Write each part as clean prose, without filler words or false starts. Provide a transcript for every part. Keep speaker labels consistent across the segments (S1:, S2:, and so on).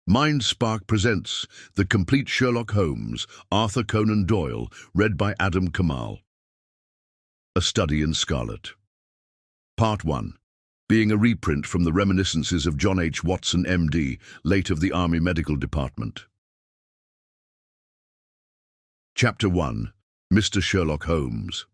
S1: Mindspark presents The Complete Sherlock Holmes, Arthur Conan Doyle, read by Adam Kamal. A Study in Scarlet. Part 1. Being a reprint from the reminiscences of John H. Watson, M.D., late of the Army Medical Department. Chapter 1. Mr. Sherlock Holmes.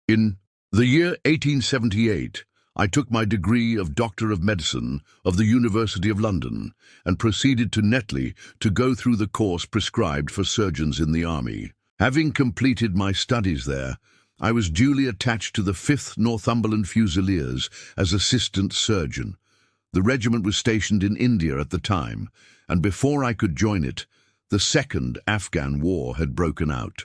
S1: In the year 1878, I took my degree of Doctor of Medicine of the University of London and proceeded to Netley to go through the course prescribed for surgeons in the Army. Having completed my studies there, I was duly attached to the 5th Northumberland Fusiliers as assistant surgeon. The regiment was stationed in India at the time, and before I could join it, the Second Afghan War had broken out.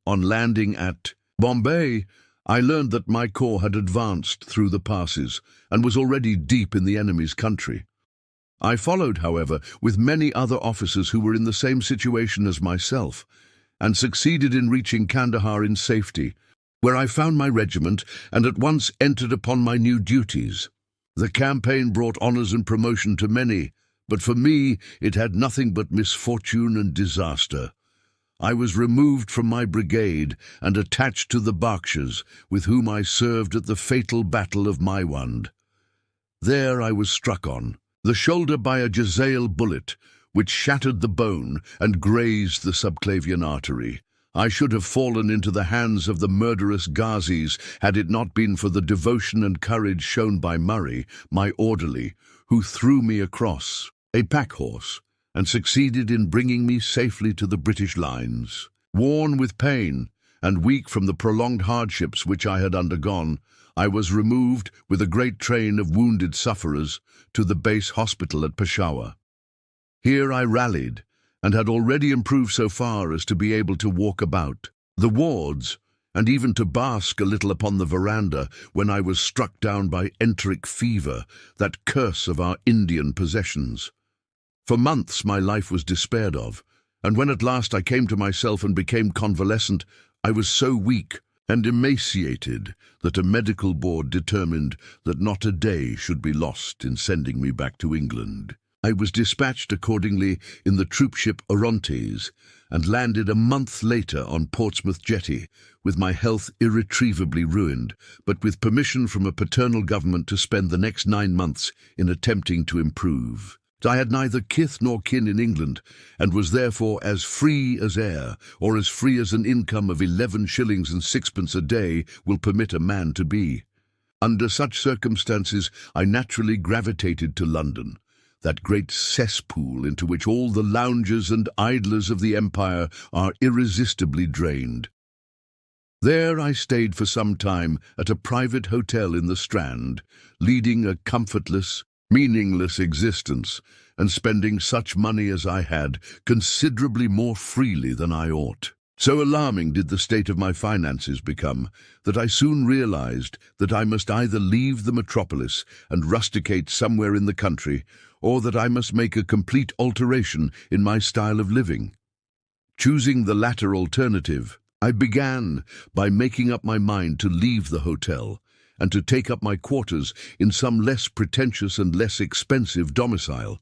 S1: On landing at Bombay, I learned that my corps had advanced through the passes and was already deep in the enemy's country. I followed, however, with many other officers who were in the same situation as myself, and succeeded in reaching Kandahar in safety, where I found my regiment and at once entered upon my new duties. The campaign brought honours and promotion to many, but for me it had nothing but misfortune and disaster. I was removed from my brigade and attached to the Berkshires, with whom I served at the fatal Battle of Maiwand. There I was struck on the shoulder by a Jezail bullet, which shattered the bone and grazed the subclavian artery. I should have fallen into the hands of the murderous Ghazis had it not been for the devotion and courage shown by Murray, my orderly, who threw me across a pack-horse and succeeded in bringing me safely to the British lines. Worn with pain and weak from the prolonged hardships which I had undergone, I was removed with a great train of wounded sufferers to the base hospital at Peshawar. Here I rallied and had already improved so far as to be able to walk about the wards and even to bask a little upon the veranda when I was struck down by enteric fever, that curse of our Indian possessions. For months my life was despaired of, and when at last I came to myself and became convalescent, I was so weak and emaciated that a medical board determined that not a day should be lost in sending me back to England. I was dispatched accordingly in the troopship Orontes and landed a month later on Portsmouth Jetty, with my health irretrievably ruined, but with permission from a paternal government to spend the next 9 months in attempting to improve. I had neither kith nor kin in England, and was therefore as free as air, or as free as an income of 11 shillings and sixpence a day will permit a man to be. Under such circumstances, I naturally gravitated to London, that great cesspool into which all the loungers and idlers of the empire are irresistibly drained. There I stayed for some time at a private hotel in the Strand, leading a comfortless, meaningless existence, and spending such money as I had considerably more freely than I ought. So alarming did the state of my finances become that I soon realized that I must either leave the metropolis and rusticate somewhere in the country, or that I must make a complete alteration in my style of living. Choosing the latter alternative, I began by making up my mind to leave the hotel and to take up my quarters in some less pretentious and less expensive domicile.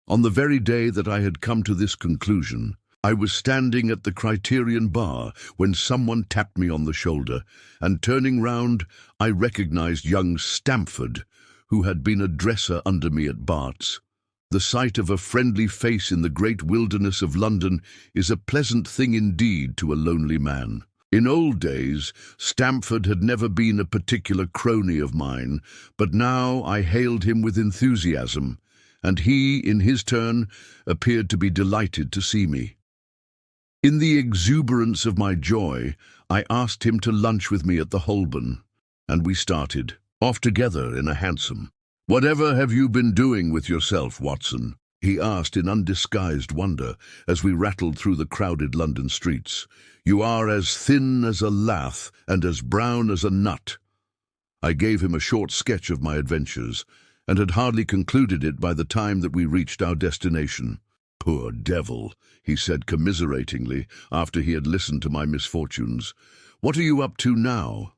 S1: On the very day that I had come to this conclusion, I was standing at the Criterion bar when someone tapped me on the shoulder, and turning round, I recognized young Stamford, who had been a dresser under me at Bart's. The sight of a friendly face in the great wilderness of London is a pleasant thing indeed to a lonely man. In old days, Stamford had never been a particular crony of mine, but now I hailed him with enthusiasm, and he, in his turn, appeared to be delighted to see me. In the exuberance of my joy, I asked him to lunch with me at the Holborn, and we started, off together in a hansom. "Whatever have you been doing with yourself, Watson?" he asked in undisguised wonder as we rattled through the crowded London streets. "You are as thin as a lath and as brown as a nut." I gave him a short sketch of my adventures, and had hardly concluded it by the time that we reached our destination. "Poor devil," he said commiseratingly, after he had listened to my misfortunes. "What are you up to now?"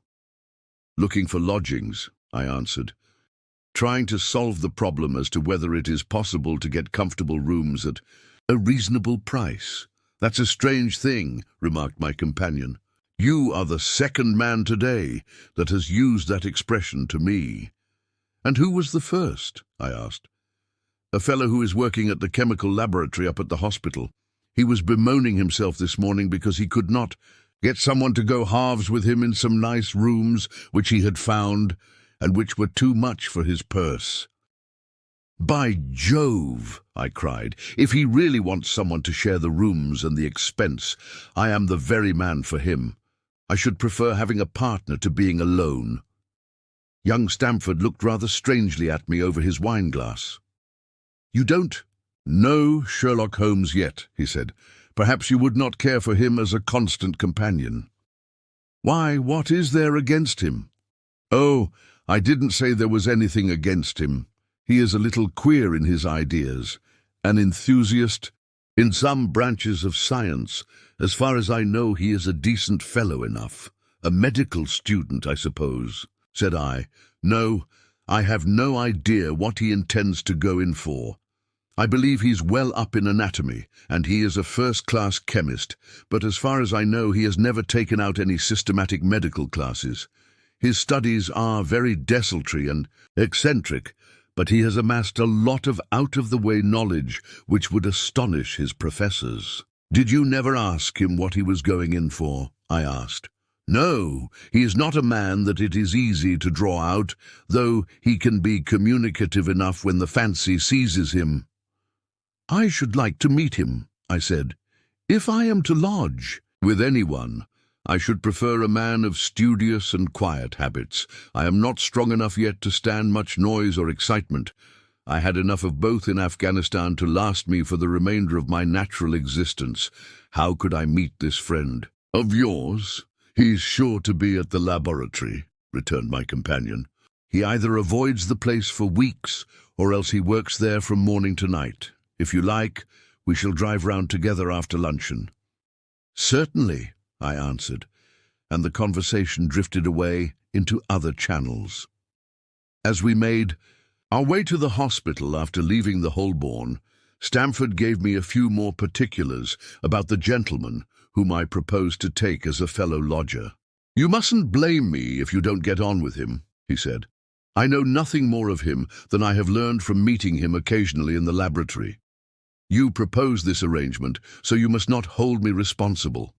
S1: "Looking for lodgings," I answered. trying to solve the problem as to whether it is possible to get comfortable rooms at a reasonable price. That's a strange thing, remarked my companion. You are the second man today that has used that expression to me. And who was the first? I asked. A fellow who is working at the chemical laboratory up at the hospital. He was bemoaning himself this morning because he could not get someone to go halves with him in some nice rooms which he had found, and which were too much for his purse. By Jove, I cried, if he really wants someone to share the rooms and the expense, I am the very man for him. I should prefer having a partner to being alone. Young Stamford looked rather strangely at me over his wine-glass. You don't know Sherlock Holmes yet, he said. Perhaps you would not care for him as a constant companion. Why, what is there against him? Oh, I didn't say there was anything against him. He is a little queer in his ideas, an enthusiast in some branches of science. As far as I know, he is a decent fellow enough. A medical student, I suppose, said I. No, I have no idea what he intends to go in for. I believe he's well up in anatomy, and he is a first-class chemist, but as far as I know, he has never taken out any systematic medical classes. His studies are very desultory and eccentric, but he has amassed a lot of out-of-the-way knowledge which would astonish his professors. Did you never ask him what he was going in for? I asked. No, he is not a man that it is easy to draw out, though he can be communicative enough when the fancy seizes him. I should like to meet him, I said. If I am to lodge with anyone, I should prefer a man of studious and quiet habits. I am not strong enough yet to stand much noise or excitement. I had enough of both in Afghanistan to last me for the remainder of my natural existence. How could I meet this friend of yours? He's sure to be at the laboratory, returned my companion. He either avoids the place for weeks, or else he works there from morning to night. If you like, we shall drive round together after luncheon. Certainly, I answered, and the conversation drifted away into other channels. As we made our way to the hospital after leaving the Holborn, Stamford gave me a few more particulars about the gentleman whom I proposed to take as a fellow lodger. You mustn't blame me if you don't get on with him, he said. I know nothing more of him than I have learned from meeting him occasionally in the laboratory. You proposed this arrangement, so you must not hold me responsible.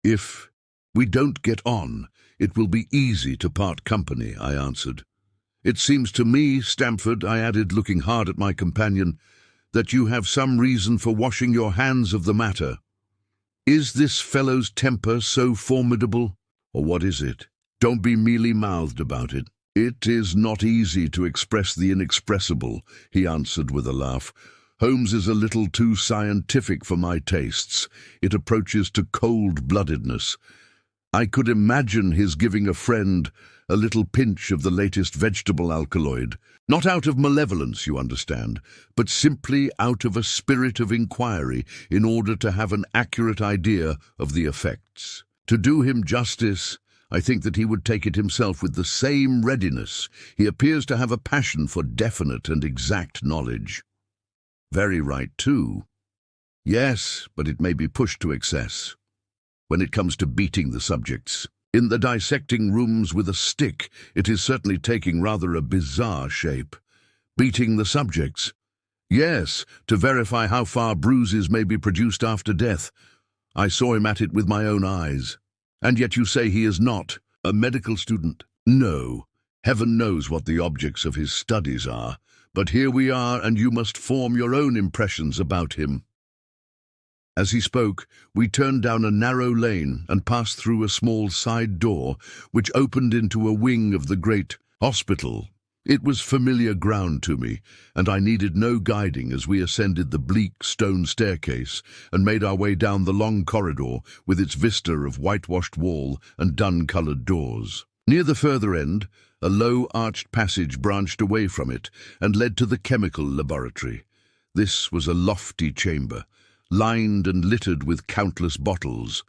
S1: If we don't get on, it will be easy to part company, I answered. It seems to me, Stamford, I added, looking hard at my companion, that you have some reason for washing your hands of the matter. Is this fellow's temper so formidable, or what is it? Don't be mealy-mouthed about it. It is not easy to express the inexpressible, he answered with a laugh. Holmes is a little too scientific for my tastes. It approaches to cold-bloodedness. I could imagine his giving a friend a little pinch of the latest vegetable alkaloid, not out of malevolence, you understand, but simply out of a spirit of inquiry in order to have an accurate idea of the effects. To do him justice, I think that he would take it himself with the same readiness. He appears to have a passion for definite and exact knowledge. Very right, too. Yes, but it may be pushed to excess. When it comes to beating the subjects in the dissecting rooms with a stick, it is certainly taking rather a bizarre shape. Beating the subjects? Yes, to verify how far bruises may be produced after death. I saw him at it with my own eyes. And yet you say he is not a medical student? No. Heaven knows what the objects of his studies are. But here we are, and you must form your own impressions about him. As he spoke, we turned down a narrow lane and passed through a small side door which opened into a wing of the great hospital. It was familiar ground to me, and I needed no guiding as we ascended the bleak stone staircase and made our way down the long corridor with its vista of whitewashed wall and dun-coloured doors. Near the further end, a low arched passage branched away from it and led to the chemical laboratory. This was a lofty chamber, lined and littered with countless bottles.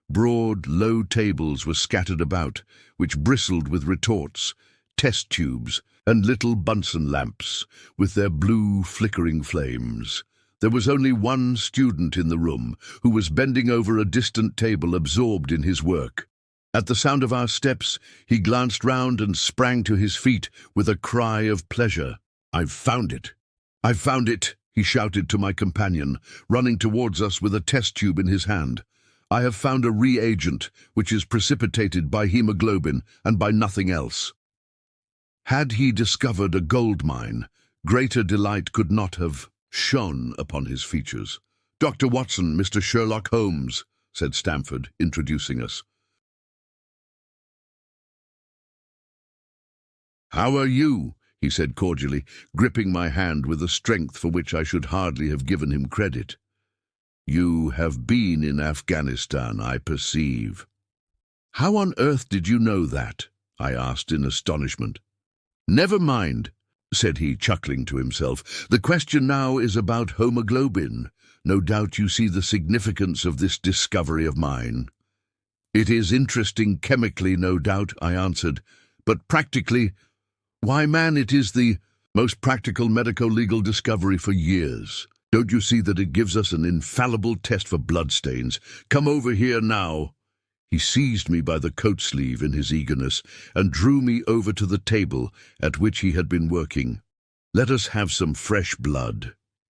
S1: Broad, low tables were scattered about, which bristled with retorts, test tubes and little Bunsen lamps with their blue flickering flames. There was only one student in the room, who was bending over a distant table, absorbed in his work. At the sound of our steps, he glanced round and sprang to his feet with a cry of pleasure. "I've found it! I've found it!" he shouted to my companion, running towards us with a test tube in his hand. "I have found a reagent which is precipitated by hemoglobin and by nothing else." Had he discovered a gold mine, greater delight could not have shone upon his features. "Dr. Watson, Mr. Sherlock Holmes," said Stamford, introducing us. "How are you?" he said cordially, gripping my hand with a strength for which I should hardly have given him credit. "You have been in Afghanistan, I perceive." "How on earth did you know that?" I asked in astonishment. "Never mind," said he, chuckling to himself. "The question now is about hemoglobin. No doubt you see the significance of this discovery of mine." "It is interesting chemically, no doubt," I answered, "but practically, why, man, it is the most practical medico-legal discovery for years. Don't you see that it gives us an infallible test for bloodstains? Come over here now." He seized me by the coat sleeve in his eagerness and drew me over to the table at which he had been working. "Let us have some fresh blood,"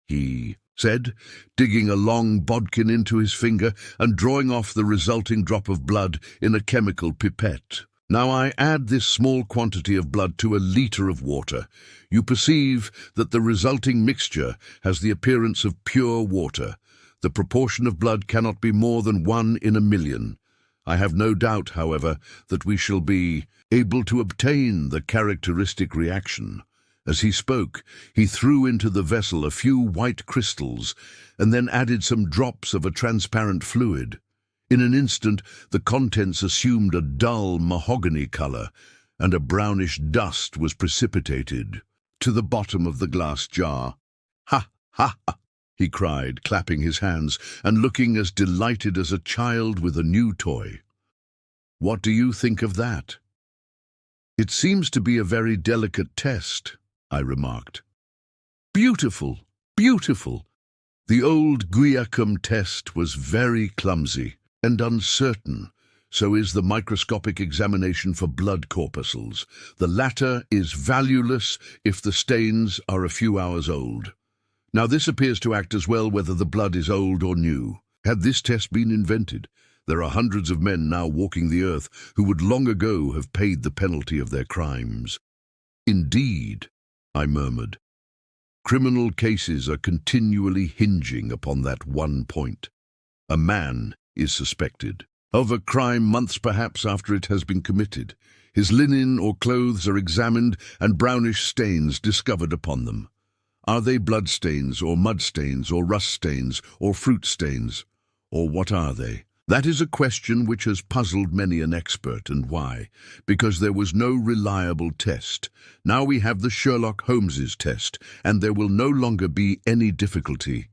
S1: he said, digging a long bodkin into his finger and drawing off the resulting drop of blood in a chemical pipette. "Now I add this small quantity of blood to a litre of water. You perceive that the resulting mixture has the appearance of pure water. The proportion of blood cannot be more than 1 in 1,000,000. I have no doubt, however, that we shall be able to obtain the characteristic reaction." As he spoke, he threw into the vessel a few white crystals and then added some drops of a transparent fluid. In an instant, the contents assumed a dull mahogany colour, and a brownish dust was precipitated to the bottom of the glass jar. "Ha, ha, ha!" he cried, clapping his hands and looking as delighted as a child with a new toy. "What do you think of that?" "It seems to be a very delicate test," I remarked. "Beautiful, beautiful. The old Guiacum test was very clumsy and uncertain. So is the microscopic examination for blood corpuscles. The latter is valueless if the stains are a few hours old. Now this appears to act as well whether the blood is old or new. Had this test been invented, there are hundreds of men now walking the earth who would long ago have paid the penalty of their crimes." "Indeed," I murmured. "Criminal cases are continually hinging upon that one point. A man is suspected of a crime months perhaps after it has been committed. His linen or clothes are examined and brownish stains discovered upon them. Are they blood stains or mud stains or rust stains or fruit stains? Or what are they? That is a question which has puzzled many an expert. And why? Because there was no reliable test. Now we have the Sherlock Holmes's test, and there will no longer be any difficulty."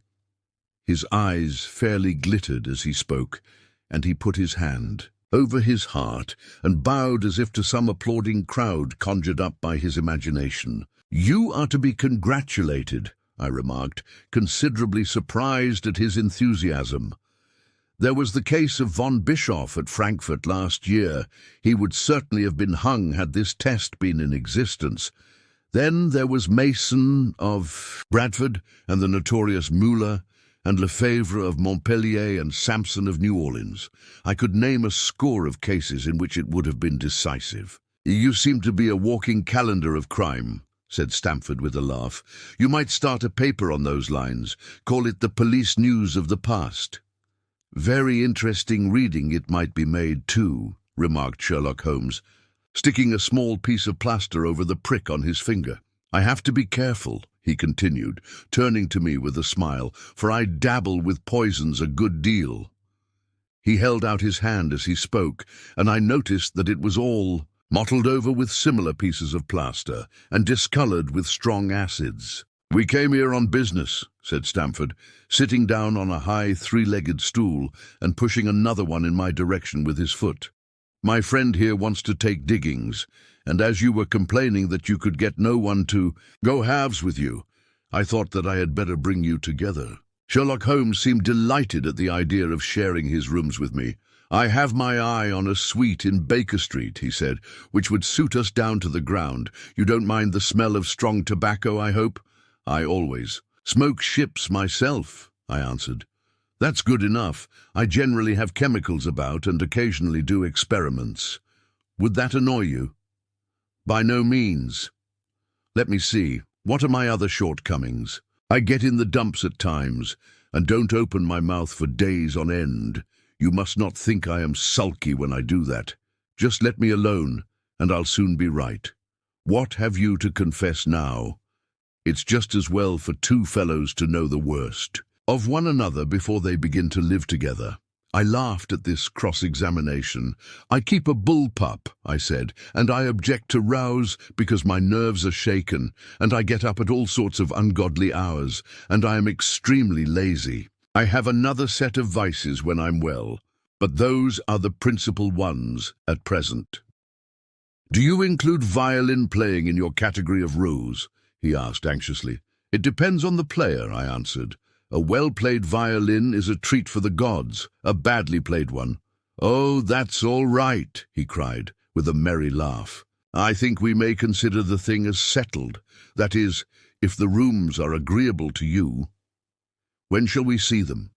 S1: His eyes fairly glittered as he spoke, and he put his hand over his heart and bowed as if to some applauding crowd conjured up by his imagination. "You are to be congratulated," I remarked, considerably surprised at his enthusiasm. "There was the case of von Bischoff at Frankfurt last year. He would certainly have been hung had this test been in existence. Then there was Mason of Bradford, and the notorious Muller, and Lefebvre of Montpellier, and Sampson of New Orleans. I could name a score of cases in which it would have been decisive." "You seem to be a walking calendar of crime," said Stamford with a laugh. "You might start a paper on those lines. Call it the Police News of the Past." "Very interesting reading it might be made too," remarked Sherlock Holmes, sticking a small piece of plaster over the prick on his finger. "I have to be careful," he continued, turning to me with a smile, "for I dabble with poisons a good deal." He held out his hand as he spoke, and I noticed that it was all mottled over with similar pieces of plaster and discoloured with strong acids. "We came here on business," said Stamford, sitting down on a high three-legged stool and pushing another one in my direction with his foot. My friend here wants to take diggings, and as you were complaining that you could get no one to go halves with you, I thought that I had better bring you together." Sherlock Holmes seemed delighted at the idea of sharing his rooms with me. "I have my eye on a suite in Baker Street," he said, "which would suit us down to the ground. You don't mind the smell of strong tobacco, I hope?" "I always smoke ships myself," I answered. "That's good enough. I generally have chemicals about and occasionally do experiments. Would that annoy you?" "By no means. Let me see. What are my other shortcomings? I get in the dumps at times and don't open my mouth for days on end. You must not think I am sulky when I do that. Just let me alone and I'll soon be right. What have you to confess now? It's just as well for two fellows to know the worst of one another before they begin to live together." I laughed at this cross-examination. "I keep a bullpup," I said, "and I object to rows because my nerves are shaken, and I get up at all sorts of ungodly hours, and I am extremely lazy. I have another set of vices when I'm well, but those are the principal ones at present." "Do you include violin playing in your category of rows?" he asked anxiously. "It depends on the player," I answered. "A well-played violin is a treat for the gods, a badly played one." "Oh, that's all right," he cried, with a merry laugh. "I think we may consider the thing as settled. That is, if the rooms are agreeable to you. When shall we see them?"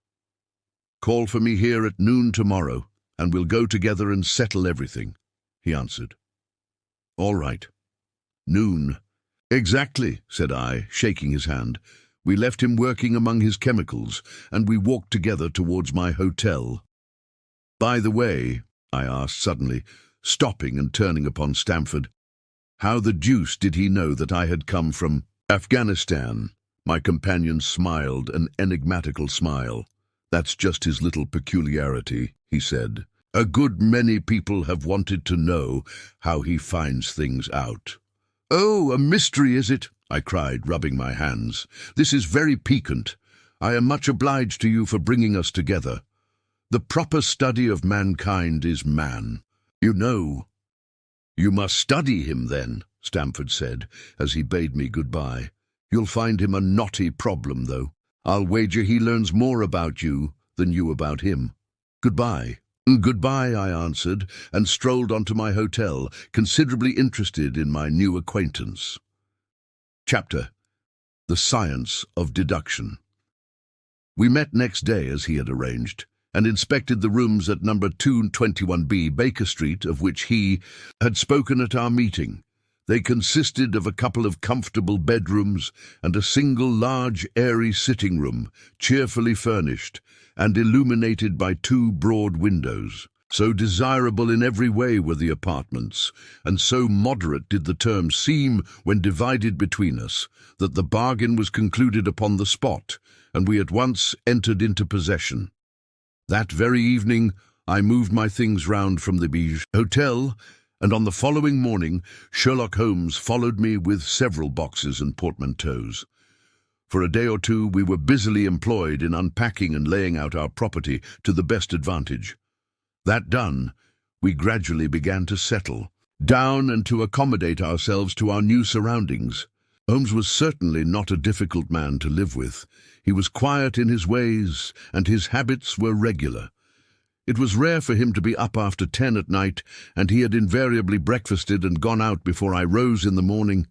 S1: "Call for me here at noon tomorrow, and we'll go together and settle everything," he answered. "All right. Noon." "Exactly," said I, shaking his hand. We left him working among his chemicals, and we walked together towards my hotel. "By the way," I asked suddenly, stopping and turning upon Stamford, "how the deuce did he know that I had come from Afghanistan?" My companion smiled an enigmatical smile. "That's just his little peculiarity," he said. "A good many people have wanted to know how he finds things out." "Oh, a mystery, is it?" I cried, rubbing my hands. "This is very piquant. I am much obliged to you for bringing us together. The proper study of mankind is man. You know." "You must study him, then," Stamford said, as he bade me goodbye. "You'll find him a knotty problem, though. I'll wager he learns more about you than you about him. Goodbye." "Goodbye," I answered, and strolled onto my hotel, considerably interested in my new acquaintance. Chapter: The Science of Deduction. We met next day as he had arranged, and inspected the rooms at number 221B Baker Street, of which he had spoken at our meeting. They consisted of a couple of comfortable bedrooms and a single large airy sitting room, cheerfully furnished and illuminated by two broad windows. So desirable in every way were the apartments, and so moderate did the terms seem when divided between us, that the bargain was concluded upon the spot, and we at once entered into possession. That very evening I moved my things round from the Beige Hotel, and on the following morning Sherlock Holmes followed me with several boxes and portmanteaus. For a day or two we were busily employed in unpacking and laying out our property to the best advantage. That done, we gradually began to settle down and to accommodate ourselves to our new surroundings. Holmes was certainly not a difficult man to live with. He was quiet in his ways, and his habits were regular. It was rare for him to be up after 10 at night, and he had invariably breakfasted and gone out before I rose in the morning.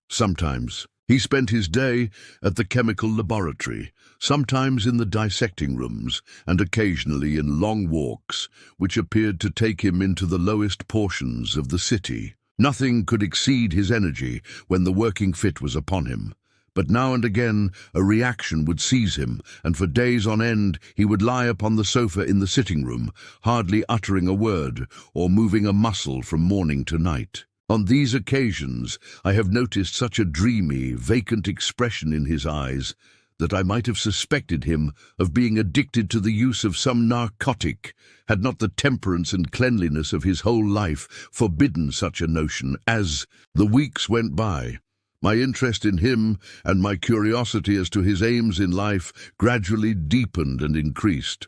S1: Sometimes he spent his day at the chemical laboratory, sometimes in the dissecting rooms, and occasionally in long walks, which appeared to take him into the lowest portions of the city. Nothing could exceed his energy when the working fit was upon him, but now and again a reaction would seize him, and for days on end he would lie upon the sofa in the sitting-room, hardly uttering a word or moving a muscle from morning to night. On these occasions I have noticed such a dreamy, vacant expression in his eyes that I might have suspected him of being addicted to the use of some narcotic, had not the temperance and cleanliness of his whole life forbidden such a notion. As the weeks went by, my interest in him and my curiosity as to his aims in life gradually deepened and increased.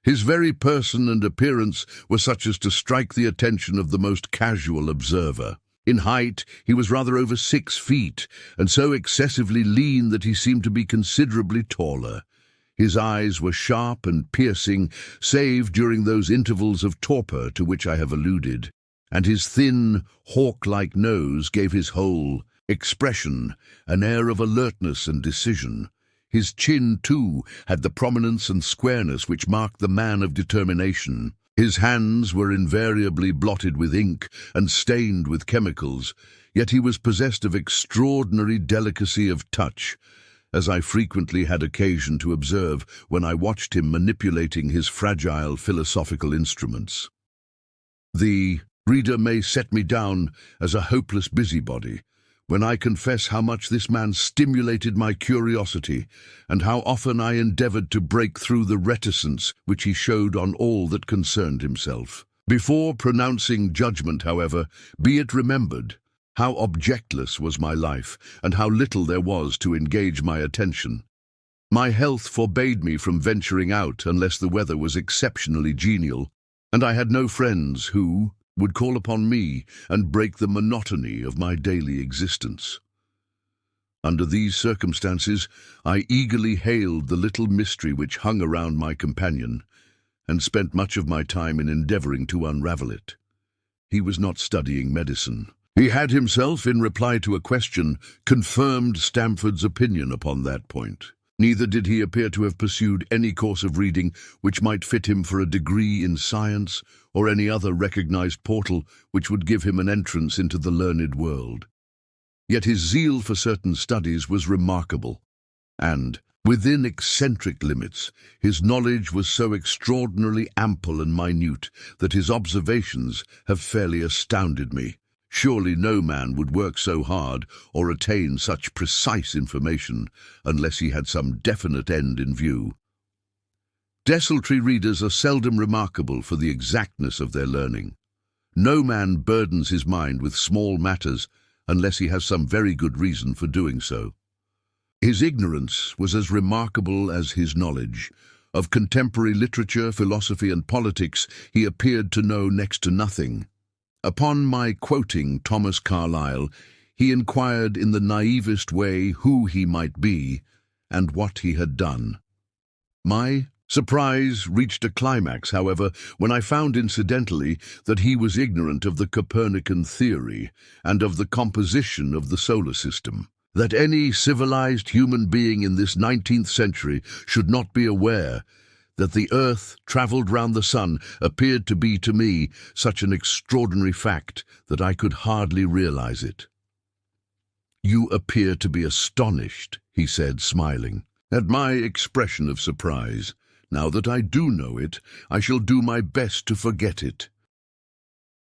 S1: His very person and appearance were such as to strike the attention of the most casual observer. In height, he was rather over 6 feet, and so excessively lean that he seemed to be considerably taller. His eyes were sharp and piercing, save during those intervals of torpor to which I have alluded, and his thin, hawk-like nose gave his whole expression an air of alertness and decision. His chin, too, had the prominence and squareness which marked the man of determination. His hands were invariably blotted with ink and stained with chemicals, yet he was possessed of extraordinary delicacy of touch, as I frequently had occasion to observe when I watched him manipulating his fragile philosophical instruments. The reader may set me down as a hopeless busybody when I confess how much this man stimulated my curiosity, and how often I endeavored to break through the reticence which he showed on all that concerned himself. Before pronouncing judgment, however, be it remembered how objectless was my life, and how little there was to engage my attention. My health forbade me from venturing out unless the weather was exceptionally genial, and I had no friends who would call upon me and break the monotony of my daily existence. Under these circumstances, I eagerly hailed the little mystery which hung around my companion, and spent much of my time in endeavoring to unravel it. He was not studying medicine. He had himself, in reply to a question, confirmed Stamford's opinion upon that point. Neither did he appear to have pursued any course of reading which might fit him for a degree in science or any other recognized portal which would give him an entrance into the learned world. Yet his zeal for certain studies was remarkable, and, within eccentric limits, his knowledge was so extraordinarily ample and minute that his observations have fairly astounded me. Surely no man would work so hard or attain such precise information unless he had some definite end in view. Desultory readers are seldom remarkable for the exactness of their learning. No man burdens his mind with small matters unless he has some very good reason for doing so. His ignorance was as remarkable as his knowledge. Of contemporary literature, philosophy, and politics he appeared to know next to nothing. Upon my quoting Thomas Carlyle, he inquired in the naivest way who he might be and what he had done. My surprise reached a climax, however, when I found incidentally that he was ignorant of the Copernican theory and of the composition of the solar system. That any civilized human being in this 19th century should not be aware that the earth travelled round the sun appeared to be to me such an extraordinary fact that I could hardly realize it. "You appear to be astonished," he said, smiling, "at my expression of surprise. Now that I do know it, I shall do my best to forget it."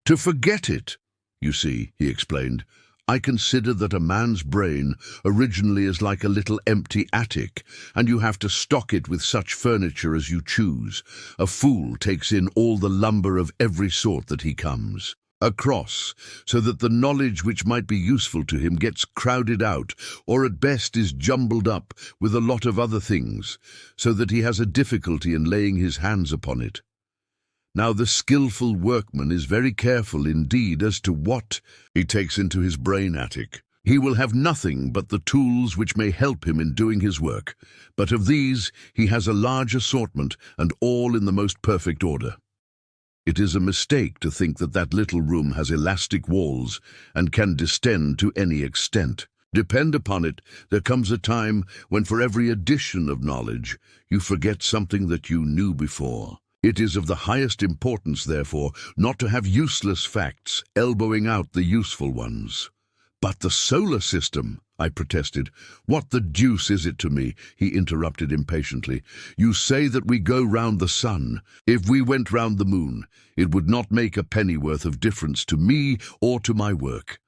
S1: "To forget it? You see," he explained, "I consider that a man's brain originally is like a little empty attic, and you have to stock it with such furniture as you choose. A fool takes in all the lumber of every sort that he comes across, so that the knowledge which might be useful to him gets crowded out, or at best is jumbled up with a lot of other things, so that he has a difficulty in laying his hands upon it. Now the skillful workman is very careful indeed as to what he takes into his brain attic. He will have nothing but the tools which may help him in doing his work, but of these he has a large assortment, and all in the most perfect order. It is a mistake to think that that little room has elastic walls and can distend to any extent. Depend upon it, there comes a time when for every addition of knowledge you forget something that you knew before. It is of the highest importance, therefore, not to have useless facts elbowing out the useful ones." "But the solar system," I protested. "What the deuce is it to me?" he interrupted impatiently. "You say that we go round the sun. If we went round the moon, it would not make a pennyworth of difference to me or to my work."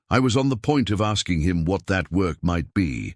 S1: I was on the point of asking him what that work might be,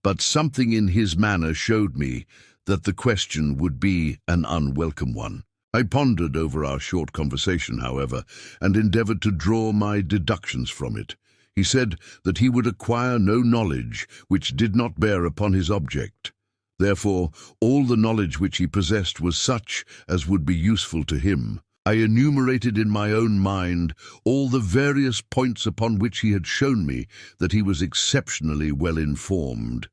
S1: but something in his manner showed me that the question would be an unwelcome one. I pondered over our short conversation, however, and endeavored to draw my deductions from it. He said that he would acquire no knowledge which did not bear upon his object, Therefore, all the knowledge which he possessed was such as would be useful to him. I enumerated in my own mind all the various points upon which he had shown me that he was exceptionally well informed.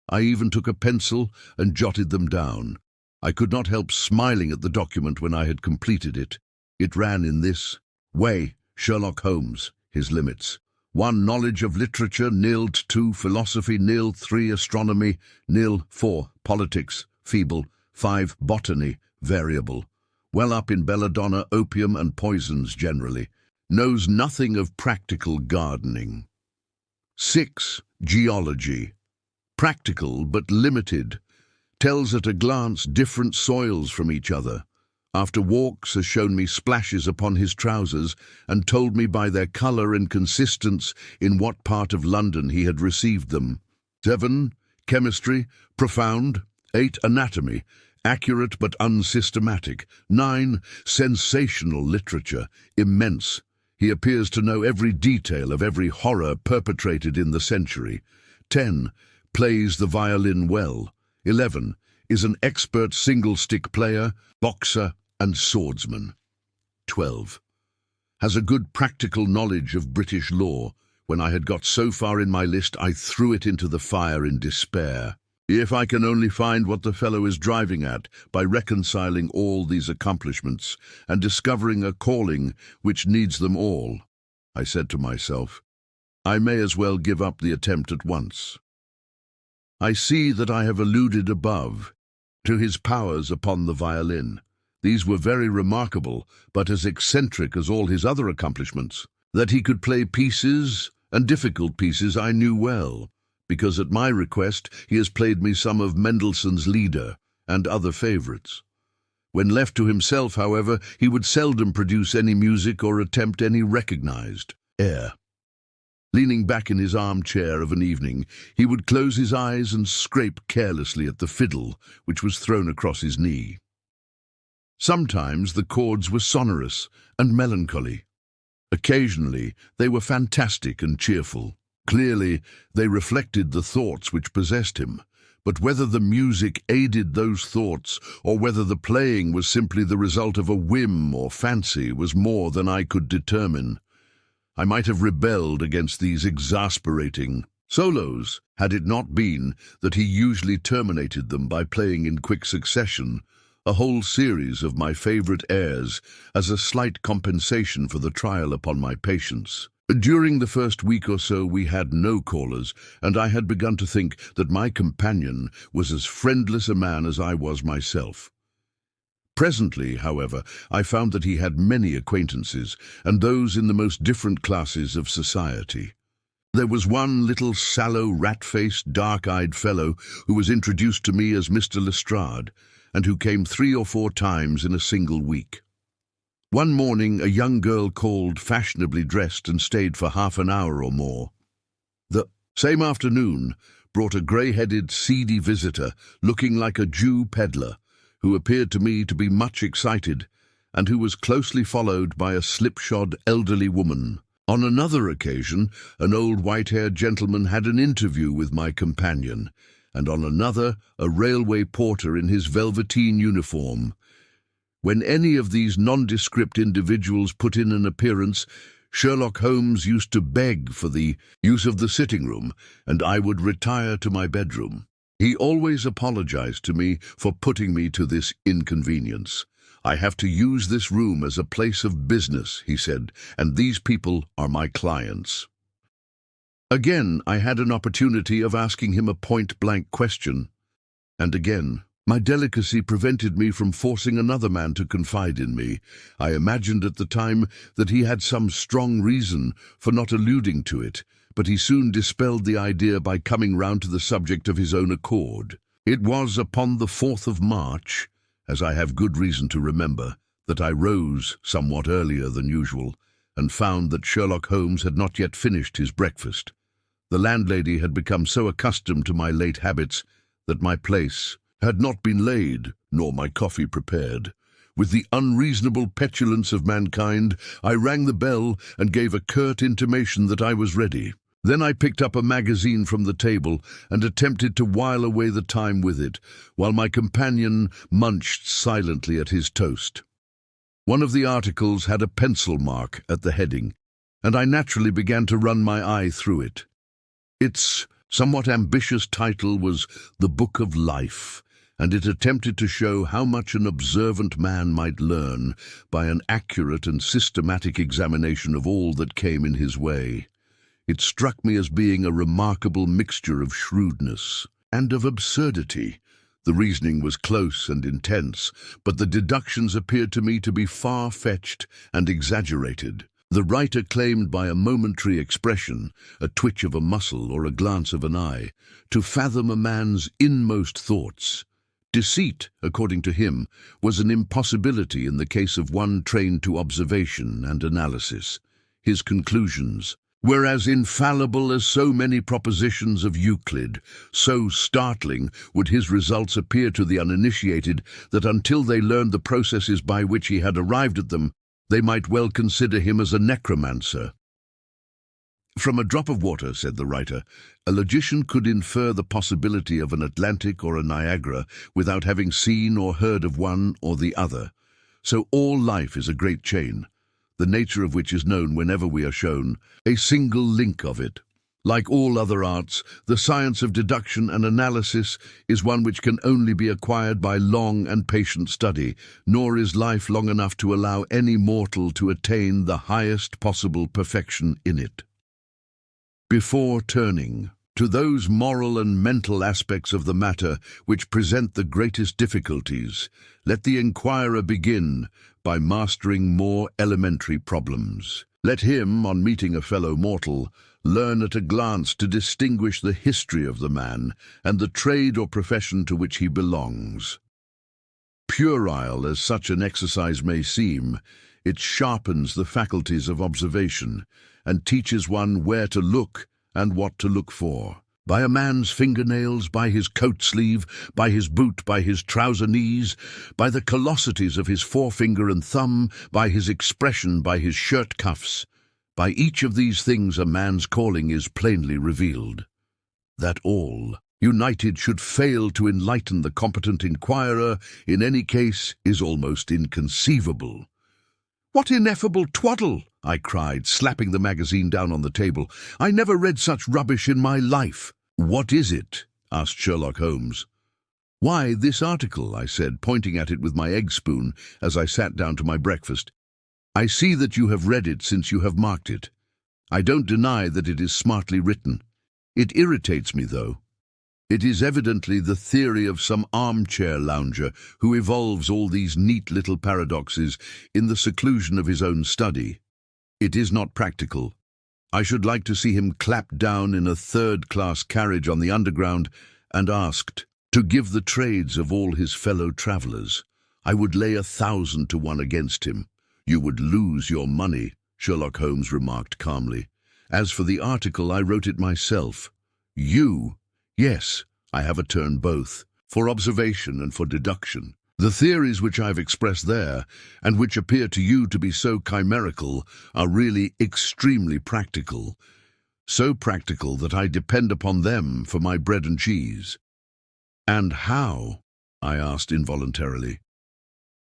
S1: I even took a pencil and jotted them down. I could not help smiling at the document when I had completed it. It ran in this way: Sherlock Holmes, his limits. 1. Knowledge of literature, nil. 2. Philosophy, nil. 3. Astronomy, nil. 4. Politics, feeble. 5. Botany, variable. Well up in belladonna, opium and poisons generally. Knows nothing of practical gardening. 6. Geology. Practical but limited. Tells at a glance different soils from each other. After walks has shown me splashes upon his trousers and told me by their colour and consistence in what part of London he had received them. 7. Chemistry, profound. 8. Anatomy, accurate but unsystematic. 9. Sensational literature, immense. He appears to know every detail of every horror perpetrated in the century. 10. Plays the violin well. 11. Is an expert single-stick player, boxer and swordsman. 12. Has a good practical knowledge of British law. When I had got so far in my list, I threw it into the fire in despair. If I can only find what the fellow is driving at by reconciling all these accomplishments and discovering a calling which needs them all, I said to myself, I may as well give up the attempt at once. I see that I have alluded above to his powers upon the violin. These were very remarkable, but as eccentric as all his other accomplishments. That he could play pieces, and difficult pieces, I knew well, because at my request he has played me some of Mendelssohn's Lieder and other favourites. When left to himself, however, he would seldom produce any music or attempt any recognised air. Leaning back in his armchair of an evening, he would close his eyes and scrape carelessly at the fiddle, which was thrown across his knee. Sometimes the chords were sonorous and melancholy. Occasionally they were fantastic and cheerful. Clearly they reflected the thoughts which possessed him, but whether the music aided those thoughts or whether the playing was simply the result of a whim or fancy was more than I could determine. I might have rebelled against these exasperating solos had it not been that he usually terminated them by playing in quick succession a whole series of my favourite airs as a slight compensation for the trial upon my patience. During the first week or so we had no callers, and I had begun to think that my companion was as friendless a man as I was myself. Presently, however, I found that he had many acquaintances, and those in the most different classes of society. There was one little sallow, rat-faced, dark-eyed fellow who was introduced to me as Mr. Lestrade, and who came 3 or 4 times in a single week. One morning a young girl called, fashionably dressed, and stayed for half an hour or more. The same afternoon brought a grey-headed, seedy visitor, looking like a Jew peddler, who appeared to me to be much excited, and who was closely followed by a slipshod elderly woman. On another occasion, an old white-haired gentleman had an interview with my companion, and on another, a railway porter in his velveteen uniform. When any of these nondescript individuals put in an appearance, Sherlock Holmes used to beg for the use of the sitting-room, and I would retire to my bedroom. He always apologized to me for putting me to this inconvenience. I have to use this room as a place of business, he said, and these people are my clients. Again, I had an opportunity of asking him a point-blank question, and again, my delicacy prevented me from forcing another man to confide in me. I imagined at the time that he had some strong reason for not alluding to it, but he soon dispelled the idea by coming round to the subject of his own accord. It was upon the 4th of March, as I have good reason to remember, that I rose somewhat earlier than usual, and found that Sherlock Holmes had not yet finished his breakfast. The landlady had become so accustomed to my late habits that my place had not been laid, nor my coffee prepared. With the unreasonable petulance of mankind, I rang the bell and gave a curt intimation that I was ready. Then I picked up a magazine from the table and attempted to while away the time with it, while my companion munched silently at his toast. One of the articles had a pencil mark at the heading, and I naturally began to run my eye through it. Its somewhat ambitious title was The Book of Life, and it attempted to show how much an observant man might learn by an accurate and systematic examination of all that came in his way. It struck me as being a remarkable mixture of shrewdness and of absurdity. The reasoning was close and intense, but the deductions appeared to me to be far-fetched and exaggerated. The writer claimed by a momentary expression, a twitch of a muscle or a glance of an eye, to fathom a man's inmost thoughts. Deceit, according to him, was an impossibility in the case of one trained to observation and analysis. His conclusions were as infallible as so many propositions of Euclid. So startling would his results appear to the uninitiated that until they learned the processes by which he had arrived at them, they might well consider him as a necromancer. From a drop of water, said the writer, a logician could infer the possibility of an Atlantic or a Niagara without having seen or heard of one or the other. So all life is a great chain, the nature of which is known whenever we are shown a single link of it. Like all other arts, the science of deduction and analysis is one which can only be acquired by long and patient study, nor is life long enough to allow any mortal to attain the highest possible perfection in it. Before turning to those moral and mental aspects of the matter which present the greatest difficulties, let the inquirer begin by mastering more elementary problems. Let him, on meeting a fellow mortal, learn at a glance to distinguish the history of the man and the trade or profession to which he belongs. Puerile as such an exercise may seem, it sharpens the faculties of observation and teaches one where to look and what to look for. By a man's fingernails, by his coat sleeve, by his boot, by his trouser knees, by the callosities of his forefinger and thumb, by his expression, by his shirt cuffs. By each of these things a man's calling is plainly revealed. That all, united, should fail to enlighten the competent inquirer in any case is almost inconceivable. "What ineffable twaddle!" I cried, slapping the magazine down on the table. "I never read such rubbish in my life." "What is it?" asked Sherlock Holmes. "Why, this article," I said, pointing at it with my egg spoon as I sat down to my breakfast. "I see that you have read it since you have marked it. I don't deny that it is smartly written. It irritates me, though. It is evidently the theory of some armchair lounger who evolves all these neat little paradoxes in the seclusion of his own study. It is not practical. I should like to see him clapped down in a third-class carriage on the Underground and asked to give the trades of all his fellow travellers. I would lay 1,000 to 1 against him." "You would lose your money," Sherlock Holmes remarked calmly. "As for the article, I wrote it myself." "You?" "Yes, I have a turn both, for observation and for deduction. The theories which I have expressed there, and which appear to you to be so chimerical, are really extremely practical. So practical that I depend upon them for my bread and cheese." "And how?" I asked involuntarily.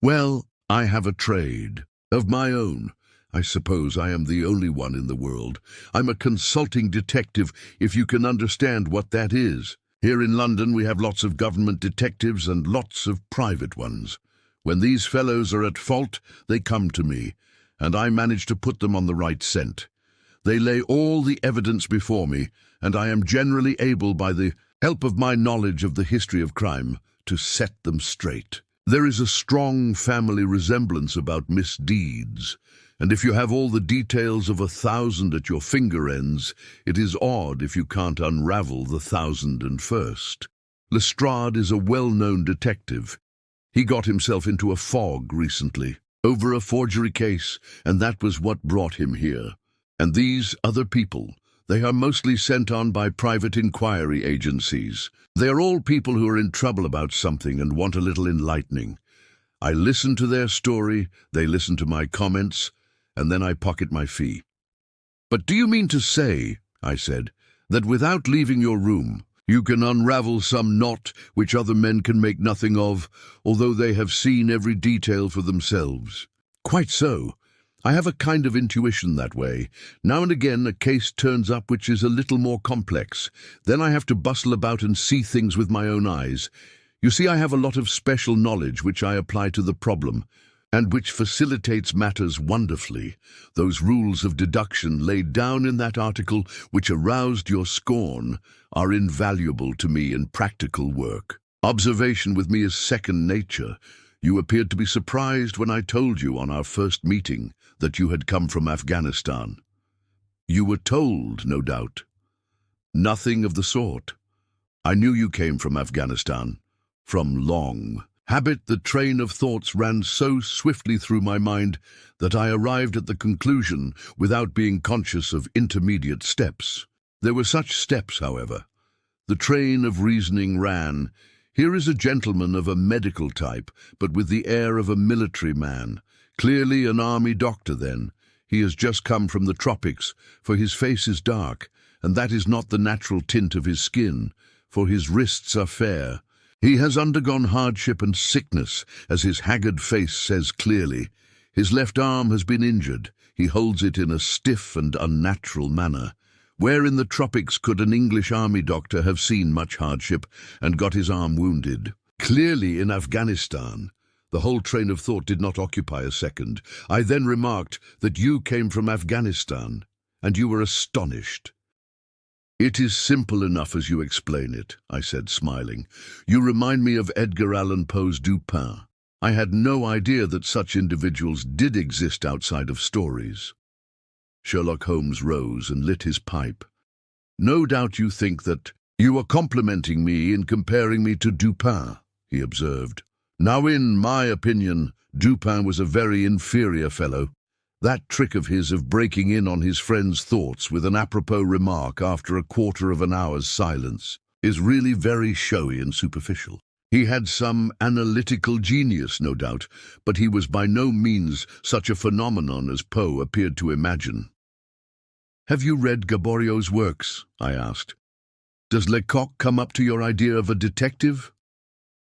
S1: "Well, I have a trade of my own. I suppose I am the only one in the world. I'm a consulting detective, if you can understand what that is. Here in London we have lots of government detectives and lots of private ones. When these fellows are at fault, they come to me, and I manage to put them on the right scent. They lay all the evidence before me, and I am generally able, by the help of my knowledge of the history of crime, to set them straight. There is a strong family resemblance about misdeeds, and if you have all the details of 1,000 at your finger ends, it is odd if you can't unravel the 1,001st. Lestrade is a well-known detective. He got himself into a fog recently over a forgery case, and that was what brought him here. And these other people, they are mostly sent on by private inquiry agencies. They are all people who are in trouble about something and want a little enlightening. I listen to their story, they listen to my comments, and then I pocket my fee." "But do you mean to say," I said, "that without leaving your room, you can unravel some knot which other men can make nothing of, although they have seen every detail for themselves." "Quite so. I have a kind of intuition that way. Now and again a case turns up which is a little more complex. Then I have to bustle about and see things with my own eyes. You see, I have a lot of special knowledge which I apply to the problem, and which facilitates matters wonderfully. Those rules of deduction laid down in that article which aroused your scorn are invaluable to me in practical work. Observation with me is second nature. You appeared to be surprised when I told you on our first meeting that you had come from Afghanistan. You were told, no doubt." "Nothing of the sort. I knew you came from Afghanistan. From long habit, the train of thoughts ran so swiftly through my mind that I arrived at the conclusion without being conscious of intermediate steps. There were such steps, however. The train of reasoning ran, 'Here is a gentleman of a medical type, but with the air of a military man. Clearly an army doctor, then. He has just come from the tropics, for his face is dark, and that is not the natural tint of his skin, for his wrists are fair. He has undergone hardship and sickness, as his haggard face says clearly. His left arm has been injured. He holds it in a stiff and unnatural manner. Where in the tropics could an English army doctor have seen much hardship and got his arm wounded? Clearly in Afghanistan." The whole train of thought did not occupy a second. I then remarked that you came from Afghanistan, and you were astonished. "It is simple enough as you explain it," I said, smiling. "You remind me of Edgar Allan Poe's Dupin. I had no idea that such individuals did exist outside of stories." Sherlock Holmes rose and lit his pipe. "No doubt you think that you are complimenting me in comparing me to Dupin," he observed. "Now, in my opinion, Dupin was a very inferior fellow. That trick of his of breaking in on his friend's thoughts with an apropos remark after a quarter of an hour's silence is really very showy and superficial. He had some analytical genius, no doubt, but he was by no means such a phenomenon as Poe appeared to imagine." "Have you read Gaboriau's works?" I asked. "Does Lecoq come up to your idea of a detective?"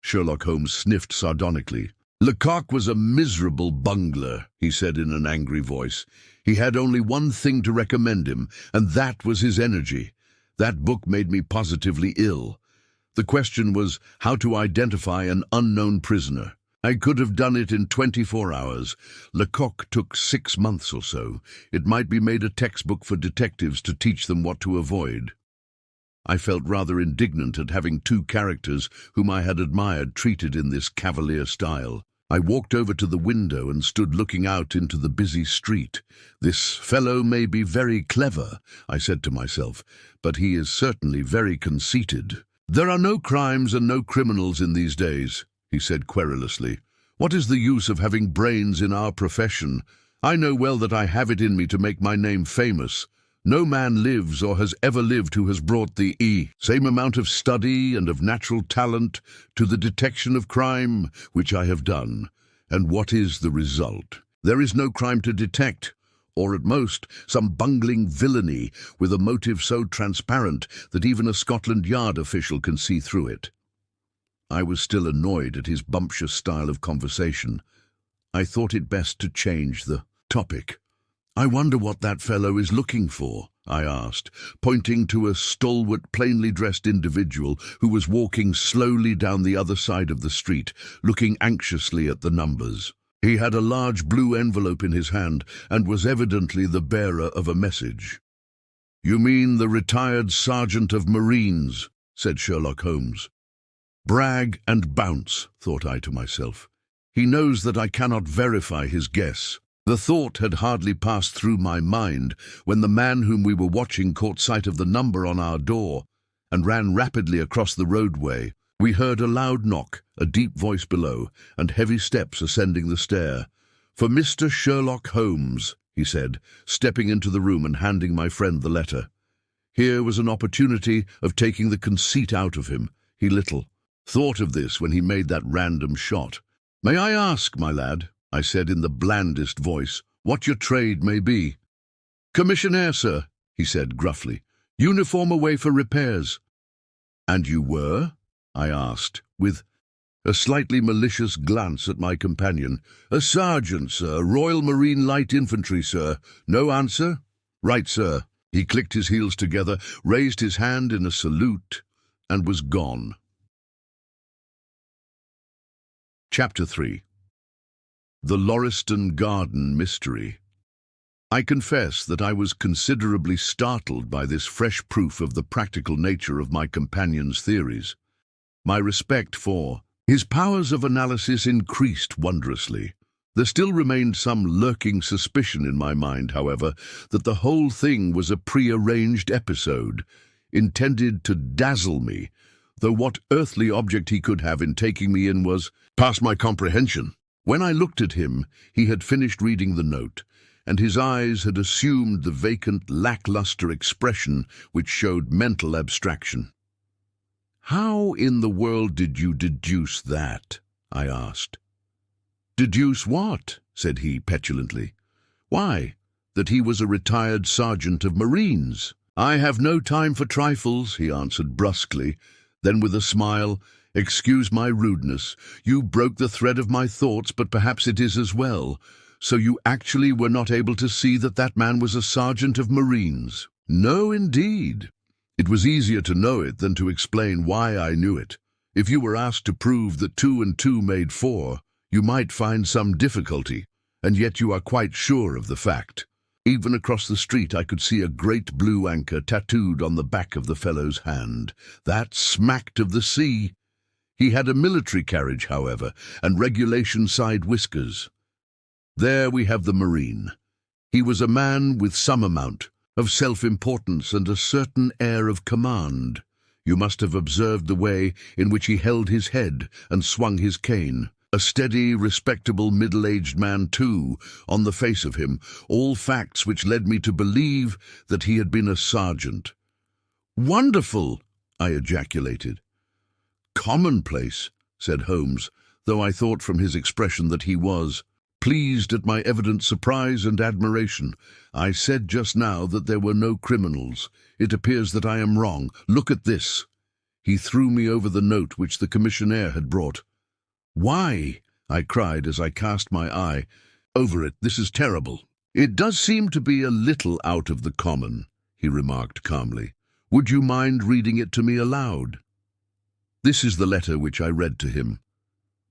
S1: Sherlock Holmes sniffed sardonically. "Lecoq was a miserable bungler," he said in an angry voice. "He had only one thing to recommend him, and that was his energy. That book made me positively ill. The question was how to identify an unknown prisoner. I could have done it in 24 hours. Lecoq took 6 months or so. It might be made a textbook for detectives to teach them what to avoid." I felt rather indignant at having two characters whom I had admired treated in this cavalier style. I walked over to the window and stood looking out into the busy street. "This fellow may be very clever," I said to myself, "but he is certainly very conceited." "There are no crimes and no criminals in these days," he said querulously. "What is the use of having brains in our profession? I know well that I have it in me to make my name famous. No man lives or has ever lived who has brought the same amount of study and of natural talent to the detection of crime, which I have done. And what is the result? There is no crime to detect, or at most some bungling villainy with a motive so transparent that even a Scotland Yard official can see through it." I was still annoyed at his bumptious style of conversation. I thought it best to change the topic. "I wonder what that fellow is looking for," I asked, pointing to a stalwart, plainly dressed individual who was walking slowly down the other side of the street, looking anxiously at the numbers. He had a large blue envelope in his hand and was evidently the bearer of a message. "You mean the retired sergeant of Marines," said Sherlock Holmes. "Brag and bounce," thought I to myself. "He knows that I cannot verify his guess." The thought had hardly passed through my mind when the man whom we were watching caught sight of the number on our door and ran rapidly across the roadway. We heard a loud knock, a deep voice below, and heavy steps ascending the stair. "For Mr. Sherlock Holmes," he said, stepping into the room and handing my friend the letter. Here was an opportunity of taking the conceit out of him. He little thought of this when he made that random shot. "May I ask, my lad," I said in the blandest voice, "what your trade may be?" "Commissionaire, sir," he said gruffly. Uniform away for repairs." "And you were?" I asked, with a slightly malicious glance at my companion. "A sergeant, sir. Royal Marine Light Infantry, sir. No answer?" "Right, sir." He clicked his heels together, raised his hand in a salute, and was gone. Chapter 3. The Lauriston Garden Mystery. I confess that I was considerably startled by this fresh proof of the practical nature of my companion's theories. My respect for his powers of analysis increased wondrously. There still remained some lurking suspicion in my mind, however, that the whole thing was a pre-arranged episode, intended to dazzle me, though what earthly object he could have in taking me in was past my comprehension. When I looked at him, he had finished reading the note, and his eyes had assumed the vacant, lackluster expression which showed mental abstraction. "How in the world did you deduce that?" I asked. "Deduce what?" said he petulantly. "Why, that he was a retired sergeant of Marines." "I have no time for trifles," he answered brusquely. Then with a smile, "Excuse my rudeness. You broke the thread of my thoughts, but perhaps it is as well. So you actually were not able to see that that man was a sergeant of Marines?" "No, indeed. It was easier to know it than to explain why I knew it. If you were asked to prove that 2 and 2 made 4, you might find some difficulty, and yet you are quite sure of the fact. Even across the street I could see a great blue anchor tattooed on the back of the fellow's hand. That smacked of the sea. He had a military carriage, however, and regulation side whiskers. There we have the Marine. He was a man with some amount of self-importance and a certain air of command. You must have observed the way in which he held his head and swung his cane. A steady, respectable, middle-aged man, too, on the face of him, all facts which led me to believe that he had been a sergeant. "Wonderful!" I ejaculated. "Commonplace," said Holmes, though I thought from his expression that he was pleased at my evident surprise and admiration. "I said just now that there were no criminals. It appears that I am wrong. Look at this." He threw me over the note which the commissionaire had brought. "Why?" I cried as I cast my eye over it. "This is terrible." "It does seem to be a little out of the common," he remarked calmly. "Would you mind reading it to me aloud?" This is the letter which I read to him.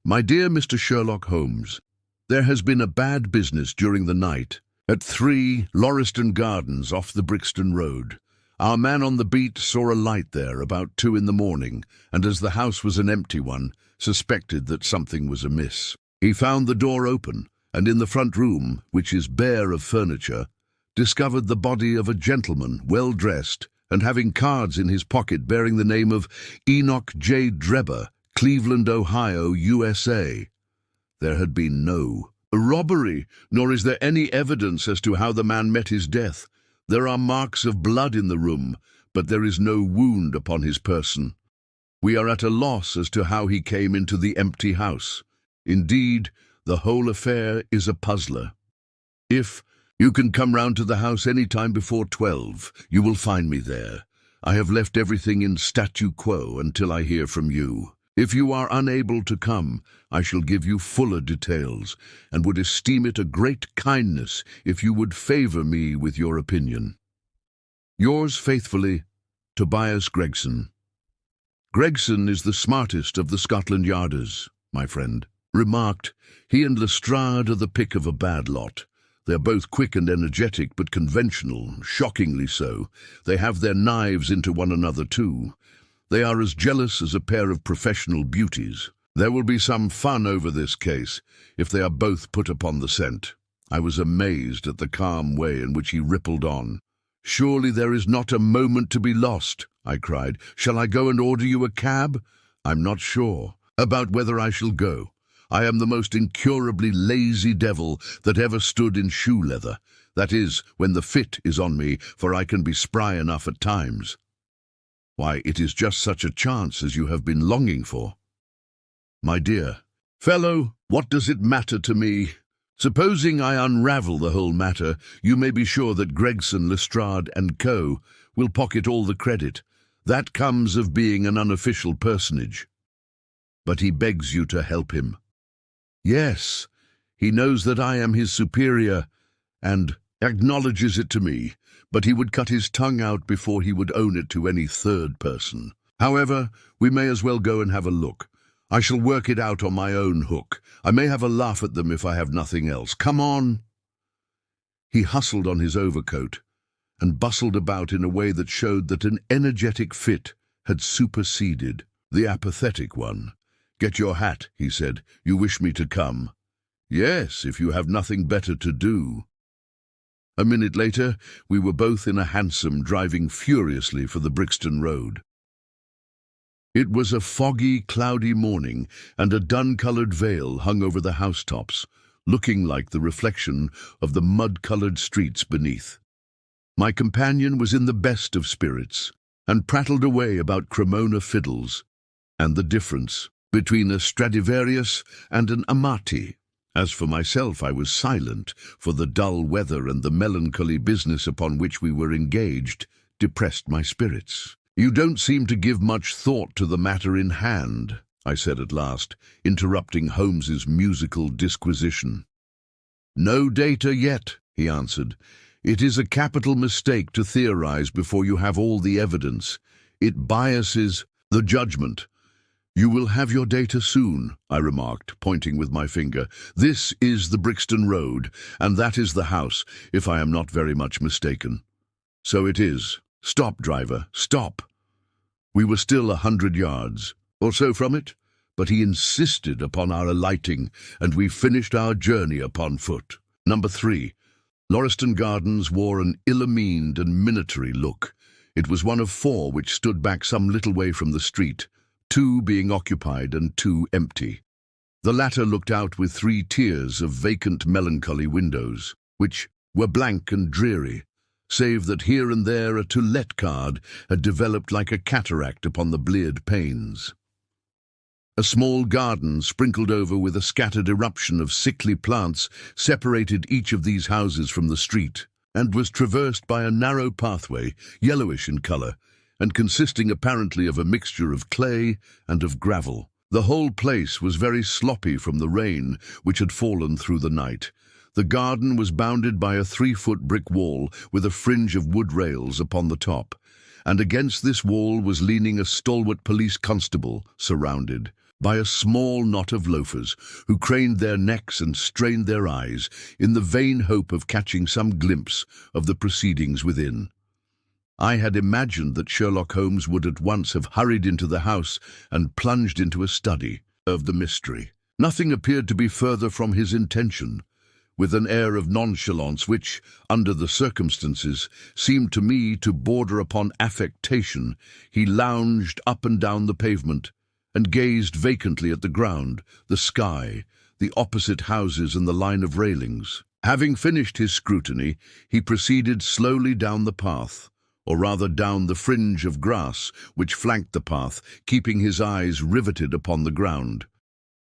S1: "My dear Mr. Sherlock Holmes, there has been a bad business during the night at 3 Lauriston Gardens off the Brixton Road. Our man on the beat saw a light there about 2 in the morning, and as the house was an empty one, suspected that something was amiss. He found the door open, and in the front room, which is bare of furniture, discovered the body of a gentleman, well dressed, and having cards in his pocket bearing the name of Enoch J. Drebber, Cleveland, Ohio, USA. There had been no robbery, nor is there any evidence as to how the man met his death. There are marks of blood in the room, but there is no wound upon his person. We are at a loss as to how he came into the empty house. Indeed, the whole affair is a puzzler. If you can come round to the house any time before 12, you will find me there. I have left everything in statu quo until I hear from you. If you are unable to come, I shall give you fuller details, and would esteem it a great kindness if you would favour me with your opinion. Yours faithfully, Tobias Gregson. Gregson is the smartest of the Scotland Yarders, my friend remarked. He and Lestrade are the pick of a bad lot. They're both quick and energetic, but conventional, shockingly so. They have their knives into one another too. They are as jealous as a pair of professional beauties. There will be some fun over this case, if they are both put upon the scent. I was amazed at the calm way in which he rippled on. "Surely there is not a moment to be lost," I cried. "Shall I go and order you a cab?" "I'm not sure about whether I shall go. I am the most incurably lazy devil that ever stood in shoe leather. That is, when the fit is on me, for I can be spry enough at times." "Why, it is just such a chance as you have been longing for." "My dear fellow, what does it matter to me? Supposing I unravel the whole matter, you may be sure that Gregson, Lestrade and Co. will pocket all the credit. That comes of being an unofficial personage. But he begs you to help him. Yes, he knows that I am his superior and acknowledges it to me, but he would cut his tongue out before he would own it to any third person. However, we may as well go and have a look. I shall work it out on my own hook. I may have a laugh at them if I have nothing else. Come on!" He hustled on his overcoat and bustled about in a way that showed that an energetic fit had superseded the apathetic one. "Get your hat," he said. "You wish me to come?" "Yes, if you have nothing better to do." A minute later, we were both in a hansom driving furiously for the Brixton Road. It was a foggy, cloudy morning, and a dun-coloured veil hung over the housetops, looking like the reflection of the mud-coloured streets beneath. My companion was in the best of spirits, and prattled away about Cremona fiddles, and the difference between a Stradivarius and an Amati. As for myself, I was silent, for the dull weather and the melancholy business upon which we were engaged depressed my spirits. "You don't seem to give much thought to the matter in hand," I said at last, interrupting Holmes's musical disquisition. "No data yet," he answered. "It is a capital mistake to theorize before you have all the evidence. It biases the judgment." "You will have your data soon," I remarked, pointing with my finger. "This is the Brixton Road, and that is the house, if I am not very much mistaken." "So it is. Stop, driver, stop." We were still 100 yards or so from it, but he insisted upon our alighting, and we finished our journey upon foot. Number 3. Lauriston Gardens wore an ill-meaned and minatory look. It was one of 4 which stood back some little way from the street, 2 being occupied and 2 empty. The latter looked out with 3 tiers of vacant melancholy windows, which were blank and dreary, save that here and there a to let card had developed like a cataract upon the bleared panes. A small garden sprinkled over with a scattered eruption of sickly plants separated each of these houses from the street, and was traversed by a narrow pathway, yellowish in colour, and consisting apparently of a mixture of clay and of gravel. The whole place was very sloppy from the rain which had fallen through the night. The garden was bounded by a 3-foot brick wall with a fringe of wood rails upon the top, and against this wall was leaning a stalwart police constable, surrounded by a small knot of loafers, who craned their necks and strained their eyes in the vain hope of catching some glimpse of the proceedings within. I had imagined that Sherlock Holmes would at once have hurried into the house and plunged into a study of the mystery. Nothing appeared to be further from his intention. With an air of nonchalance which, under the circumstances, seemed to me to border upon affectation, he lounged up and down the pavement, and gazed vacantly at the ground, the sky, the opposite houses and the line of railings. Having finished his scrutiny, he proceeded slowly down the path, or rather down the fringe of grass which flanked the path, keeping his eyes riveted upon the ground.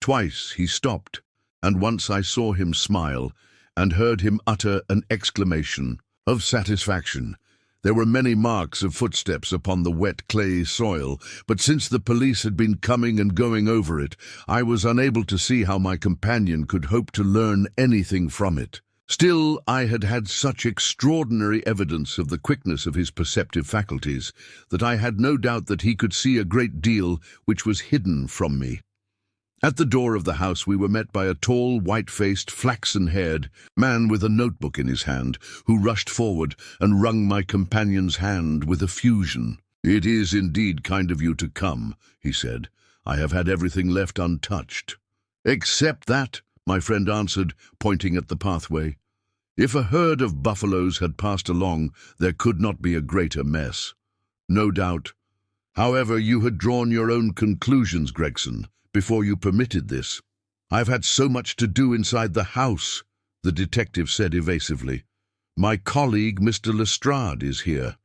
S1: Twice he stopped, and once I saw him smile, and heard him utter an exclamation of satisfaction. There were many marks of footsteps upon the wet clay soil, but since the police had been coming and going over it, I was unable to see how my companion could hope to learn anything from it. Still, I had had such extraordinary evidence of the quickness of his perceptive faculties that I had no doubt that he could see a great deal which was hidden from me. At the door of the house we were met by a tall, white-faced, flaxen-haired man with a notebook in his hand, who rushed forward and wrung my companion's hand with effusion. "It is indeed kind of you to come," he said. "I have had everything left untouched." "Except that," my friend answered, pointing at the pathway. "If a herd of buffaloes had passed along, there could not be a greater mess." "No doubt. However, you had drawn your own conclusions, Gregson, before you permitted this." "I've had so much to do inside the house," the detective said evasively. "My colleague, Mr. Lestrade, is here.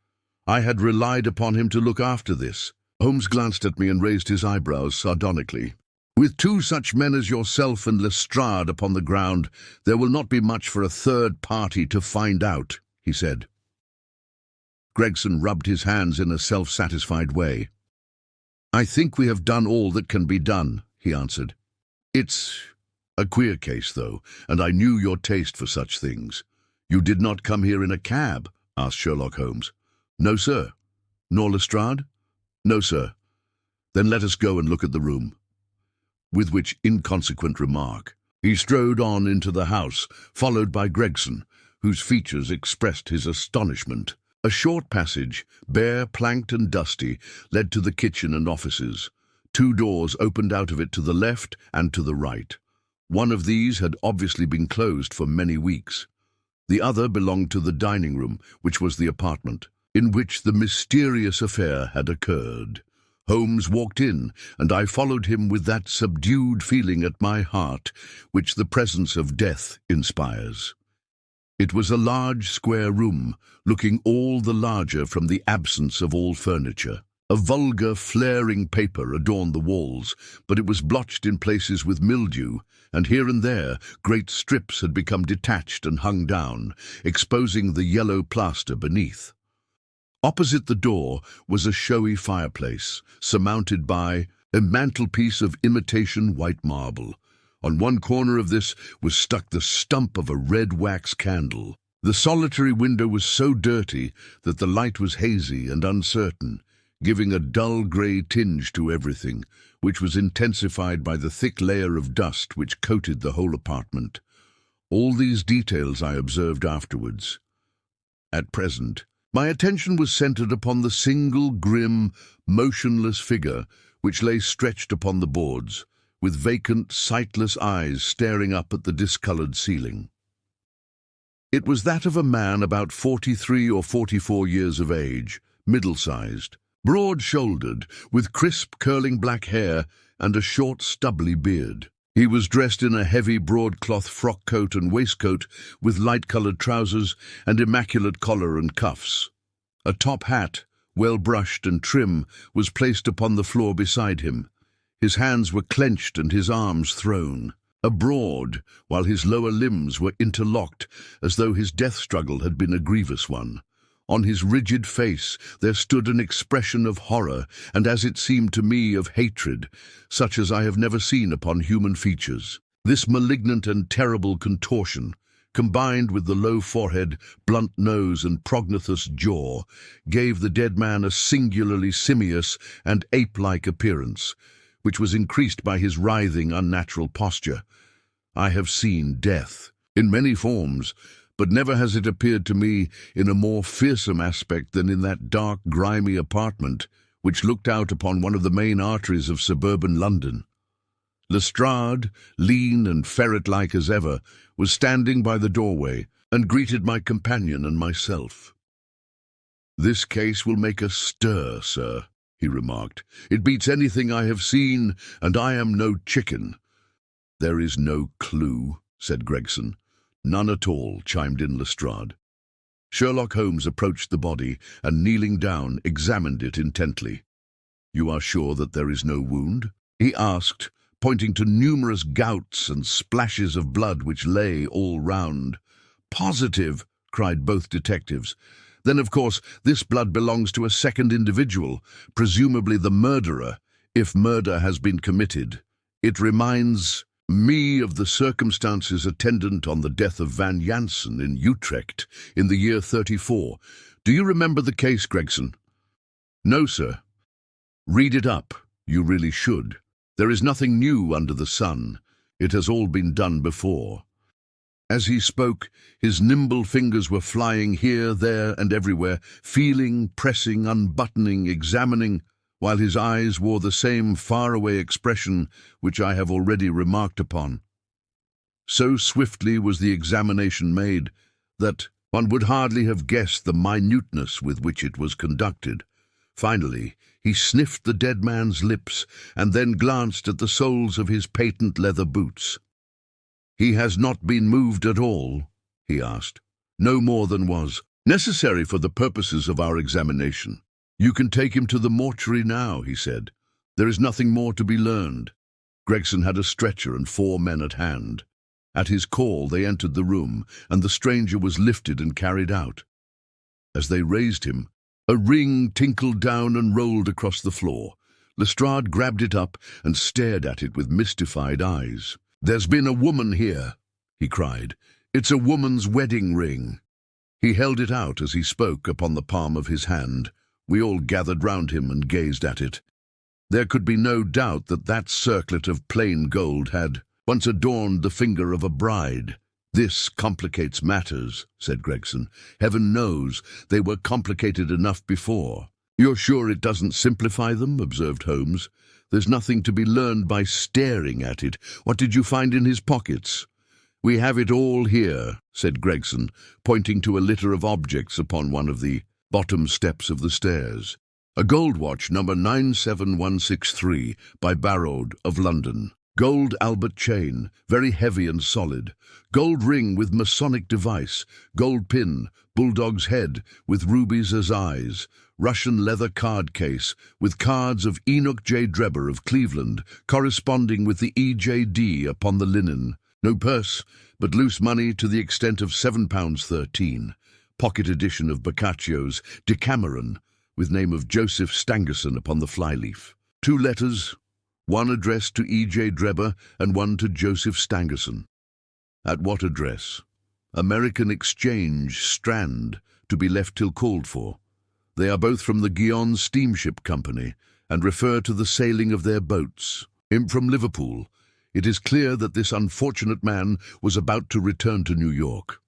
S1: I had relied upon him to look after this." Holmes glanced at me and raised his eyebrows sardonically. "With 2 such men as yourself and Lestrade upon the ground, there will not be much for a third party to find out," he said. Gregson rubbed his hands in a self-satisfied way. "I think we have done all that can be done," he answered. "It's a queer case, though, and I knew your taste for such things. You did not come here in a cab?" asked Sherlock Holmes. "No, sir." "Nor Lestrade?" "No, sir." "Then let us go and look at the room." With which inconsequent remark, he strode on into the house, followed by Gregson, whose features expressed his astonishment. A short passage, bare, planked and dusty, led to the kitchen and offices. 2 doors opened out of it to the left and to the right. One of these had obviously been closed for many weeks. The other belonged to the dining room, which was the apartment in which the mysterious affair had occurred. Holmes walked in, and I followed him with that subdued feeling at my heart which the presence of death inspires. It was a large square room, looking all the larger from the absence of all furniture. A vulgar, flaring paper adorned the walls, but it was blotched in places with mildew, and here and there great strips had become detached and hung down, exposing the yellow plaster beneath. Opposite the door was a showy fireplace, surmounted by a mantelpiece of imitation white marble. On one corner of this was stuck the stump of a red wax candle. The solitary window was so dirty that the light was hazy and uncertain, giving a dull grey tinge to everything, which was intensified by the thick layer of dust which coated the whole apartment. All these details I observed afterwards. At present, my attention was centred upon the single, grim, motionless figure which lay stretched upon the boards, with vacant, sightless eyes staring up at the discoloured ceiling. It was that of a man about 43 or 44 years of age, middle-sized, broad-shouldered, with crisp, curling black hair and a short, stubbly beard. He was dressed in a heavy broadcloth frock coat and waistcoat with light-coloured trousers and immaculate collar and cuffs. A top hat, well-brushed and trim, was placed upon the floor beside him. His hands were clenched and his arms thrown abroad, while his lower limbs were interlocked, as though his death struggle had been a grievous one. On his rigid face there stood an expression of horror, and as it seemed to me of hatred, such as I have never seen upon human features. This malignant and terrible contortion, combined with the low forehead, blunt nose and prognathous jaw, gave the dead man a singularly simious and ape-like appearance, which was increased by his writhing, unnatural posture. I have seen death in many forms, but never has it appeared to me in a more fearsome aspect than in that dark, grimy apartment which looked out upon one of the main arteries of suburban London. Lestrade, lean and ferret-like as ever, was standing by the doorway and greeted my companion and myself. "This case will make a stir, sir," he remarked. "It beats anything I have seen, and I am no chicken." "There is no clue," said Gregson. "None at all," chimed in Lestrade. Sherlock Holmes approached the body and, kneeling down, examined it intently. "You are sure that there is no wound?" he asked, pointing to numerous gouts and splashes of blood which lay all round. "Positive!" cried both detectives. "Then, of course, this blood belongs to a second individual, presumably the murderer, if murder has been committed. It reminds me of the circumstances attendant on the death of Van Jansen in Utrecht in the year 34. Do you remember the case, Gregson?" "No, sir." "Read it up. You really should. There is nothing new under the sun. It has all been done before." As he spoke, his nimble fingers were flying here, there, and everywhere, feeling, pressing, unbuttoning, examining, while his eyes wore the same faraway expression which I have already remarked upon. So swiftly was the examination made that one would hardly have guessed the minuteness with which it was conducted. Finally, he sniffed the dead man's lips and then glanced at the soles of his patent leather boots. "He has not been moved at all?" he asked. "No more than was necessary for the purposes of our examination. You can take him to the mortuary now," he said. "There is nothing more to be learned." Gregson had a stretcher and 4 men at hand. At his call they entered the room, and the stranger was lifted and carried out. As they raised him, A ring tinkled down and rolled across the floor. Lestrade grabbed it up and stared at it with mystified eyes. "There's been a woman here," he cried. "It's a woman's wedding ring." He held it out as he spoke upon the palm of his hand. We all gathered round him and gazed at it. There could be no doubt that that circlet of plain gold had once adorned the finger of a bride. "This complicates matters," said Gregson. "Heaven knows they were complicated enough before." "You're sure it doesn't simplify them?" observed Holmes. "There's nothing to be learned by staring at it. What did you find in his pockets?" "We have it all here," said Gregson, pointing to a litter of objects upon one of the bottom steps of the stairs. "A gold watch number 97163 by Barrowd of London. Gold Albert chain, very heavy and solid. Gold ring with Masonic device. Gold pin, bulldog's head with rubies as eyes. Russian leather card case with cards of Enoch J. Drebber of Cleveland, corresponding with the EJD upon the linen. No purse, but loose money to the extent of £7.13. Pocket edition of Boccaccio's Decameron, with name of Joseph Stangerson upon the flyleaf. 2 letters, one addressed to E.J. Drebber and one to Joseph Stangerson. At what address? American Exchange, Strand, to be left till called for. They are both from the Guion Steamship Company and refer to the sailing of their boats. From Liverpool. It is clear that this unfortunate man was about to return to New York.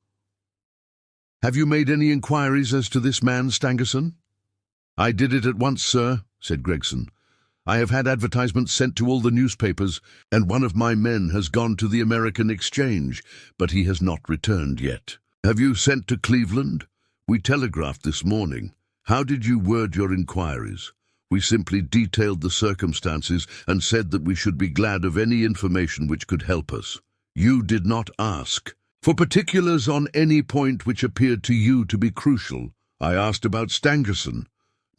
S1: Have you made any inquiries as to this man, Stangerson? I did it at once, sir, said Gregson. I have had advertisements sent to all the newspapers, and one of my men has gone to the American Exchange, but he has not returned yet. Have you sent to Cleveland? We telegraphed this morning. How did you word your inquiries? We simply detailed the circumstances and said that we should be glad of any information which could help us. You did not ask for particulars on any point which appeared to you to be crucial. I asked about Stangerson.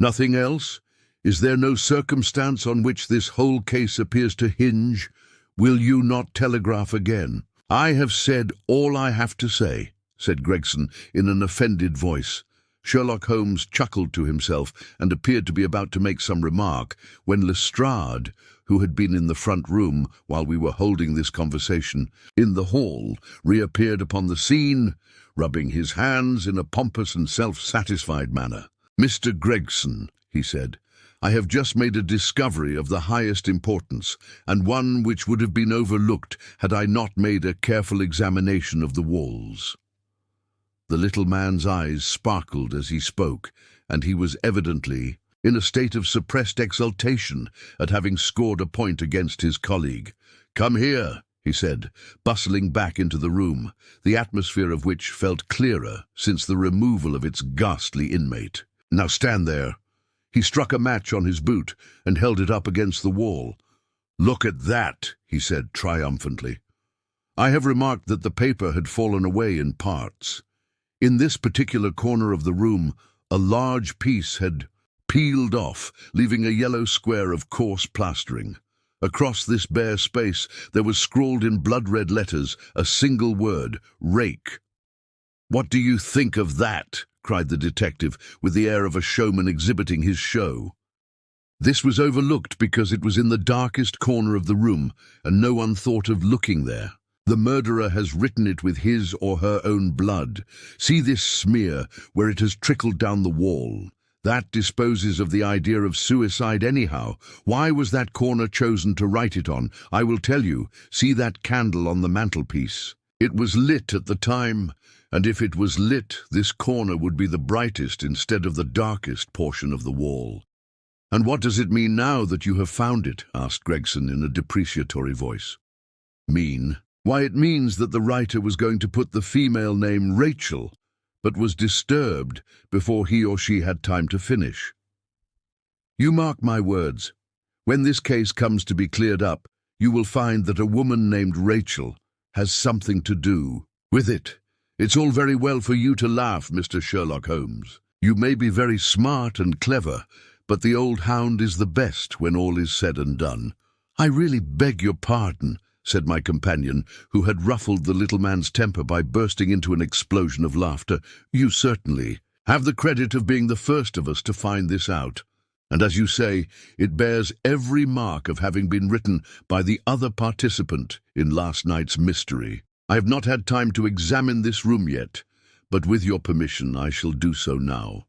S1: Nothing else? Is there no circumstance on which this whole case appears to hinge? Will you not telegraph again? I have said all I have to say, said Gregson in an offended voice. Sherlock Holmes chuckled to himself and appeared to be about to make some remark when Lestrade, who had been in the front room while we were holding this conversation in the hall, reappeared upon the scene, rubbing his hands in a pompous and self-satisfied manner. Mr. Gregson, he said, I have just made a discovery of the highest importance, and one which would have been overlooked had I not made a careful examination of the walls. The little man's eyes sparkled as he spoke, and he was evidently in a state of suppressed exultation at having scored a point against his colleague. Come here, he said, bustling back into the room, the atmosphere of which felt clearer since the removal of its ghastly inmate. Now stand there. He struck a match on his boot and held it up against the wall. Look at that, he said triumphantly. I have remarked that the paper had fallen away in parts. In this particular corner of the room, a large piece had peeled off, leaving a yellow square of coarse plastering. Across this bare space there was scrawled in blood-red letters a single word, rake. What do you think of that? Cried the detective, with the air of a showman exhibiting his show. This was overlooked because it was in the darkest corner of the room, and no one thought of looking there. The murderer has written it with his or her own blood. See this smear where it has trickled down the wall. That disposes of the idea of suicide anyhow. Why was that corner chosen to write it on? I will tell you. See that candle on the mantelpiece. It was lit at the time, and if it was lit, this corner would be the brightest instead of the darkest portion of the wall. And what does it mean now that you have found it? Asked Gregson in a depreciatory voice. Mean? Why, it means that the writer was going to put the female name Rachel, but was disturbed before he or she had time to finish. You mark my words. When this case comes to be cleared up, you will find that a woman named Rachel has something to do with it. It's all very well for you to laugh, Mr. Sherlock Holmes. You may be very smart and clever, but the old hound is the best when all is said and done. I really beg your pardon, said my companion, who had ruffled the little man's temper by bursting into an explosion of laughter. You certainly have the credit of being the first of us to find this out. And as you say, it bears every mark of having been written by the other participant in last night's mystery. I have not had time to examine this room yet, but with your permission I shall do so now."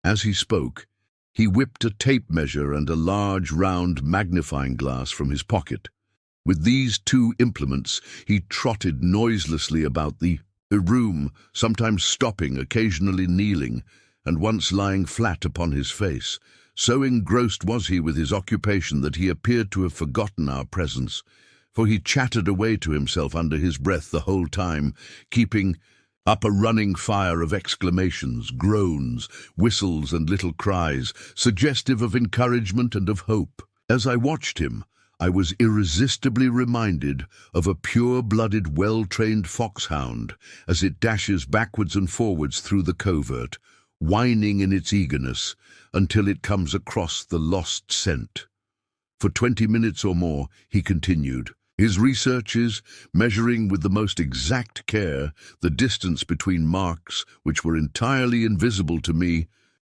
S1: As he spoke, he whipped a tape measure and a large round magnifying glass from his pocket. With these two implements, he trotted noiselessly about the room, sometimes stopping, occasionally kneeling, and once lying flat upon his face. So engrossed was he with his occupation that he appeared to have forgotten our presence, for he chattered away to himself under his breath the whole time, keeping up a running fire of exclamations, groans, whistles, and little cries, suggestive of encouragement and of hope. As I watched him, I was irresistibly reminded of a pure-blooded, well-trained foxhound as it dashes backwards and forwards through the covert, whining in its eagerness until it comes across the lost scent. For 20 minutes or more he continued, his researches measuring with the most exact care the distance between marks which were entirely invisible to me,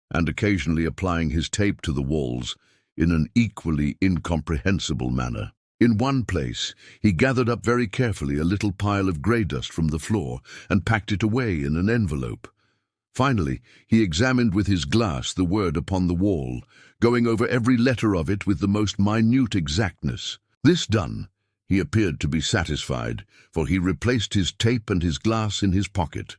S1: and occasionally applying his tape to the walls in an equally incomprehensible manner. In one place, he gathered up very carefully a little pile of grey dust from the floor and packed it away in an envelope. Finally, he examined with his glass the word upon the wall, going over every letter of it with the most minute exactness. This done, he appeared to be satisfied, for he replaced his tape and his glass in his pocket.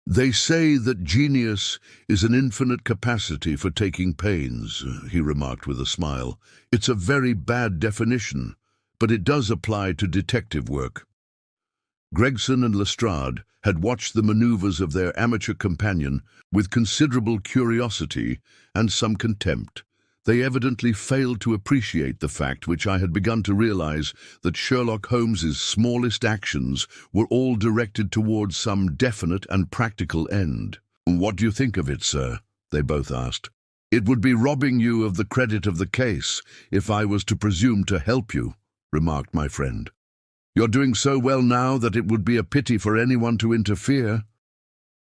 S1: "They say that genius is an infinite capacity for taking pains," he remarked with a smile. "It's a very bad definition, but it does apply to detective work." Gregson and Lestrade had watched the maneuvers of their amateur companion with considerable curiosity and some contempt. They evidently failed to appreciate the fact which I had begun to realize, that Sherlock Holmes's smallest actions were all directed towards some definite and practical end. "What do you think of it, sir?" they both asked. "It would be robbing you of the credit of the case if I was to presume to help you," remarked my friend. "You're doing so well now that it would be a pity for anyone to interfere."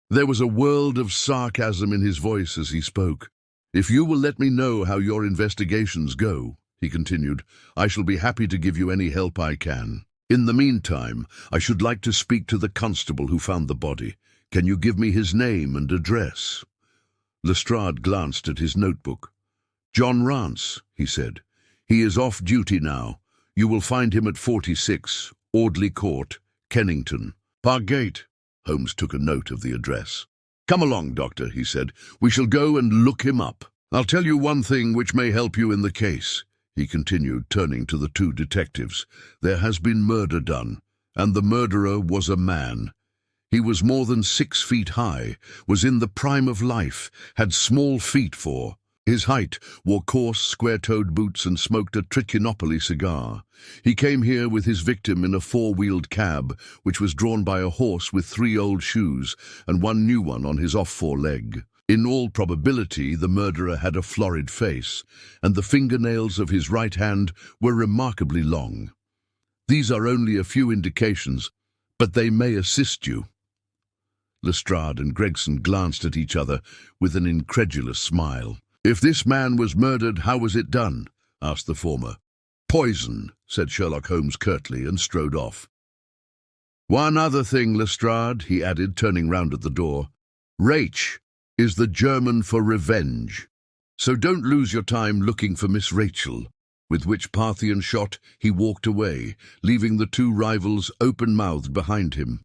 S1: There was a world of sarcasm in his voice as he spoke. "If you will let me know how your investigations go," he continued, "I shall be happy to give you any help I can. In the meantime, I should like to speak to the constable who found the body. Can you give me his name and address?" Lestrade glanced at his notebook. "John Rance," he said. "He is off duty now. You will find him at 46, Audley Court, Kennington. Parkgate." Holmes took a note of the address. "Come along, Doctor," he said. "We shall go and look him up. I'll tell you one thing which may help you in the case," he continued, turning to the two detectives. "There has been murder done, and the murderer was a man. He was more than 6 feet high, was in the prime of life, had small feet for his height, wore coarse, square-toed boots and smoked a Trichinopoly cigar. He came here with his victim in a 4-wheeled cab, which was drawn by a horse with 3 old shoes and 1 new one on his off-fore leg. In all probability, the murderer had a florid face, and the fingernails of his right hand were remarkably long. These are only a few indications, but they may assist you." Lestrade and Gregson glanced at each other with an incredulous smile. "If this man was murdered, how was it done?" asked the former. "Poison," said Sherlock Holmes curtly, and strode off. "One other thing, Lestrade," he added, turning round at the door. "Rach is the German for revenge. So don't lose your time looking for Miss Rachel," with which Parthian shot he walked away, leaving the two rivals open-mouthed behind him.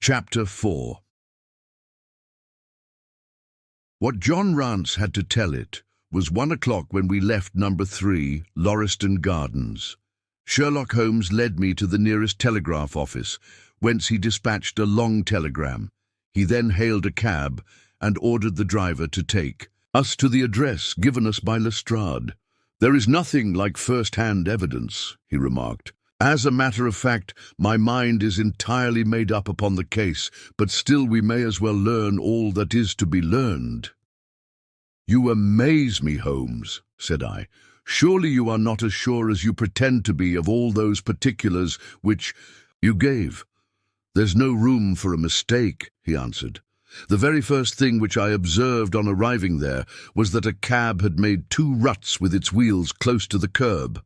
S1: Chapter 4. What John Rance had to tell it was 1 o'clock when we left number 3, Lauriston Gardens. Sherlock Holmes led me to the nearest telegraph office, whence he dispatched a long telegram. He then hailed a cab and ordered the driver to take us to the address given us by Lestrade. "There is nothing like first-hand evidence," he remarked. "As a matter of fact, my mind is entirely made up upon the case, but still we may as well learn all that is to be learned." "You amaze me, Holmes," said I. "Surely you are not as sure as you pretend to be of all those particulars which you gave." "There's no room for a mistake," he answered. The very first thing which I observed on arriving there was that a cab had made 2 ruts with its wheels close to the curb.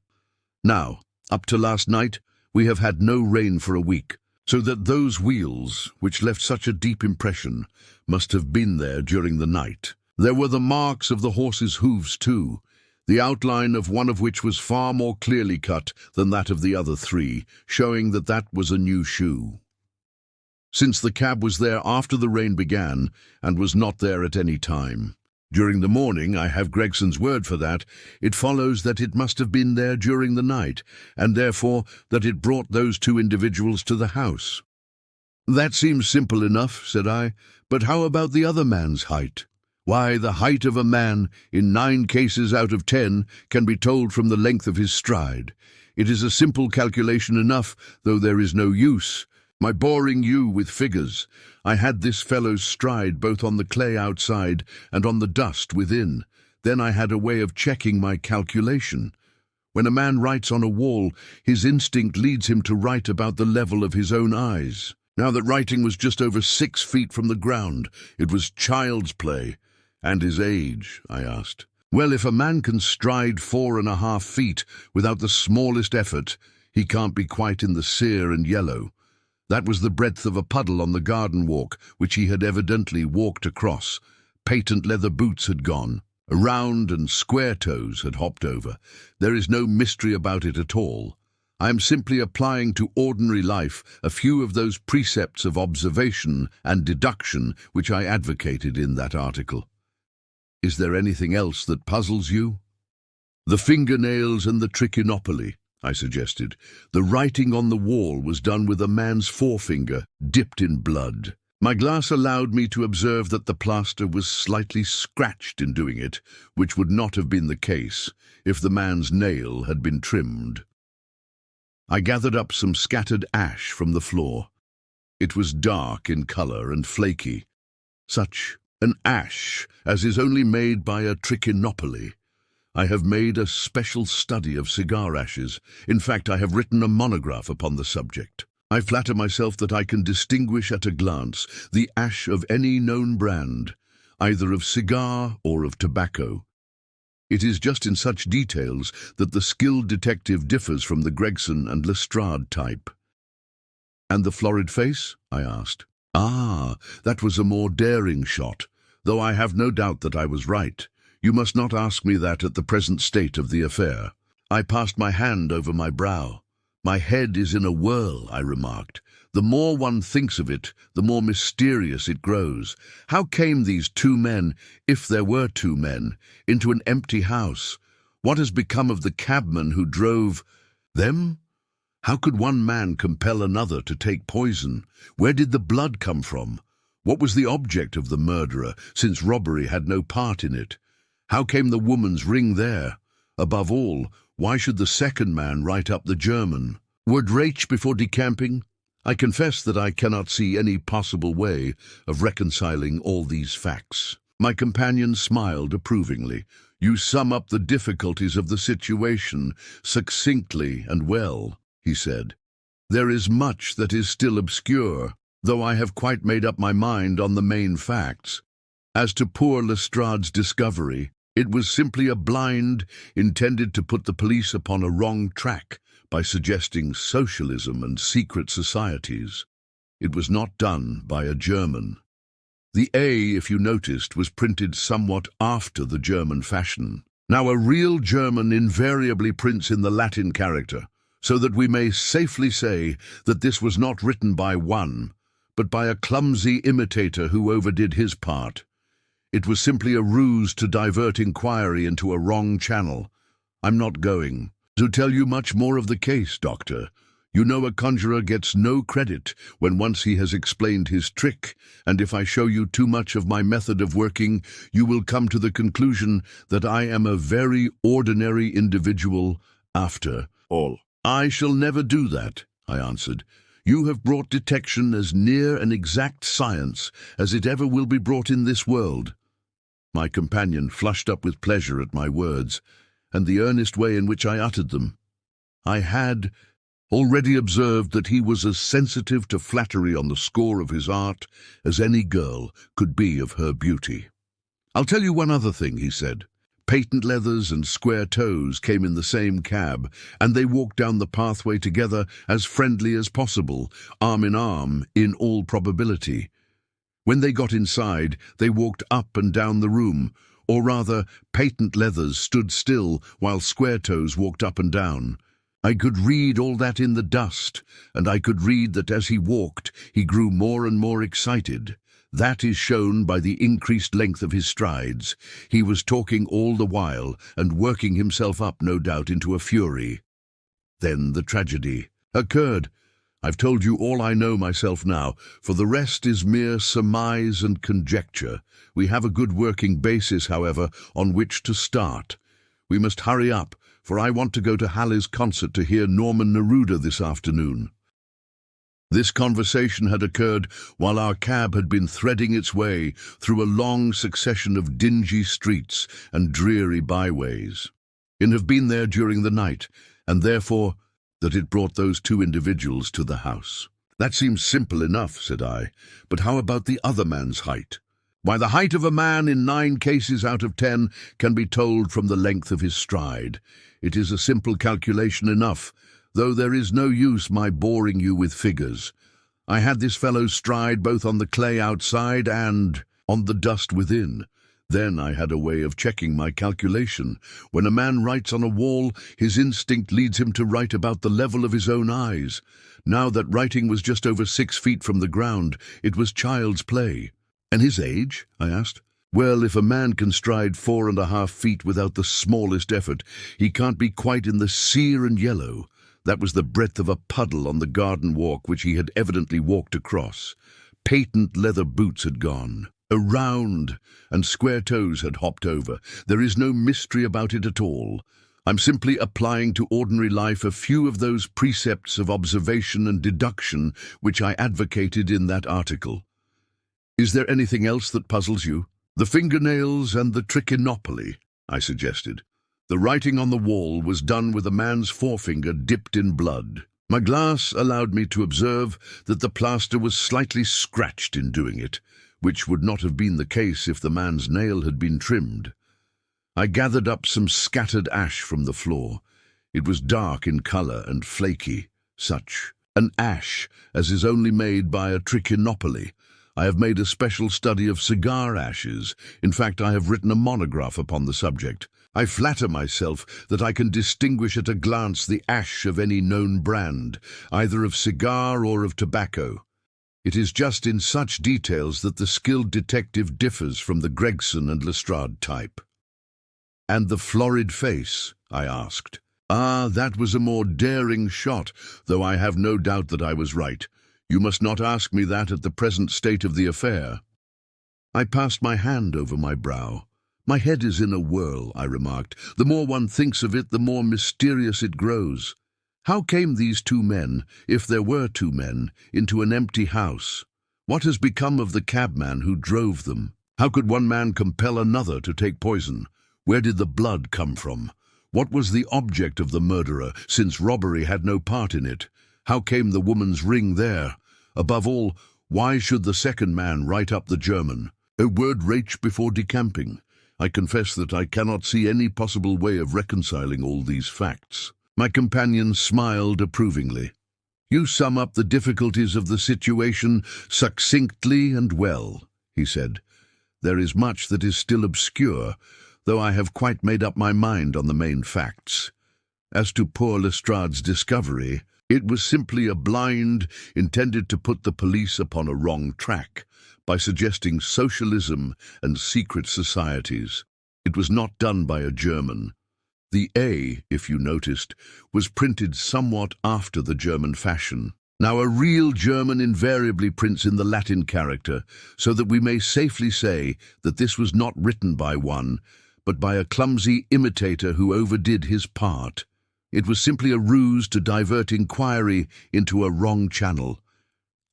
S1: Now, up to last night, we have had no rain for a week, so that those wheels, which left such a deep impression, must have been there during the night. There were the marks of the horses' hooves too, the outline of one of which was far more clearly cut than that of the other 3, showing that that was a new shoe. Since the cab was there after the rain began, and was not there at any time, during the morning, I have Gregson's word for that, it follows that it must have been there during the night, and therefore that it brought those 2 individuals to the house. That seems simple enough, said I, but how about the other man's height? Why, the height of a man, in 9 cases out of 10, can be told from the length of his stride. It is a simple calculation enough, though there is no use. My boring you with figures. I had this fellow's stride both on the clay outside and on the dust within. Then I had a way of checking my calculation. When a man writes on a wall, his instinct leads him to write about the level of his own eyes. Now that writing was just over 6 feet from the ground, it was child's play. And his age, I asked. Well, if a man can stride 4.5 feet without the smallest effort, he can't be quite in the sere and yellow. That was the breadth of a puddle on the garden walk, which he had evidently walked across. Patent leather boots had gone. A round and square toes had hopped over. There is no mystery about it at all. I am simply applying to ordinary life a few of those precepts of observation and deduction which I advocated in that article. Is there anything else that puzzles you? The fingernails and the trichinopoly, I suggested. The writing on the wall was done with a man's forefinger, dipped in blood. My glass allowed me to observe that the plaster was slightly scratched in doing it, which would not have been the case if the man's nail had been trimmed. I gathered up some scattered ash from the floor. It was dark in colour and flaky. Such an ash as is only made by a trichinopoly. I have made a special study of cigar ashes. In fact, I have written a monograph upon the subject. I flatter myself that I can distinguish at a glance the ash of any known brand, either of cigar or of tobacco. It is just in such details that the skilled detective differs from the Gregson and Lestrade type. And the florid face? I asked. Ah, that was a more daring shot, though I have no doubt that I was right. You must not ask me that at the present state of the affair. I passed my hand over my brow. My head is in a whirl, I remarked. The more one thinks of it, the more mysterious it grows. How came these 2 men, if there were 2 men, into an empty house? What has become of the cabman who drove them? How could one man compel another to take poison? Where did the blood come from? What was the object of the murderer, since robbery had no part in it? How came the woman's ring there? Above all, why should the second man write up the German? Word Rach before decamping? I confess that I cannot see any possible way of reconciling all these facts. My companion smiled approvingly. You sum up the difficulties of the situation succinctly and well, he said. There is much that is still obscure, though I have quite made up my mind on the main facts. As to poor Lestrade's discovery, it was simply a blind intended to put the police upon a wrong track by suggesting socialism and secret societies. It was not done by a German. The A, if you noticed, was printed somewhat after the German fashion. Now, a real German invariably prints in the Latin character, so that we may safely say that this was not written by one, but by a clumsy imitator who overdid his part. It was simply a ruse to divert inquiry into a wrong channel. I'm not going to tell you much more of the case, Doctor. You know a conjurer gets no credit when once he has explained his trick, and if I show you too much of my method of working, you will come to the conclusion that I am a very ordinary individual after all. I shall never do that, I answered. You have brought detection as near an exact science as it ever will be brought in this world. My companion flushed up with pleasure at my words, and the earnest way in which I uttered them. I had Already observed that he was as sensitive to flattery on the score of his art as any girl could be of her beauty. "I'll tell you one other thing," he said. Patent leathers and square toes came in the same cab, and they walked down the pathway together as friendly as possible, arm in all probability. When they got inside, they walked up and down the room, or rather, Patent leathers stood still while Square Toes walked up and down. I could read all that in the dust, and I could read that as he walked, he grew more and more excited. That is shown by the increased length of his strides. He was talking all the while, and working himself up, no doubt, into a fury. Then the tragedy occurred. I've told you all I know myself now, for the rest is mere surmise and conjecture. We have a good working basis, however, on which to start. We must hurry up, for I want to go to Halley's concert to hear Norman Neruda this afternoon. This conversation had occurred while our cab had been threading its way through a long succession of dingy streets and dreary byways. It had been there during the night, and therefore that it brought those two individuals to the house. "That seems simple enough," said I, "but how about the other man's height?" "Why, the height of a man in 9 cases out of 10 can be told from the length of his stride. It is a simple calculation enough, though there is no use my boring you with figures. I had this fellow's stride both on the clay outside and on the dust within. Then I had a way of checking my calculation. When a man writes on a wall, his instinct leads him to write about the level of his own eyes. Now that writing was just over 6 feet from the ground, it was child's play." "And his age?" I asked. "Well, if a man can stride 4.5 feet without the smallest effort, he can't be quite in the sere and yellow." That was the breadth of a puddle on the garden walk which he had evidently walked across. Patent leather boots had gone around, and Square Toes had hopped over. There is no mystery about it at all. I'm simply applying to ordinary life a few of those precepts of observation and deduction which I advocated in that article. Is there anything else that puzzles you?" "The fingernails and the trichinopoly," I suggested. "The writing on the wall was done with a man's forefinger dipped in blood. My glass allowed me to observe that the plaster was slightly scratched in doing it, which would not have been the case if the man's nail had been trimmed. I gathered up some scattered ash from the floor. It was dark in colour and flaky, such an ash as is only made by a trichinopoly. I have made a special study of cigar ashes. In fact, I have written a monograph upon the subject. I flatter myself that I can distinguish at a glance the ash of any known brand, either of cigar or of tobacco. It is just in such details that the skilled detective differs from the Gregson and Lestrade type." "And the florid face?" I asked. "Ah, that was a more daring shot, though I have no doubt that I was right. You must not ask me that at the present state of the affair." I passed my hand over my brow. "My head is in a whirl," I remarked. "The more one thinks of it, the more mysterious it grows. How came these 2 men, if there were 2 men, into an empty house? What has become of the cabman who drove them? How could one man compel another to take poison? Where did the blood come from? What was the object of the murderer, since robbery had no part in it? How came the woman's ring there? Above all, why should the second man write up the German? A word rach before decamping. I confess that I cannot see any possible way of reconciling all these facts." My companion smiled approvingly. "You sum up the difficulties of the situation succinctly and well," he said. "There is much that is still obscure, though I have quite made up my mind on the main facts. As to poor Lestrade's discovery, it was simply a blind intended to put the police upon a wrong track by suggesting socialism and secret societies. It was not done by a German. The A, if you noticed, was printed somewhat after the German fashion. Now, a real German invariably prints in the Latin character, so that we may safely say that this was not written by one, but by a clumsy imitator who overdid his part. It was simply a ruse to divert inquiry into a wrong channel.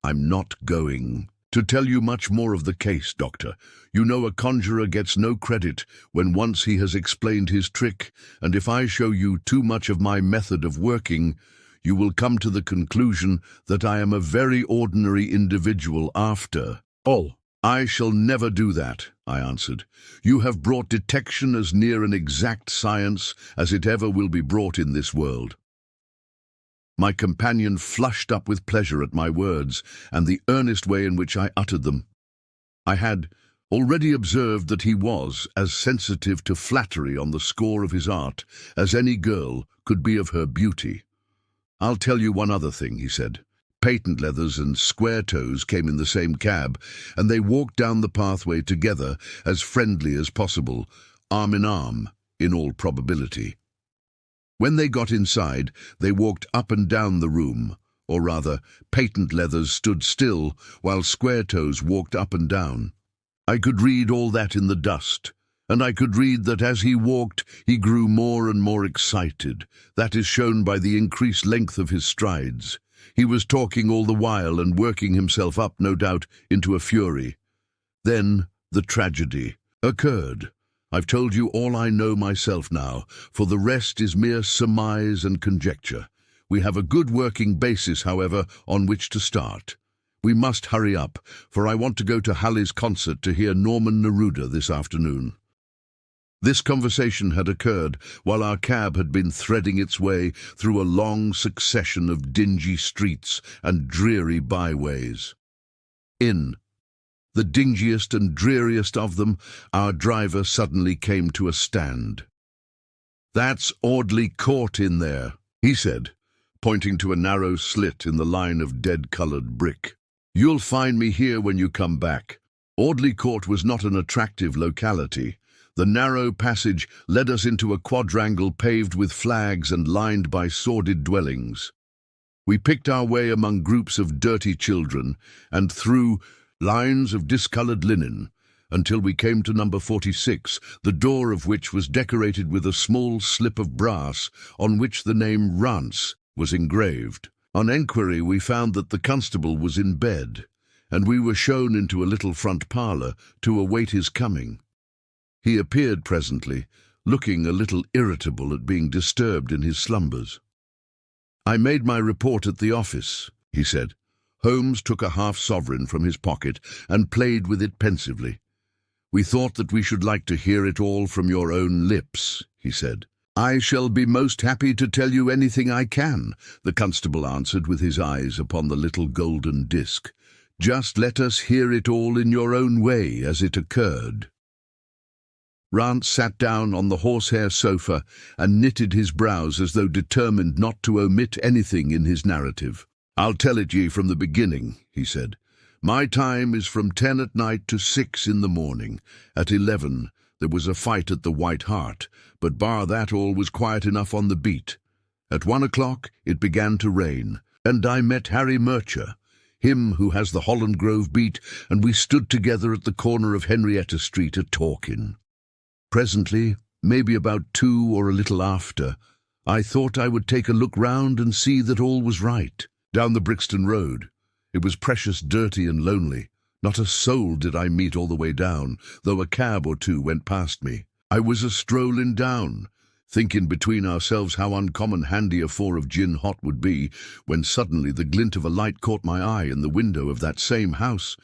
S1: I'm not going to tell you much more of the case, Doctor. You know a conjurer gets no credit when once he has explained his trick, and if I show you too much of my method of working, you will come to the conclusion that I am a very ordinary individual after all. I shall never do that, I answered. You have brought detection as near an exact science as it ever will be brought in this world. My companion flushed up with pleasure at my words and the earnest way in which I uttered them. I had already observed that he was as sensitive to flattery on the score of his art as any girl could be of her beauty. I'll tell you one other thing, he said. Patent Leathers and Square Toes came in the same cab, and they walked down the pathway together as friendly as possible, arm in arm, in all probability. When they got inside, they walked up and down the room, or rather, Patent Leathers stood still while Square Toes walked up and down. I could read all that in the dust, and I could read that as he walked, he grew more and more excited. That is shown by the increased length of his strides. He was talking all the while and working himself up, no doubt, into a fury. Then the tragedy occurred. I've told you all I know myself now, for the rest is mere surmise and conjecture. We have a good working basis, however, on which to start. We must hurry up, for I want to go to Halley's concert to hear Norman Neruda this afternoon. This conversation had occurred while our cab had been threading its way through a long succession of dingy streets and dreary byways. In the dingiest and dreariest of them, our driver suddenly came to a stand. "That's Audley Court in there," he said, pointing to a narrow slit in the line of dead-coloured brick. "You'll find me here when you come back." Audley Court was not an attractive locality. The narrow passage led us into a quadrangle paved with flags and lined by sordid dwellings. We picked our way among groups of dirty children and through lines of discoloured linen until we came to number 46, the door of which was decorated with a small slip of brass on which the name Rance was engraved. On enquiry, we found that the constable was in bed, and we were shown into a little front parlour to await his coming. He appeared presently, looking a little irritable at being disturbed in his slumbers. "I made my report at the office," he said. Holmes took a half-sovereign from his pocket and played with it pensively. "We thought that we should like to hear it all from your own lips," he said. "I shall be most happy to tell you anything I can," the constable answered with his eyes upon the little golden disc. "Just let us hear it all in your own way as it occurred." Rance sat down on the horsehair sofa and knitted his brows as though determined not to omit anything in his narrative. "I'll tell it ye from the beginning," he said. "My time is from 10 at night to 6 in the morning. At 11 there was a fight at the White Hart, but bar that all was quiet enough on the beat. At 1 o'clock it began to rain, and I met Harry Murcher, him who has the Holland Grove beat, and we stood together at the corner of Henrietta Street a-talkin'. Presently, maybe about 2 or a little after, I thought I would take a look round and see that all was right. Down the Brixton Road. It was precious dirty and lonely. Not a soul did I meet all the way down, though a cab or two went past me. I was a-strolling down, thinking between ourselves how uncommon handy a 4 of gin hot would be, when suddenly the glint of a light caught my eye in the window of that same house.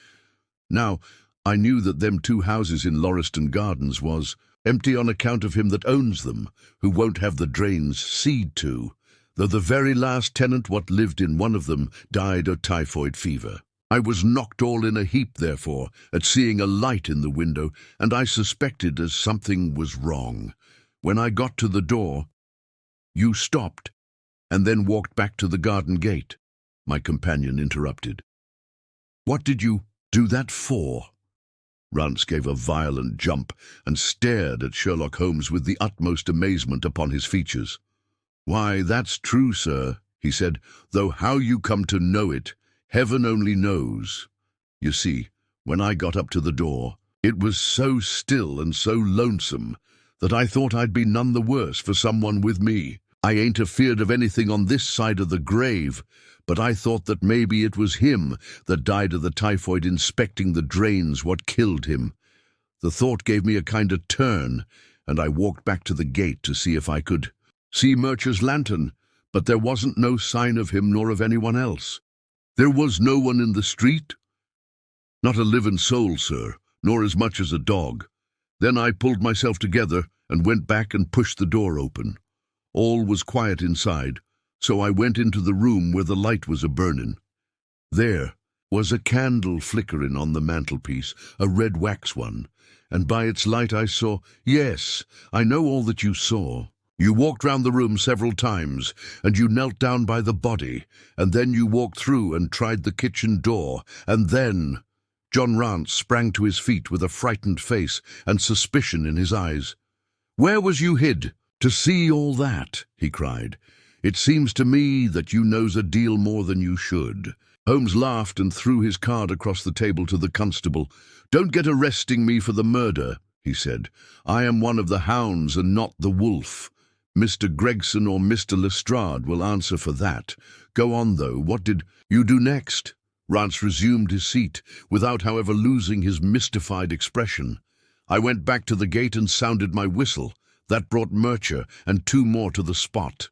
S1: Now, I knew that them 2 houses in Lauriston Gardens was empty on account of him that owns them, who won't have the drains seed to, though the very last tenant what lived in one of them died of typhoid fever. I was knocked all in a heap, therefore, at seeing a light in the window, and I suspected as something was wrong. When I got to the door, you stopped, and then walked back to the garden gate," my companion interrupted. "What did you do that for?" Rance gave a violent jump and stared at Sherlock Holmes with the utmost amazement upon his features. "Why, that's true, sir," he said, "though how you come to know it, heaven only knows. You see, when I got up to the door, it was so still and so lonesome that I thought I'd be none the worse for someone with me. I ain't afeard of anything on this side of the grave, but I thought that maybe it was him that died of the typhoid inspecting the drains what killed him. The thought gave me a kind of turn, and I walked back to the gate to see if I could see Murcher's lantern, but there wasn't no sign of him nor of anyone else. There was no one in the street? Not a living soul, sir, nor as much as a dog. Then I pulled myself together and went back and pushed the door open. All was quiet inside, so I went into the room where the light was a-burning. There was a candle flickering on the mantelpiece, a red wax one, and by its light I saw— Yes, I know all that you saw. You walked round the room several times, and you knelt down by the body, and then you walked through and tried the kitchen door, and then— John Rance sprang to his feet with a frightened face and suspicion in his eyes. "Where was you hid to see all that?" he cried. "It seems to me that you knows a deal more than you should." Holmes laughed and threw his card across the table to the constable. "Don't get arresting me for the murder," he said. "I am one of the hounds and not the wolf. Mr. Gregson or Mr. Lestrade will answer for that. Go on, though. What did you do next?" Rance resumed his seat, without, however, losing his mystified expression. "I went back to the gate and sounded my whistle. That brought Murcher and 2 more to the spot."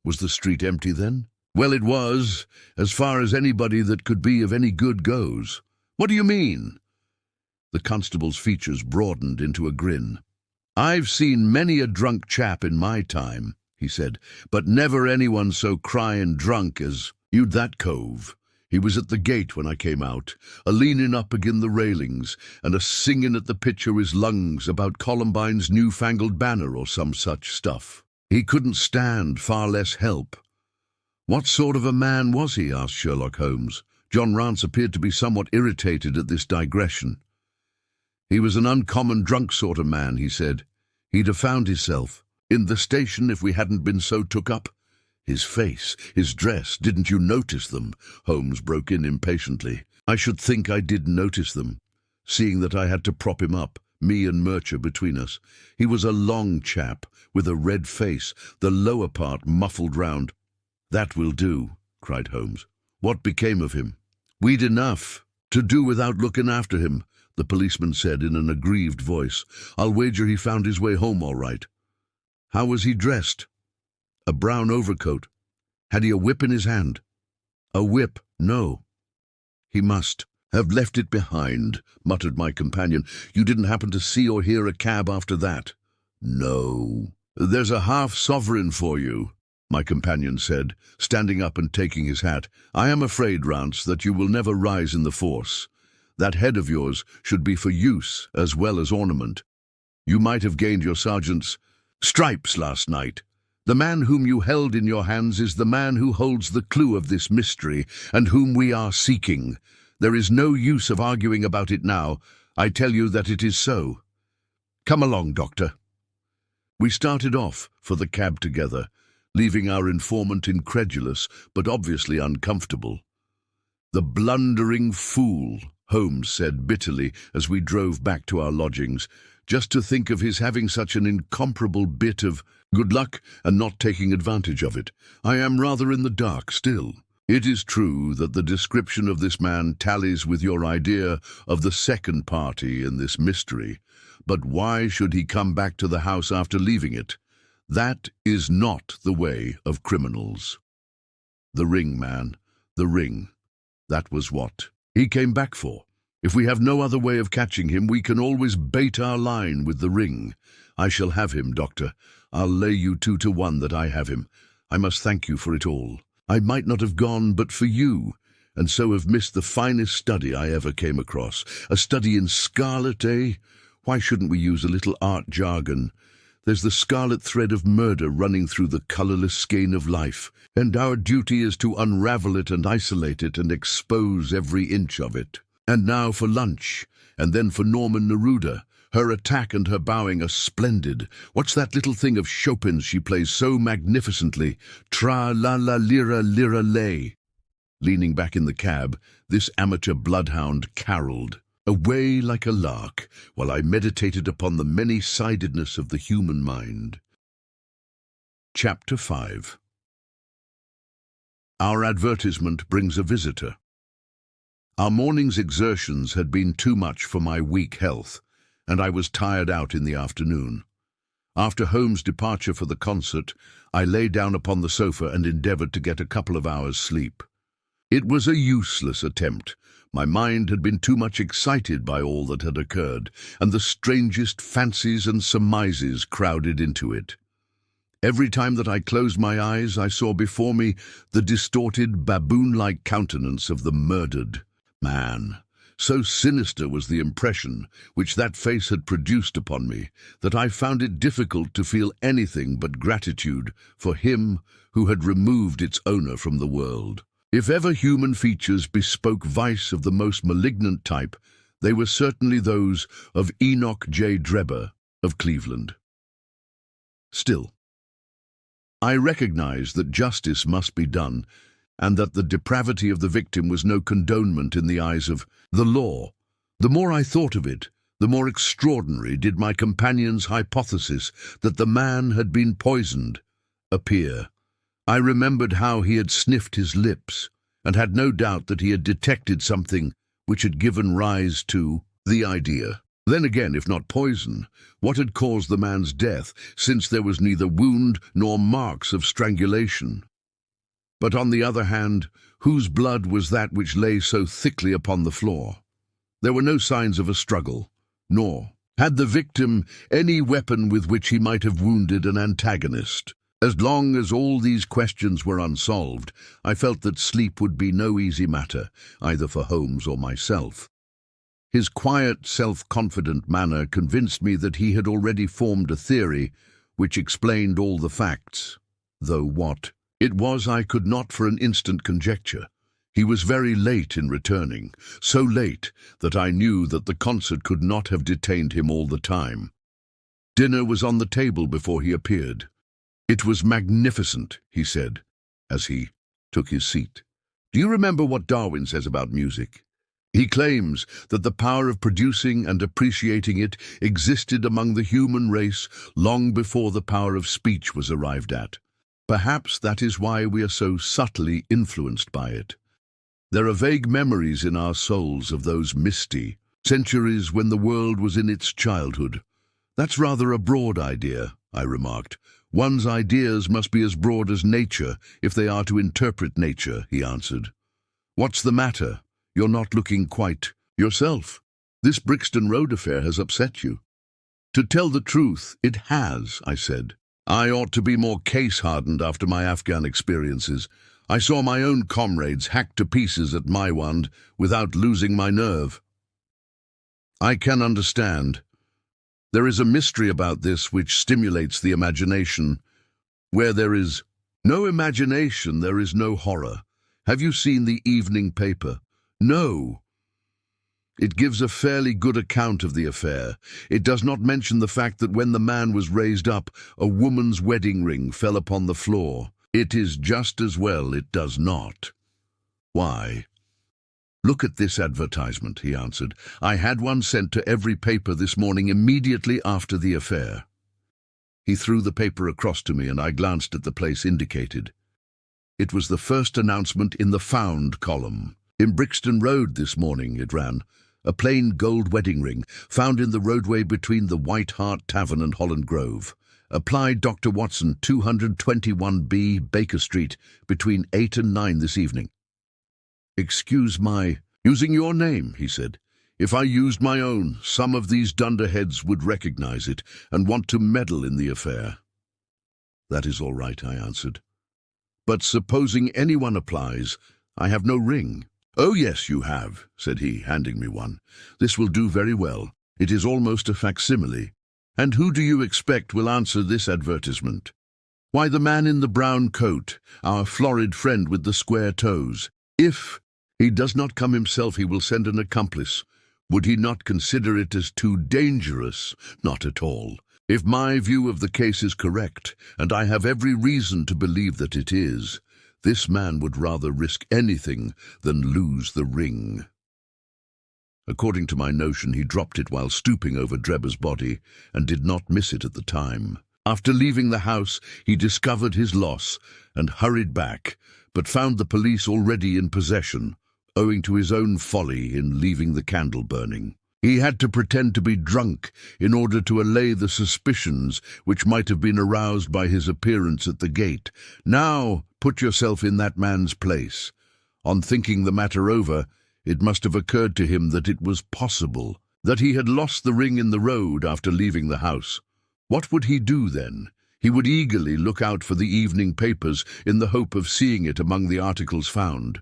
S1: "Was the street empty then?" "Well, it was, as far as anybody that could be of any good goes." "What do you mean?" The constable's features broadened into a grin. "I've seen many a drunk chap in my time," he said, "but never anyone so crying drunk as you'd that cove. He was at the gate when I came out, a-leaning up agin the railings, and a-singing at the pitch of his lungs about Columbine's newfangled banner or some such stuff. He couldn't stand, far less help." "What sort of a man was he?" asked Sherlock Holmes. John Rance appeared to be somewhat irritated at this digression. "He was an uncommon drunk sort of man," he said. "He'd have found hisself in the station if we hadn't been so took up." "His face, his dress, didn't you notice them?" Holmes broke in impatiently. "I should think I did notice them, seeing that I had to prop him up, me and Murcher between us. He was a long chap, with a red face, the lower part muffled round." "That will do," cried Holmes. "What became of him?" "We'd enough to do without looking after him," the policeman said in an aggrieved voice. "I'll wager he found his way home all right." "How was he dressed?" "A brown overcoat." "Had he a whip in his hand?" "A whip? No." "He must have left it behind," muttered my companion. "You didn't happen to see or hear a cab after that?" "No." "There's a half-sovereign for you," my companion said, standing up and taking his hat. "I am afraid, Rance, that you will never rise in the force. That head of yours should be for use as well as ornament. You might have gained your sergeant's stripes last night. The man whom you held in your hands is the man who holds the clue of this mystery, and whom we are seeking. There is no use of arguing about it now. I tell you that it is so. Come along, Doctor." We started off for the cab together, leaving our informant incredulous, but obviously uncomfortable. "The blundering fool," Holmes said bitterly as we drove back to our lodgings. "Just to think of his having such an incomparable bit of good luck and not taking advantage of it. I am rather in the dark still. It is true that the description of this man tallies with your idea of the second party in this mystery, but why should he come back to the house after leaving it? That is not the way of criminals. The ring, man, the ring. That was what he came back for. If we have no other way of catching him, we can always bait our line with the ring. I shall have him, Doctor. I'll lay you 2 to 1 that I have him. I must thank you for it all. I might not have gone but for you, and so have missed the finest study I ever came across. A study in Scarlet, eh? Why shouldn't we use a little art jargon? There's the scarlet thread of murder running through the colourless skein of life, and our duty is to unravel it and isolate it and expose every inch of it. And now for lunch, and then for Norman Neruda. Her attack and her bowing are splendid. What's that little thing of Chopin's she plays so magnificently? Tra-la-la-lira-lira-lay. Leaning back in the cab, this amateur bloodhound caroled away like a lark, while I meditated upon the many-sidedness of the human mind. Chapter 5. Our advertisement brings a visitor. Our morning's exertions had been too much for my weak health, and I was tired out in the afternoon. After Holmes' departure for the concert, I lay down upon the sofa and endeavoured to get a couple of hours' sleep. It was a useless attempt. My mind had been too much excited by all that had occurred, and the strangest fancies and surmises crowded into it. Every time that I closed my eyes, I saw before me the distorted, baboon-like countenance of the murdered man. So sinister was the impression which that face had produced upon me that I found it difficult to feel anything but gratitude for him who had removed its owner from the world. If ever human features bespoke vice of the most malignant type, they were certainly those of Enoch J. Drebber of Cleveland. Still, I recognized that justice must be done, and that the depravity of the victim was no condonement in the eyes of the law. The more I thought of it, the more extraordinary did my companion's hypothesis that the man had been poisoned appear. I remembered how he had sniffed his lips, and had no doubt that he had detected something which had given rise to the idea. Then again, if not poison, what had caused the man's death, since there was neither wound nor marks of strangulation? But on the other hand, whose blood was that which lay so thickly upon the floor? There were no signs of a struggle, nor had the victim any weapon with which he might have wounded an antagonist. As long as all these questions were unsolved, I felt that sleep would be no easy matter, either for Holmes or myself. His quiet, self-confident manner convinced me that he had already formed a theory which explained all the facts, though what it was I could not for an instant conjecture. He was very late in returning, so late that I knew that the concert could not have detained him all the time. Dinner was on the table before he appeared. "It was magnificent," he said, as he took his seat. "Do you remember what Darwin says about music? He claims that the power of producing and appreciating it existed among the human race long before the power of speech was arrived at. Perhaps that is why we are so subtly influenced by it. There are vague memories in our souls of those misty centuries when the world was in its childhood." "That's rather a broad idea," I remarked. "One's ideas must be as broad as nature if they are to interpret nature," he answered. "What's the matter? You're not looking quite yourself. This Brixton Road affair has upset you." "To tell the truth, it has," I said. "I ought to be more case-hardened after my Afghan experiences. I saw my own comrades hacked to pieces at Maiwand without losing my nerve." "I can understand. There is a mystery about this which stimulates the imagination. Where there is no imagination, there is no horror. Have you seen the evening paper?" "No." "It gives a fairly good account of the affair. It does not mention the fact that when the man was raised up, a woman's wedding ring fell upon the floor. It is just as well it does not." "Why?" "Look at this advertisement," he answered. "I had one sent to every paper this morning immediately after the affair." He threw the paper across to me, and I glanced at the place indicated. It was the first announcement in the Found column. "In Brixton Road this morning," it ran. "A plain gold wedding ring found in the roadway between the White Hart Tavern and Holland Grove. Applied Dr. Watson, 221B Baker Street, between 8 and 9 this evening." "Excuse my using your name," he said. "If I used my own, some of these dunderheads would recognize it and want to meddle in the affair." "That is all right," I answered. "But supposing anyone applies, I have no ring." "Oh, yes, you have," said he, handing me one. "This will do very well. It is almost a facsimile. And who do you expect will answer this advertisement?" "Why, the man in the brown coat, our florid friend with the square toes. If he does not come himself, he will send an accomplice. Would he not consider it as too dangerous?" "Not at all. If my view of the case is correct, and I have every reason to believe that it is, this man would rather risk anything than lose the ring." According to my notion, he dropped it while stooping over Drebber's body and did not miss it at the time. After leaving the house, he discovered his loss and hurried back, but found the police already in possession, owing to his own folly in leaving the candle burning. He had to pretend to be drunk in order to allay the suspicions which might have been aroused by his appearance at the gate. Now, put yourself in that man's place. On thinking the matter over, it must have occurred to him that it was possible that he had lost the ring in the road after leaving the house. What would he do then? He would eagerly look out for the evening papers in the hope of seeing it among the articles found.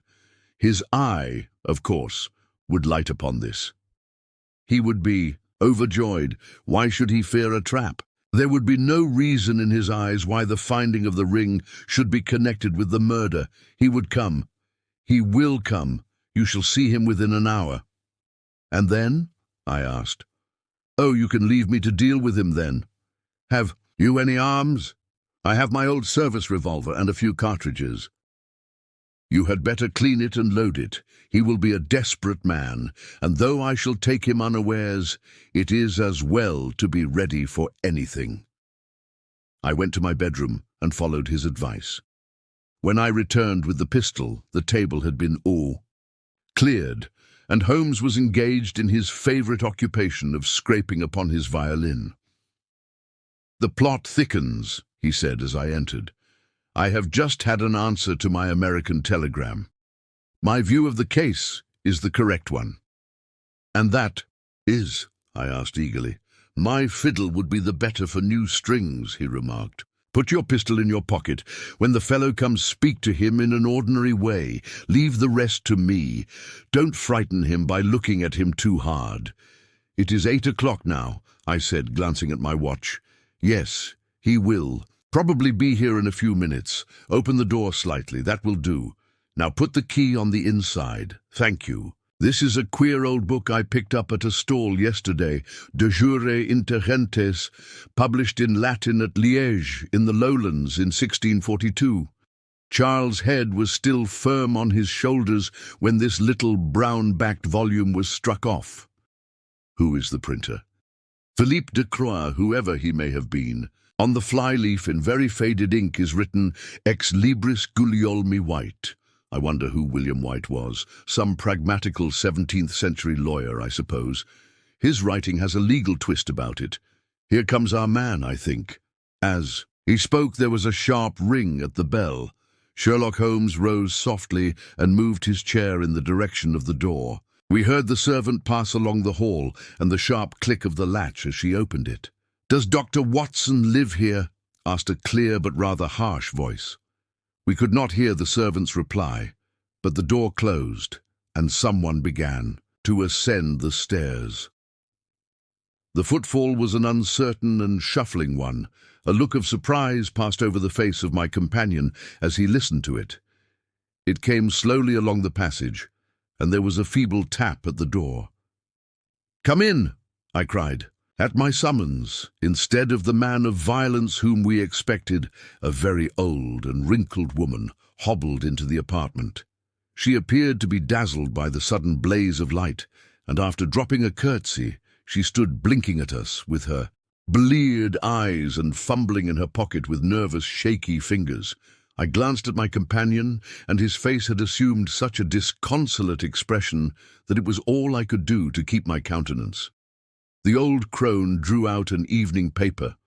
S1: His eye, of course, would light upon this. He would be overjoyed. Why should he fear a trap? There would be no reason in his eyes why the finding of the ring should be connected with the murder. He would come. He will come. You shall see him within an hour. And then? I asked. Oh, you can leave me to deal with him then. Have you any arms? I have my old service revolver and a few cartridges. You had better clean it and load it. He will be a desperate man, and though I shall take him unawares, it is as well to be ready for anything. I went to my bedroom and followed his advice. When I returned with the pistol, the table had been all cleared, and Holmes was engaged in his favourite occupation of scraping upon his violin. The plot thickens, he said as I entered. I have just had an answer to my American telegram. My view of the case is the correct one. And that is, I asked eagerly. My fiddle would be the better for new strings, he remarked. Put your pistol in your pocket. When the fellow comes, speak to him in an ordinary way. Leave the rest to me. Don't frighten him by looking at him too hard. It is 8 o'clock now, I said, glancing at my watch. Yes, he will. Probably be here in a few minutes. Open the door slightly, that will do. Now put the key on the inside. Thank you. This is a queer old book I picked up at a stall yesterday, De Jure Inter Gentes, published in Latin at Liège, in the Lowlands, in 1642. Charles' head was still firm on his shoulders when this little brown-backed volume was struck off. Who is the printer? Philippe de Croix, whoever he may have been. On the fly-leaf in very faded ink is written, Ex Libris Gulielmi White. I wonder who William White was. Some pragmatical 17th-century lawyer, I suppose. His writing has a legal twist about it. Here comes our man, I think. As he spoke, there was a sharp ring at the bell. Sherlock Holmes rose softly and moved his chair in the direction of the door. We heard the servant pass along the hall and the sharp click of the latch as she opened it. Does Dr. Watson live here? Asked a clear but rather harsh voice. We could not hear the servant's reply, but the door closed, and someone began to ascend the stairs. The footfall was an uncertain and shuffling one. A look of surprise passed over the face of my companion as he listened to it. It came slowly along the passage, and there was a feeble tap at the door. "Come in," I cried. At my summons, instead of the man of violence whom we expected, a very old and wrinkled woman hobbled into the apartment. She appeared to be dazzled by the sudden blaze of light, and after dropping a curtsy, she stood blinking at us with her bleared eyes and fumbling in her pocket with nervous, shaky fingers. I glanced at my companion, and his face had assumed such a disconsolate expression that it was all I could do to keep my countenance. The old crone drew out an evening paper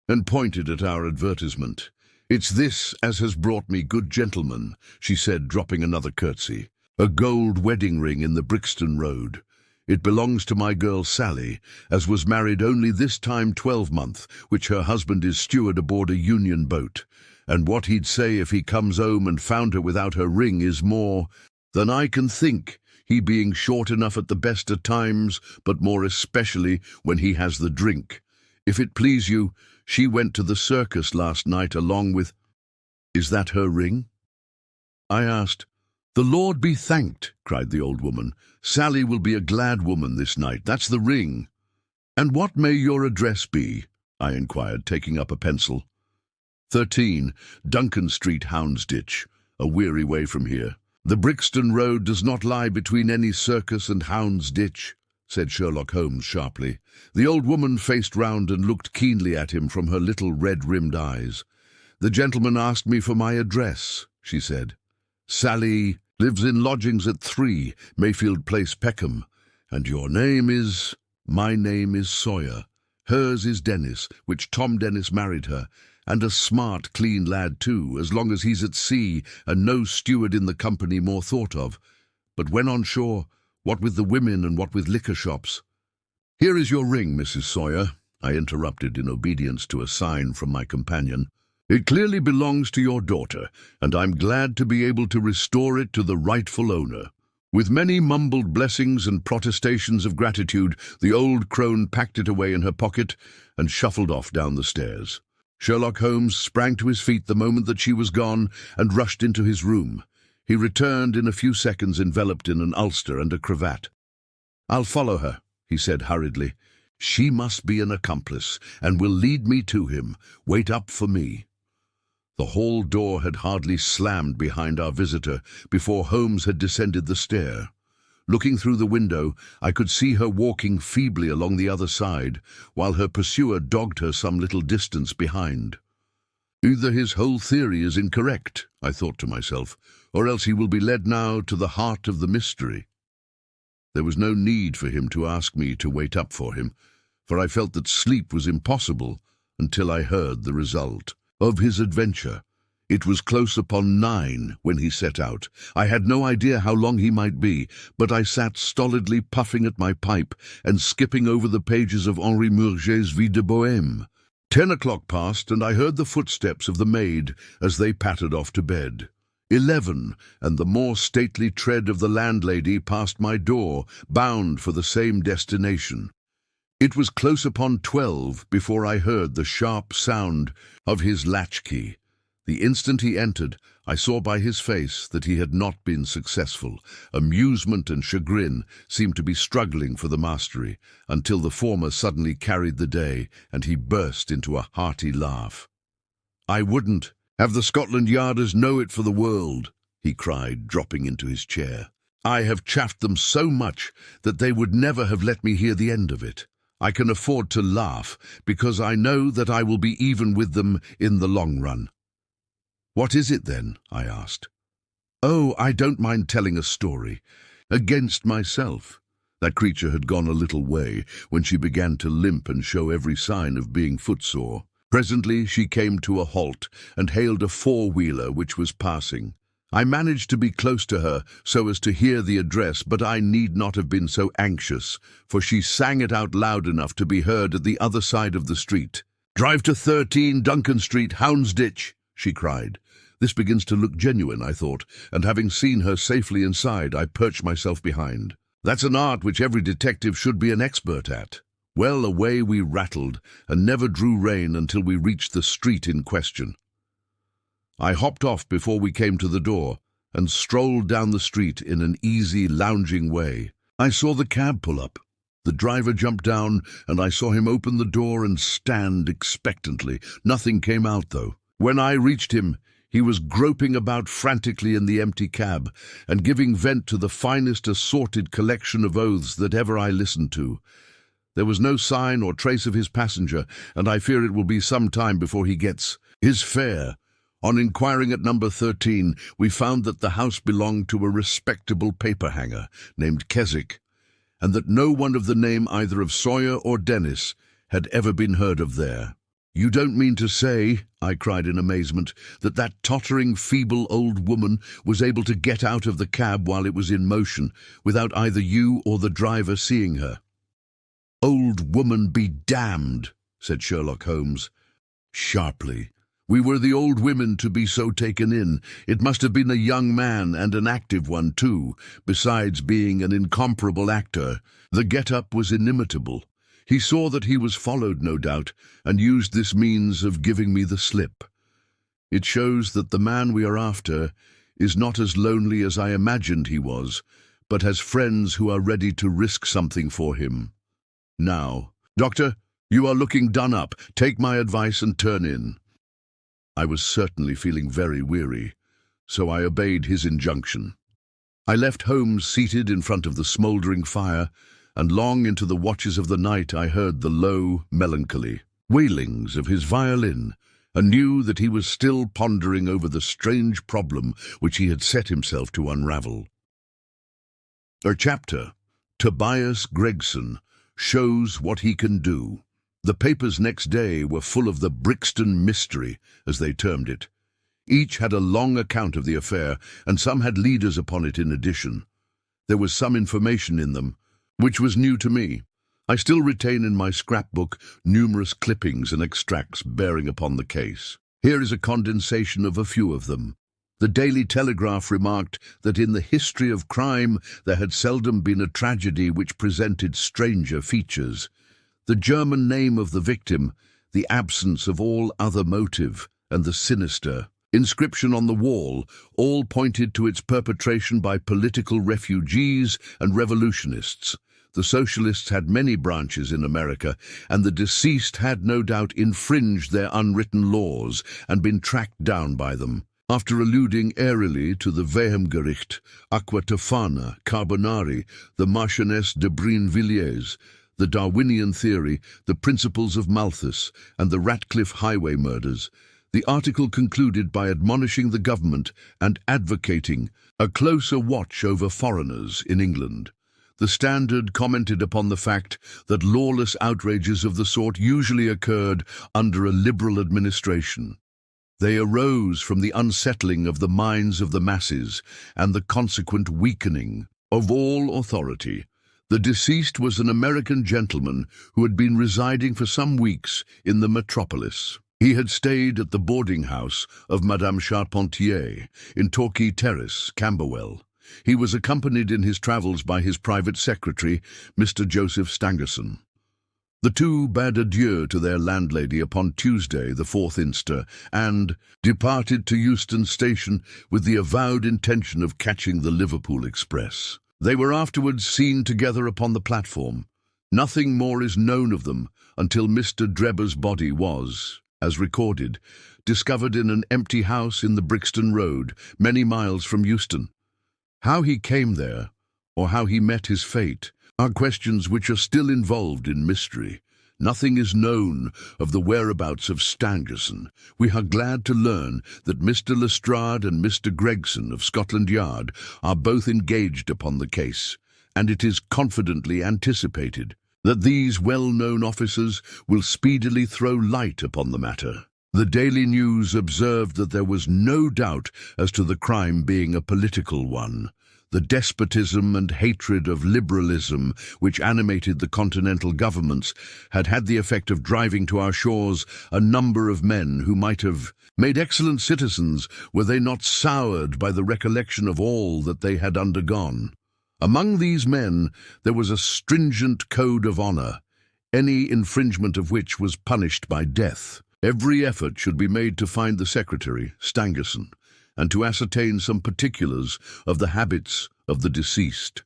S1: and pointed at our advertisement. "It's this as has brought me, good gentleman," she said, dropping another curtsy. "A gold wedding ring in the Brixton Road. It belongs to my girl Sally, as was married only this time 12-month, which her husband is steward aboard a Union boat. And what he'd say if he comes home and found her without her ring is more than I can think, he being short enough at the best of times, but more especially when he has the drink. If it please you, she went to the circus last night along with—" "Is that her ring?" I asked. "The Lord be thanked," cried the old woman. "Sally will be a glad woman this night. That's the ring." "And what may your address be?" I inquired, taking up a pencil. 13, Duncan Street, Houndsditch, a weary way from here. "The Brixton Road does not lie between any circus and Houndsditch," said Sherlock Holmes sharply. The old woman faced round and looked keenly at him from her little red-rimmed eyes. "The gentleman asked me for my address," she said. "Sally lives in lodgings at 3, Mayfield Place, Peckham. And your name is—" My name is Sawyer. Hers is Dennis, which Tom Dennis married her, and a smart, clean lad too, as long as he's at sea and no steward in the company more thought of. But when on shore, what with the women and what with liquor shops—" "Here is your ring, Mrs. Sawyer," I interrupted in obedience to a sign from my companion. "It clearly belongs to your daughter, and I'm glad to be able to restore it to the rightful owner." With many mumbled blessings and protestations of gratitude, the old crone packed it away in her pocket and shuffled off down the stairs. Sherlock Holmes sprang to his feet the moment that she was gone and rushed into his room. He returned in a few seconds enveloped in an ulster and a cravat. "I'll follow her," he said hurriedly. "She must be an accomplice and will lead me to him. Wait up for me." The hall door had hardly slammed behind our visitor before Holmes had descended the stair. Looking through the window, I could see her walking feebly along the other side, while her pursuer dogged her some little distance behind. "Either his whole theory is incorrect," I thought to myself, "or else he will be led now to the heart of the mystery." There was no need for him to ask me to wait up for him, for I felt that sleep was impossible until I heard the result of his adventure. It was close upon 9 when he set out. I had no idea how long he might be, but I sat stolidly puffing at my pipe and skipping over the pages of Henri Murger's Vie de Bohème. 10 o'clock passed, and I heard the footsteps of the maid as they pattered off to bed. 11, and the more stately tread of the landlady passed my door, bound for the same destination. It was close upon 12 before I heard the sharp sound of his latchkey. The instant he entered, I saw by his face that he had not been successful. Amusement and chagrin seemed to be struggling for the mastery, until the former suddenly carried the day, and he burst into a hearty laugh. "I wouldn't have the Scotland Yarders know it for the world," he cried, dropping into his chair. "I have chaffed them so much that they would never have let me hear the end of it. I can afford to laugh, because I know that I will be even with them in the long run." "What is it, then?" I asked. "Oh, I don't mind telling a story. Against myself." That creature had gone a little way when she began to limp and show every sign of being footsore. Presently she came to a halt and hailed a four-wheeler which was passing. I managed to be close to her so as to hear the address, but I need not have been so anxious, for she sang it out loud enough to be heard at the other side of the street. "Drive to 13 Duncan Street, Houndsditch," she cried. This begins to look genuine, I thought, and having seen her safely inside, I perched myself behind. That's an art which every detective should be an expert at. Well, away we rattled, and never drew rein until we reached the street in question. I hopped off before we came to the door, and strolled down the street in an easy, lounging way. I saw the cab pull up. The driver jumped down, and I saw him open the door and stand expectantly. Nothing came out, though. When I reached him, he was groping about frantically in the empty cab, and giving vent to the finest assorted collection of oaths that ever I listened to. There was no sign or trace of his passenger, and I fear it will be some time before he gets his fare. On inquiring at number 13, we found that the house belonged to a respectable paper-hanger named Keswick, and that no one of the name either of Sawyer or Dennis had ever been heard of there. "You don't mean to say," I cried in amazement, "that that tottering, feeble old woman was able to get out of the cab while it was in motion, without either you or the driver seeing her?" "Old woman be damned," said Sherlock Holmes, sharply. "We were the old women to be so taken in. It must have been a young man, and an active one, too, besides being an incomparable actor. The get-up was inimitable. He saw that he was followed, no doubt, and used this means of giving me the slip. It shows that the man we are after is not as lonely as I imagined he was, but has friends who are ready to risk something for him. Now, Doctor, you are looking done up. Take my advice and turn in." I was certainly feeling very weary, so I obeyed his injunction. I left Holmes seated in front of the smouldering fire, and long into the watches of the night I heard the low, melancholy wailings of his violin, and knew that he was still pondering over the strange problem which he had set himself to unravel. Chapter: Tobias Gregson, shows what he can do. The papers next day were full of the Brixton mystery, as they termed it. Each had a long account of the affair, and some had leaders upon it in addition. There was some information in them, which was new to me. I still retain in my scrapbook numerous clippings and extracts bearing upon the case. Here is a condensation of a few of them. The Daily Telegraph remarked that in the history of crime there had seldom been a tragedy which presented stranger features. The German name of the victim, the absence of all other motive, and the sinister inscription on the wall all pointed to its perpetration by political refugees and revolutionists. The socialists had many branches in America, and the deceased had no doubt infringed their unwritten laws and been tracked down by them. After alluding airily to the Vehemgericht, Aqua Tofana, Carbonari, the Marchioness de Brinvilliers, the Darwinian theory, the principles of Malthus, and the Ratcliffe highway murders, the article concluded by admonishing the government and advocating a closer watch over foreigners in England. The Standard commented upon the fact that lawless outrages of the sort usually occurred under a liberal administration. They arose from the unsettling of the minds of the masses and the consequent weakening of all authority. The deceased was an American gentleman who had been residing for some weeks in the metropolis. He had stayed at the boarding house of Madame Charpentier in Torquay Terrace, Camberwell. He was accompanied in his travels by his private secretary, Mr. Joseph Stangerson. The two bade adieu to their landlady upon Tuesday, the 4th Inster, and departed to Euston Station with the avowed intention of catching the Liverpool express. They were afterwards seen together upon the platform. Nothing more is known of them until Mr. Drebber's body was, as recorded, discovered in an empty house in the Brixton Road, many miles from Euston. How he came there, or how he met his fate, are questions which are still involved in mystery. Nothing is known of the whereabouts of Stangerson. We are glad to learn that Mr. Lestrade and Mr. Gregson of Scotland Yard are both engaged upon the case, and it is confidently anticipated that these well-known officers will speedily throw light upon the matter. The Daily News observed that there was no doubt as to the crime being a political one. The despotism and hatred of liberalism which animated the continental governments had had the effect of driving to our shores a number of men who might have made excellent citizens were they not soured by the recollection of all that they had undergone. Among these men there was a stringent code of honor, any infringement of which was punished by death. Every effort should be made to find the secretary, Stangerson, and to ascertain some particulars of the habits of the deceased.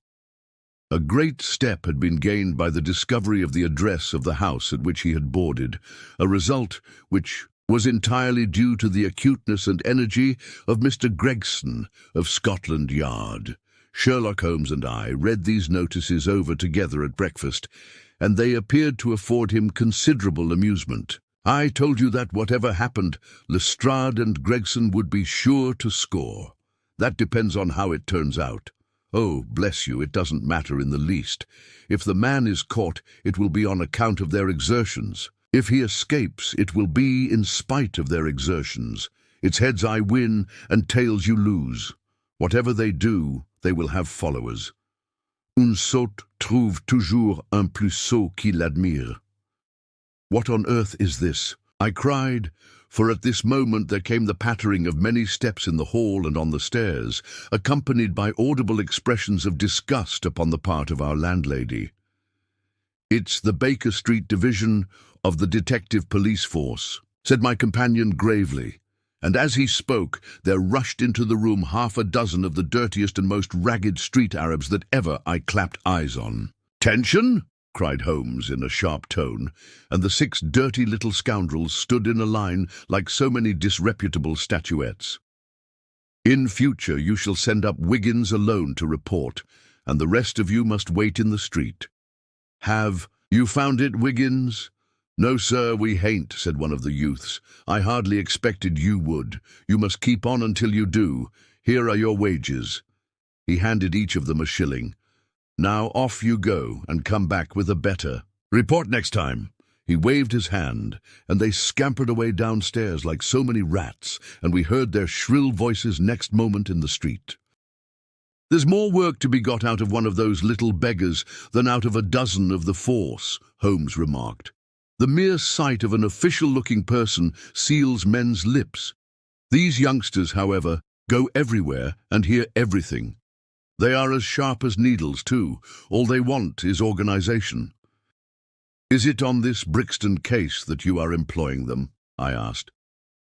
S1: A great step had been gained by the discovery of the address of the house at which he had boarded, a result which was entirely due to the acuteness and energy of Mr. Gregson of Scotland Yard. Sherlock Holmes and I read these notices over together at breakfast, and they appeared to afford him considerable amusement. I told you that whatever happened, Lestrade and Gregson would be sure to score. That depends on how it turns out. Oh, bless you, it doesn't matter in the least. If the man is caught, it will be on account of their exertions. If he escapes, it will be in spite of their exertions. It's heads I win and tails you lose. Whatever they do, they will have followers. Un sot trouve toujours un plus sot qui l'admire. What on earth is this? I cried, for at this moment there came the pattering of many steps in the hall and on the stairs, accompanied by audible expressions of disgust upon the part of our landlady. It's the Baker Street Division of the Detective Police Force, said my companion gravely, and as he spoke there rushed into the room half a dozen of the dirtiest and most ragged street Arabs that ever I clapped eyes on. "Tension!" cried Holmes in a sharp tone, and the 6 dirty little scoundrels stood in a line like so many disreputable statuettes. "In future you shall send up Wiggins alone to report, and the rest of you must wait in the street." "Have you found it, Wiggins?" "No, sir, we hain't," said one of the youths. "I hardly expected you would. You must keep on until you do. Here are your wages." He handed each of them a shilling. Now off you go and come back with a better. Report next time." He waved his hand, and they scampered away downstairs like so many rats, and we heard their shrill voices next moment in the street. "There's more work to be got out of one of those little beggars than out of a dozen of the force," Holmes remarked. "The mere sight of an official-looking person seals men's lips. These youngsters, however, go everywhere and hear everything. They are as sharp as needles, too. All they want is organization." "Is it on this Brixton case that you are employing them?" I asked.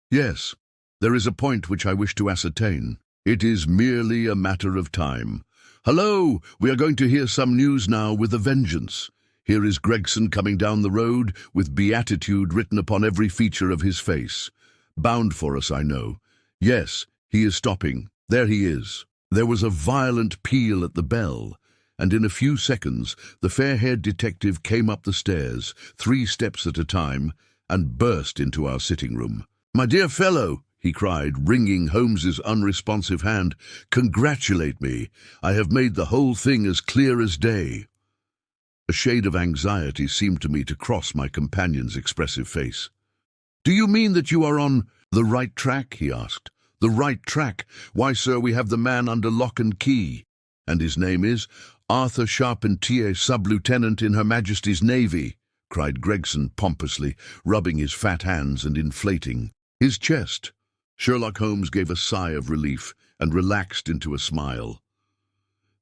S1: "Yes. There is a point which I wish to ascertain. It is merely a matter of time. Hello! We are going to hear some news now with a vengeance. Here is Gregson coming down the road with beatitude written upon every feature of his face. Bound for us, I know. Yes, he is stopping. There he is." There was a violent peal at the bell, and in a few seconds the fair-haired detective came up the stairs, 3 steps at a time, and burst into our sitting room. "My dear fellow," he cried, wringing Holmes's unresponsive hand, "congratulate me. I have made the whole thing as clear as day." A shade of anxiety seemed to me to cross my companion's expressive face. "Do you mean that you are on the right track?" he asked. "The right track? Why, sir, we have the man under lock and key. And his name is Arthur Charpentier, sub-lieutenant in Her Majesty's Navy," cried Gregson pompously, rubbing his fat hands and inflating his chest. Sherlock Holmes gave a sigh of relief and relaxed into a smile.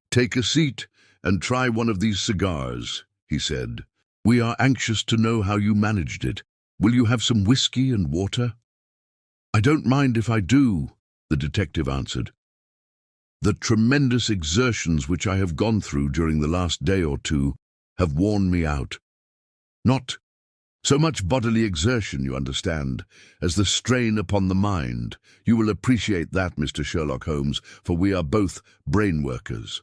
S1: "Take a seat and try one of these cigars," he said. "We are anxious to know how you managed it. Will you have some whiskey and water?" "I don't mind if I do," the detective answered. "The tremendous exertions which I have gone through during the last day or two have worn me out. Not so much bodily exertion, you understand, as the strain upon the mind. You will appreciate that, Mr. Sherlock Holmes, for we are both brain workers."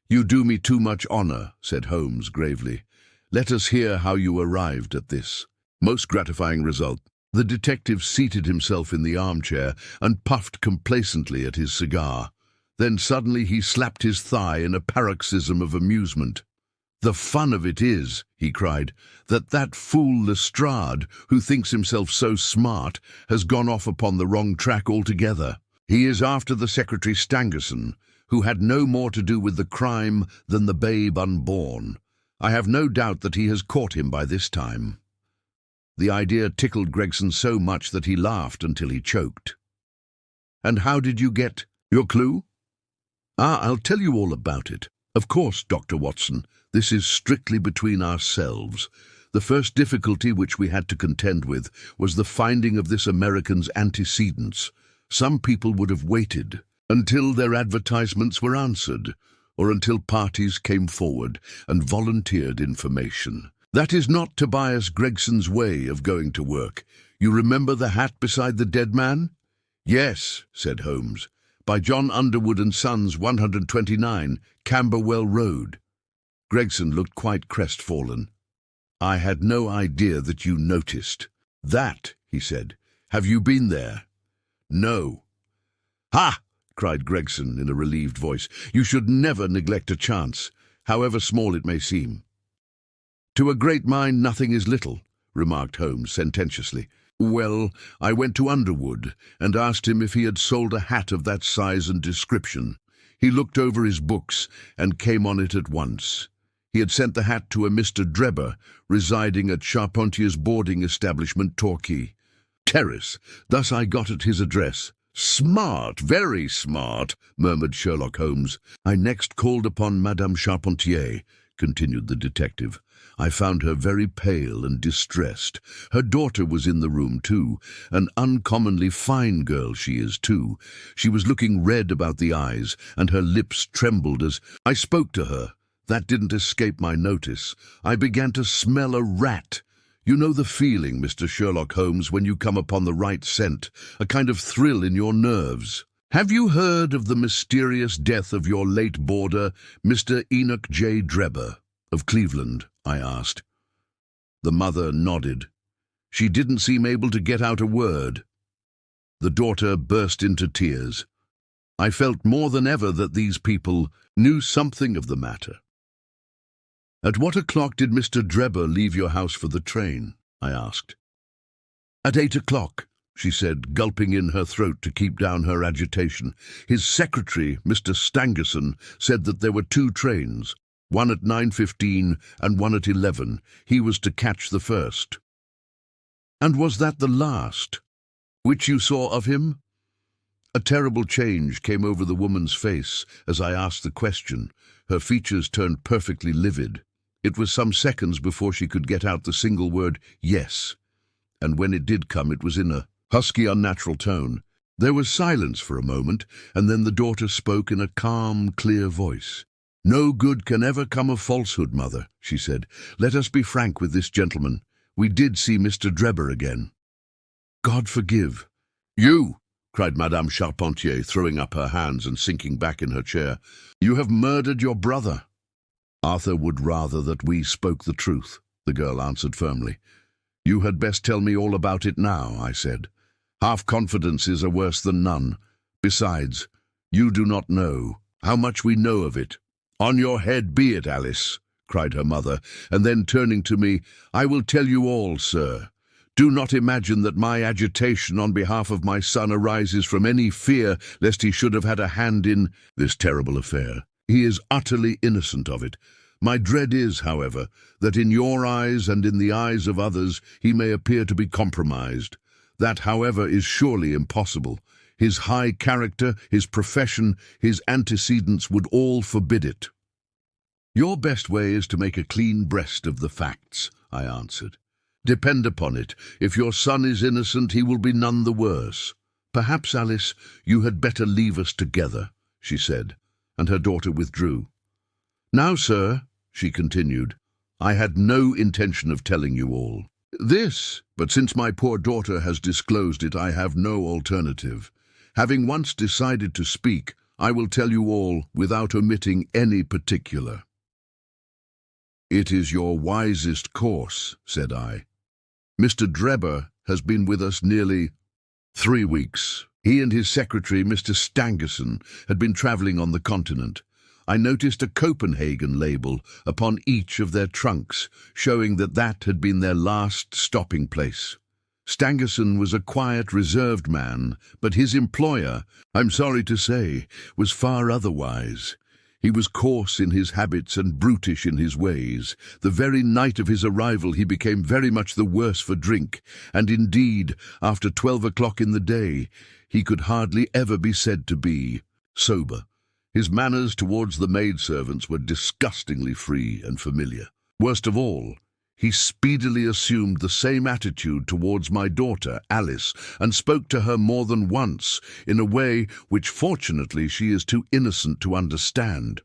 S1: "You do me too much honor," said Holmes gravely. "Let us hear how you arrived at this most gratifying result." The detective seated himself in the armchair and puffed complacently at his cigar. Then suddenly he slapped his thigh in a paroxysm of amusement. "The fun of it is," he cried, that fool Lestrade, who thinks himself so smart, has gone off upon the wrong track altogether. He is after the Secretary Stangerson, who had no more to do with the crime than the babe unborn. I have no doubt that he has caught him by this time." The idea tickled Gregson so much that he laughed until he choked. "And how did you get your clue?" "I'll tell you all about it. Of course, Dr. Watson, this is strictly between ourselves. The first difficulty which we had to contend with was the finding of this American's antecedents. Some people would have waited until their advertisements were answered, or until parties came forward and volunteered information. That is not Tobias Gregson's way of going to work. You remember the hat beside the dead man?" "Yes," said Holmes. "By John Underwood and Sons, 129, Camberwell Road." Gregson looked quite crestfallen. "I had no idea that you noticed." "That," he said. "Have you been there?" "No." "Ha!" cried Gregson in a relieved voice. "You should never neglect a chance, however small it may seem." "To a great mind nothing is little," remarked Holmes sententiously. "Well, I went to Underwood and asked him if he had sold a hat of that size and description. He looked over his books and came on it at once. He had sent the hat to a Mr. Drebber, residing at Charpentier's boarding establishment, Torquay Terrace. Thus I got at his address." "Smart, very smart," murmured Sherlock Holmes. "I next called upon Madame Charpentier," continued the detective. "I found her very pale and distressed. Her daughter was in the room too. An uncommonly fine girl she is too. She was looking red about the eyes, and her lips trembled as I spoke to her. That didn't escape my notice. I began to smell a rat. You know the feeling, Mr. Sherlock Holmes, when you come upon the right scent, a kind of thrill in your nerves. Have you heard of the mysterious death of your late boarder, Mr. Enoch J. Drebber, of Cleveland?" I asked. The mother nodded. She didn't seem able to get out a word. The daughter burst into tears. I felt more than ever that these people knew something of the matter. "At what o'clock did Mr. Drebber leave your house for the train?" I asked. "At 8 o'clock, she said, gulping in her throat to keep down her agitation. "His secretary, Mr. Stangerson, said that there were 2 trains, one at 9:15 and one at 11. He was to catch the first." "And was that the last which you saw of him?" A terrible change came over the woman's face as I asked the question. Her features turned perfectly livid. It was some seconds before she could get out the single word, "yes," and when it did come it was in a husky, unnatural tone. There was silence for a moment, and then the daughter spoke in a calm, clear voice. "No good can ever come of falsehood, mother," she said. "Let us be frank with this gentleman. We did see Mr. Drebber again." "God forgive." "You!" cried Madame Charpentier, throwing up her hands and sinking back in her chair. "You have murdered your brother." "Arthur would rather that we spoke the truth," the girl answered firmly. "You had best tell me all about it now," I said. "Half-confidences are worse than none. Besides, you do not know how much we know of it." "On your head be it, Alice," cried her mother, and then turning to me, "I will tell you all, sir. Do not imagine that my agitation on behalf of my son arises from any fear lest he should have had a hand in this terrible affair. He is utterly innocent of it. My dread is, however, that in your eyes and in the eyes of others he may appear to be compromised. That, however, is surely impossible. His high character, his profession, his antecedents would all forbid it." "Your best way is to make a clean breast of the facts," I answered. "Depend upon it, if your son is innocent, he will be none the worse. Perhaps, Alice, you had better leave us together," she said, and her daughter withdrew. "Now, sir," she continued, "I had no intention of telling you all this, but since my poor daughter has disclosed it, I have no alternative. Having once decided to speak, I will tell you all without omitting any particular." "It is your wisest course," said I. "Mr. Drebber has been with us nearly 3 weeks. He and his secretary, Mr. Stangerson, had been travelling on the continent. I noticed a Copenhagen label upon each of their trunks, showing that that had been their last stopping place. Stangerson was a quiet, reserved man, but his employer, I'm sorry to say, was far otherwise. He was coarse in his habits and brutish in his ways. The very night of his arrival he became very much the worse for drink, and indeed, after 12 o'clock in the day, he could hardly ever be said to be sober. His manners towards the maidservants were disgustingly free and familiar. Worst of all, he speedily assumed the same attitude towards my daughter, Alice, and spoke to her more than once, in a way which fortunately she is too innocent to understand.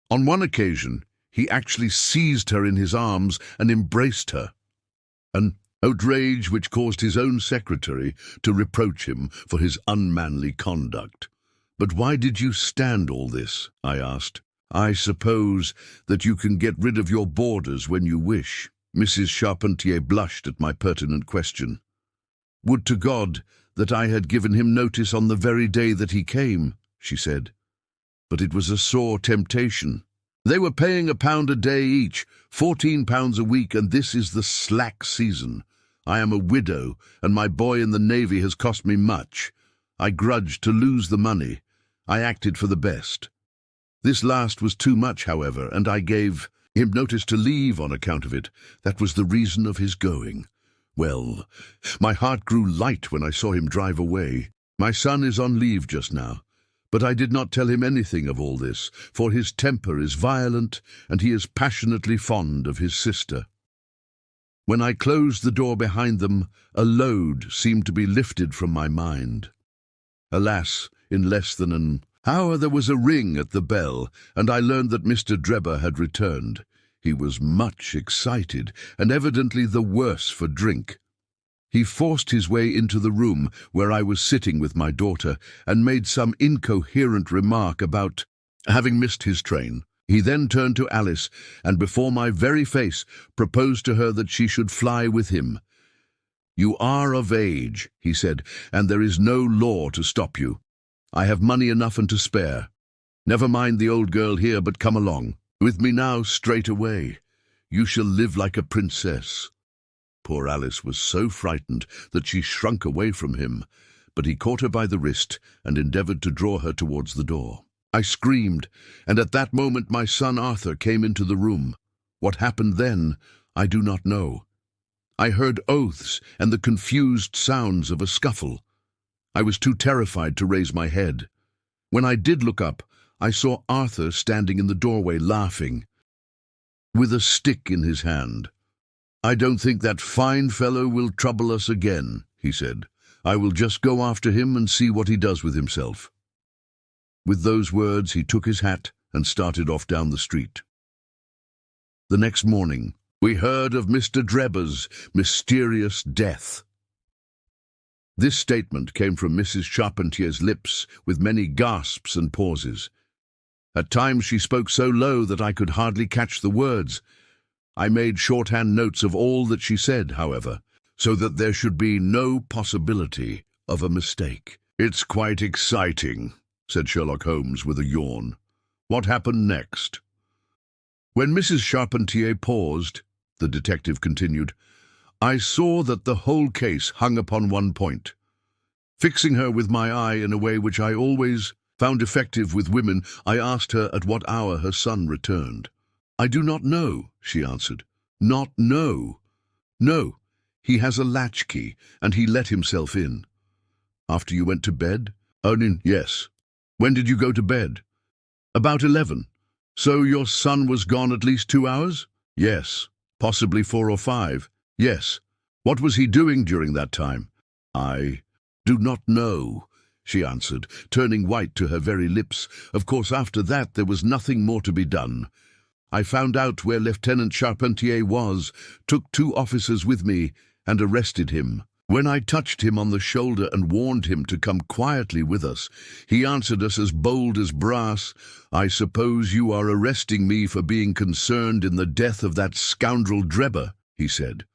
S1: On one occasion, he actually seized her in his arms and embraced her, an outrage which caused his own secretary to reproach him for his unmanly conduct. "But why did you stand all this?" I asked. "I suppose that you can get rid of your boarders when you wish." Mrs. Charpentier blushed at my pertinent question. "Would to God that I had given him notice on the very day that he came," she said. "But it was a sore temptation. They were paying £1 a day each, £14 a week, and this is the slack season. I am a widow, and my boy in the Navy has cost me much. I grudged to lose the money. I acted for the best. This last was too much, however, and I gave him notice to leave on account of it. That was the reason of his going. Well, my heart grew light when I saw him drive away. My son is on leave just now, but I did not tell him anything of all this, for his temper is violent, and he is passionately fond of his sister. When I closed the door behind them, a load seemed to be lifted from my mind. Alas, in less than an hour there was a ring at the bell, and I learned that Mr. Drebber had returned. He was much excited, and evidently the worse for drink. He forced his way into the room where I was sitting with my daughter, and made some incoherent remark about having missed his train. He then turned to Alice, and before my very face proposed to her that she should fly with him. "You are of age," he said, "and there is no law to stop you. I have money enough and to spare. Never mind the old girl here, but come along." With me now, straight away. You shall live like a princess." Poor Alice was so frightened that she shrunk away from him, but he caught her by the wrist and endeavoured to draw her towards the door. I screamed, and at that moment my son Arthur came into the room. What happened then, I do not know. I heard oaths and the confused sounds of a scuffle. I was too terrified to raise my head. When I did look up, I saw Arthur standing in the doorway laughing, with a stick in his hand. "I don't think that fine fellow will trouble us again," he said. "I will just go after him and see what he does with himself." With those words he took his hat and started off down the street. The next morning we heard of Mr. Drebber's mysterious death. This statement came from Mrs. Charpentier's lips with many gasps and pauses. At times she spoke so low that I could hardly catch the words. I made shorthand notes of all that she said, however, so that there should be no possibility of a mistake. "It's quite exciting," said Sherlock Holmes with a yawn. "What happened next?" When Mrs. Charpentier paused, the detective continued, "I saw that the whole case hung upon one point. Fixing her with my eye in a way which I always found effective with women, I asked her at what hour her son returned. 'I do not know,' she answered. 'Not know?' 'No, he has a latchkey, and he let himself in.' 'After you went to bed?' 'Oh, yes.' 'When did you go to bed?' 'About 11. So your son was gone at least 2 hours?' 'Yes.' 'Possibly 4 or 5. "'Yes.' 'What was he doing during that time?' 'I do not know,' she answered, turning white to her very lips. Of course, after that there was nothing more to be done. I found out where Lieutenant Charpentier was, took 2 officers with me, and arrested him. When I touched him on the shoulder and warned him to come quietly with us, he answered us as bold as brass, 'I suppose you are arresting me for being concerned in the death of that scoundrel Drebber,' he said.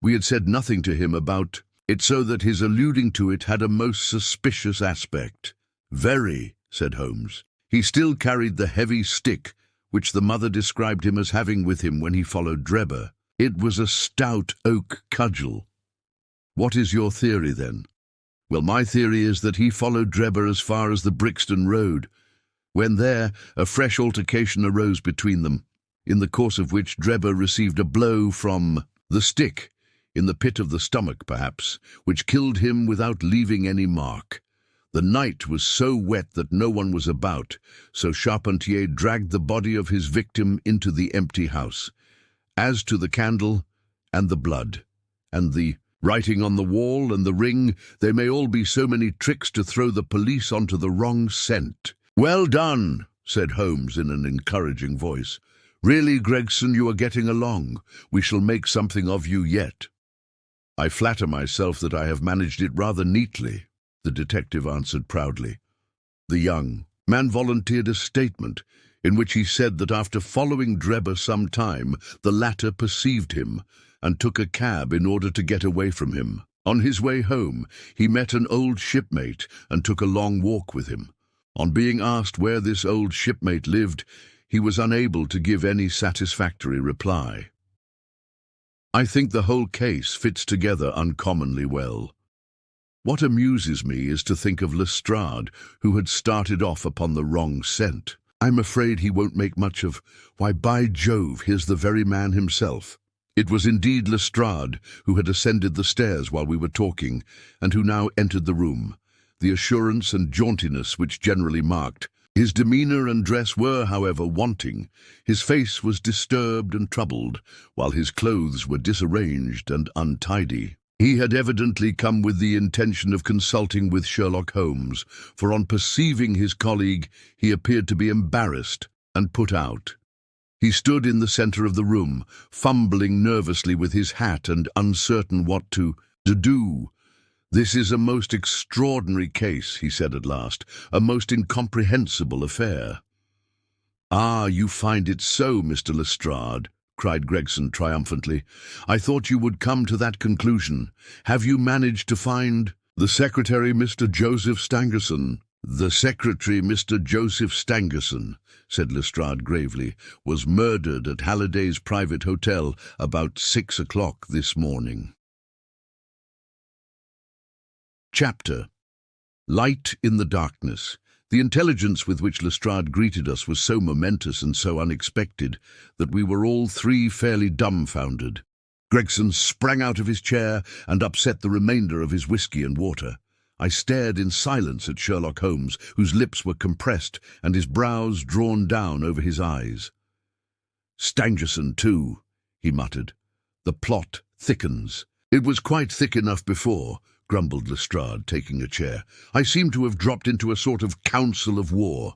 S1: We had said nothing to him about it, so that his alluding to it had a most suspicious aspect." "Very," said Holmes. "He still carried the heavy stick which the mother described him as having with him when he followed Drebber. It was a stout oak cudgel." "What is your theory, then?" "Well, my theory is that he followed Drebber as far as the Brixton Road. When there, a fresh altercation arose between them, in the course of which Drebber received a blow from the stick, in the pit of the stomach perhaps, which killed him without leaving any mark. The night was so wet that no one was about, so Charpentier dragged the body of his victim into the empty house. As to the candle, and the blood, and the writing on the wall, and the ring, they may all be so many tricks to throw the police onto the wrong scent." "Well done," said Holmes in an encouraging voice. "Really, Gregson, you are getting along. We shall make something of you yet." "I flatter myself that I have managed it rather neatly," the detective answered proudly. The young man volunteered a statement in which he said that after following Drebber some time, the latter perceived him and took a cab in order to get away from him. On his way home, he met an old shipmate and took a long walk with him. On being asked where this old shipmate lived, he was unable to give any satisfactory reply. I think the whole case fits together uncommonly well. What amuses me is to think of Lestrade, who had started off upon the wrong scent. I'm afraid he won't make much of, why, by Jove, here's the very man himself. It was indeed Lestrade who had ascended the stairs while we were talking, and who now entered the room. The assurance and jauntiness which generally marked his demeanour and dress were, however, wanting. His face was disturbed and troubled, while his clothes were disarranged and untidy. He had evidently come with the intention of consulting with Sherlock Holmes, for on perceiving his colleague, he appeared to be embarrassed and put out. He stood in the centre of the room, fumbling nervously with his hat and uncertain what to do. "This is a most extraordinary case," he said at last, "a most incomprehensible affair." "Ah, you find it so, Mr. Lestrade," cried Gregson triumphantly. "I thought you would come to that conclusion. Have you managed to find the secretary, Mr. Joseph Stangerson?" "The secretary, Mr. Joseph Stangerson," said Lestrade gravely, "was murdered at Halliday's private hotel about 6 o'clock this morning." Chapter: Light in the Darkness. The intelligence with which Lestrade greeted us was so momentous and so unexpected that we were all three fairly dumbfounded. Gregson sprang out of his chair and upset the remainder of his whisky and water. I stared in silence at Sherlock Holmes, whose lips were compressed and his brows drawn down over his eyes. "Stangerson, too," he muttered. "The plot thickens." "It was quite thick enough before," grumbled Lestrade, taking a chair. "I seem to have dropped into a sort of council of war.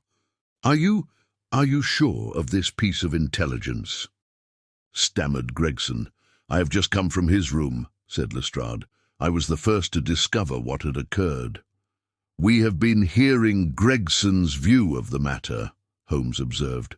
S1: Are you sure of this piece of intelligence?" stammered Gregson. "I have just come from his room," said Lestrade. "I was the first to discover what had occurred." "We have been hearing Gregson's view of the matter," Holmes observed.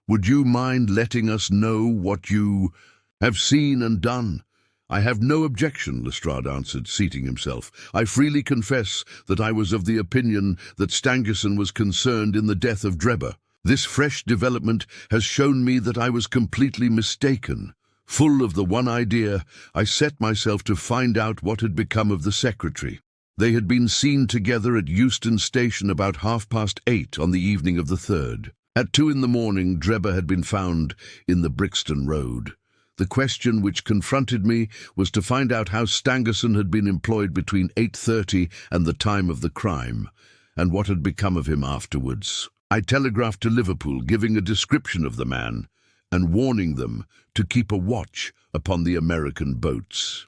S1: "Would you mind letting us know what you have seen and done?" "I have no objection," Lestrade answered, seating himself. "I freely confess that I was of the opinion that Stangerson was concerned in the death of Drebber. This fresh development has shown me that I was completely mistaken. Full of the one idea, I set myself to find out what had become of the secretary. They had been seen together at Euston Station about 8:30 on the evening of the 3rd. At 2 in the morning, Drebber had been found in the Brixton Road. The question which confronted me was to find out how Stangerson had been employed between 8:30 and the time of the crime, and what had become of him afterwards. I telegraphed to Liverpool, giving a description of the man and warning them to keep a watch upon the American boats.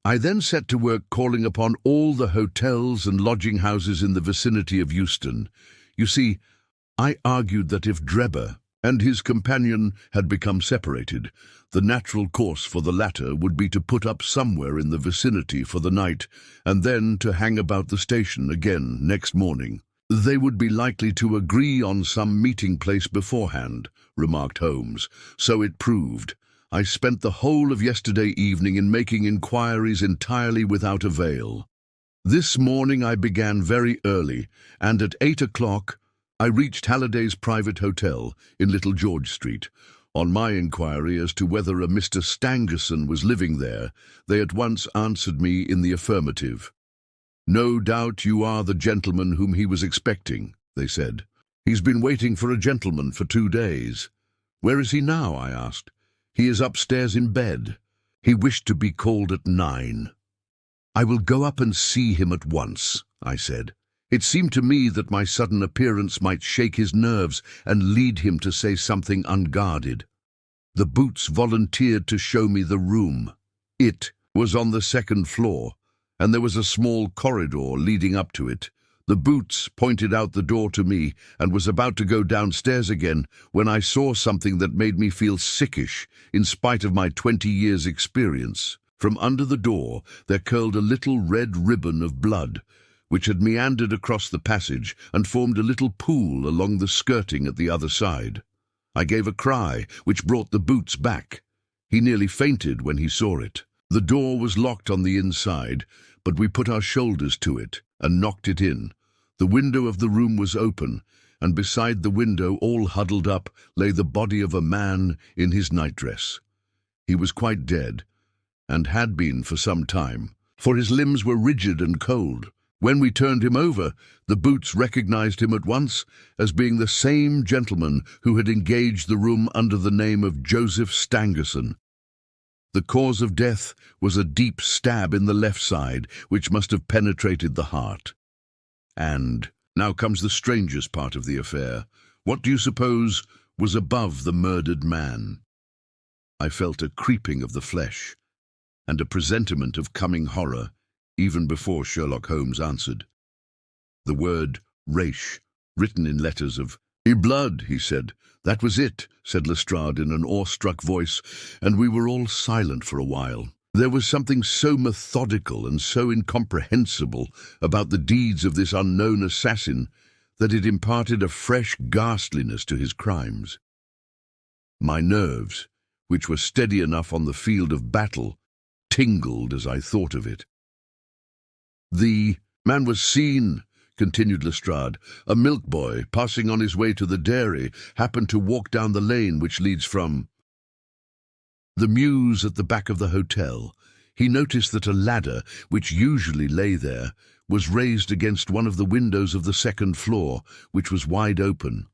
S1: I then set to work calling upon all the hotels and lodging-houses in the vicinity of Euston. You see, I argued that if Drebber and his companion had become separated, the natural course for the latter would be to put up somewhere in the vicinity for the night, and then to hang about the station again next morning. "They would be likely to agree on some meeting place beforehand," remarked Holmes. "So it proved. I spent the whole of yesterday evening in making inquiries entirely without avail. This morning I began very early, and at 8 o'clock I reached Halliday's private hotel in Little George Street. On my inquiry as to whether a Mr. Stangerson was living there, they at once answered me in the affirmative. "No doubt you are the gentleman whom he was expecting," they said. "He's been waiting for a gentleman for 2 days. "Where is he now?" I asked. "He is upstairs in bed. He wished to be called at 9. "I will go up and see him at once," I said. It seemed to me that my sudden appearance might shake his nerves and lead him to say something unguarded. The Boots volunteered to show me the room. It was on the 2nd floor, and there was a small corridor leading up to it. The Boots pointed out the door to me and was about to go downstairs again when I saw something that made me feel sickish in spite of my 20 years' experience. From under the door there curled a little red ribbon of blood, which had meandered across the passage and formed a little pool along the skirting at the other side. I gave a cry, which brought the Boots back. He nearly fainted when he saw it. The door was locked on the inside, but we put our shoulders to it and knocked it in. The window of the room was open, and beside the window, all huddled up, lay the body of a man in his nightdress. He was quite dead, and had been for some time, for his limbs were rigid and cold. When we turned him over, the Boots recognized him at once as being the same gentleman who had engaged the room under the name of Joseph Stangerson. The cause of death was a deep stab in the left side, which must have penetrated the heart. And now comes the strangest part of the affair. What do you suppose was above the murdered man? I felt a creeping of the flesh, and a presentiment of coming horror, even before Sherlock Holmes answered. The word "Raish," written in letters of blood, he said. "That was it," said Lestrade in an awestruck voice, and we were all silent for a while. There was something so methodical and so incomprehensible about the deeds of this unknown assassin that it imparted a fresh ghastliness to his crimes. My nerves, which were steady enough on the field of battle, tingled as I thought of it. "The man was seen," continued Lestrade. "A milk boy, passing on his way to the dairy, happened to walk down the lane which leads from the mews at the back of the hotel. He noticed that a ladder, which usually lay there, was raised against one of the windows of the second floor, which was wide open.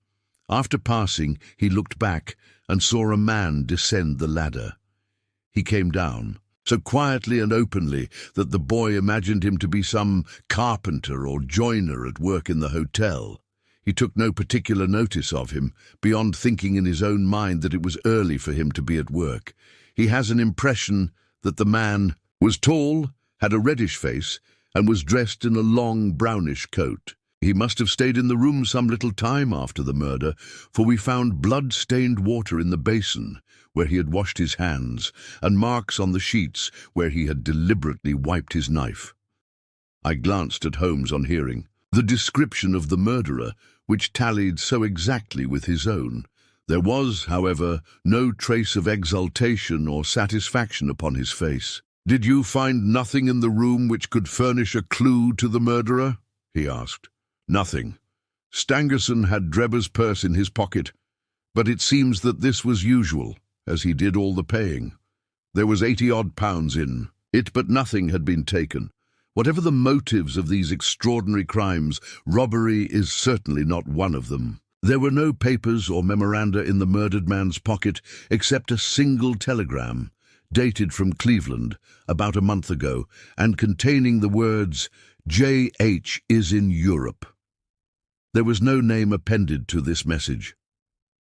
S1: After passing, he looked back and saw a man descend the ladder. He came down, so quietly and openly that the boy imagined him to be some carpenter or joiner at work in the hotel. He took no particular notice of him, beyond thinking in his own mind that it was early for him to be at work. He has an impression that the man was tall, had a reddish face, and was dressed in a long brownish coat. He must have stayed in the room some little time after the murder, for we found blood-stained water in the basin where he had washed his hands, and marks on the sheets where he had deliberately wiped his knife." I glanced at Holmes on hearing the description of the murderer, which tallied so exactly with his own. There was, however, no trace of exultation or satisfaction upon his face. "Did you find nothing in the room which could furnish a clue to the murderer?" he asked. "Nothing. Stangerson had Drebber's purse in his pocket, but it seems that this was usual, as he did all the paying. There was £80 in it, but nothing had been taken. Whatever the motives of these extraordinary crimes, robbery is certainly not one of them. There were no papers or memoranda in the murdered man's pocket except a single telegram, dated from Cleveland about a month ago, and containing the words, 'J.H. is in Europe.' There was no name appended to this message."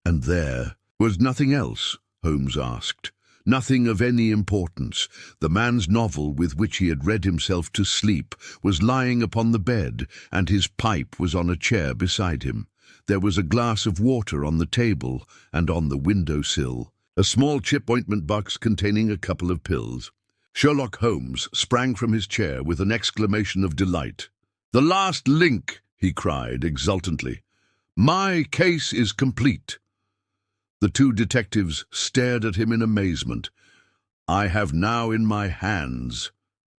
S1: "And there was nothing else?" Holmes asked. "Nothing of any importance. The man's novel with which he had read himself to sleep was lying upon the bed, and his pipe was on a chair beside him. There was a glass of water on the table and on the window-sill, a small chip ointment box containing a couple of pills." Sherlock Holmes sprang from his chair with an exclamation of delight. "The last link!" he cried exultantly. "My case is complete." The two detectives stared at him in amazement. "I have now in my hands,"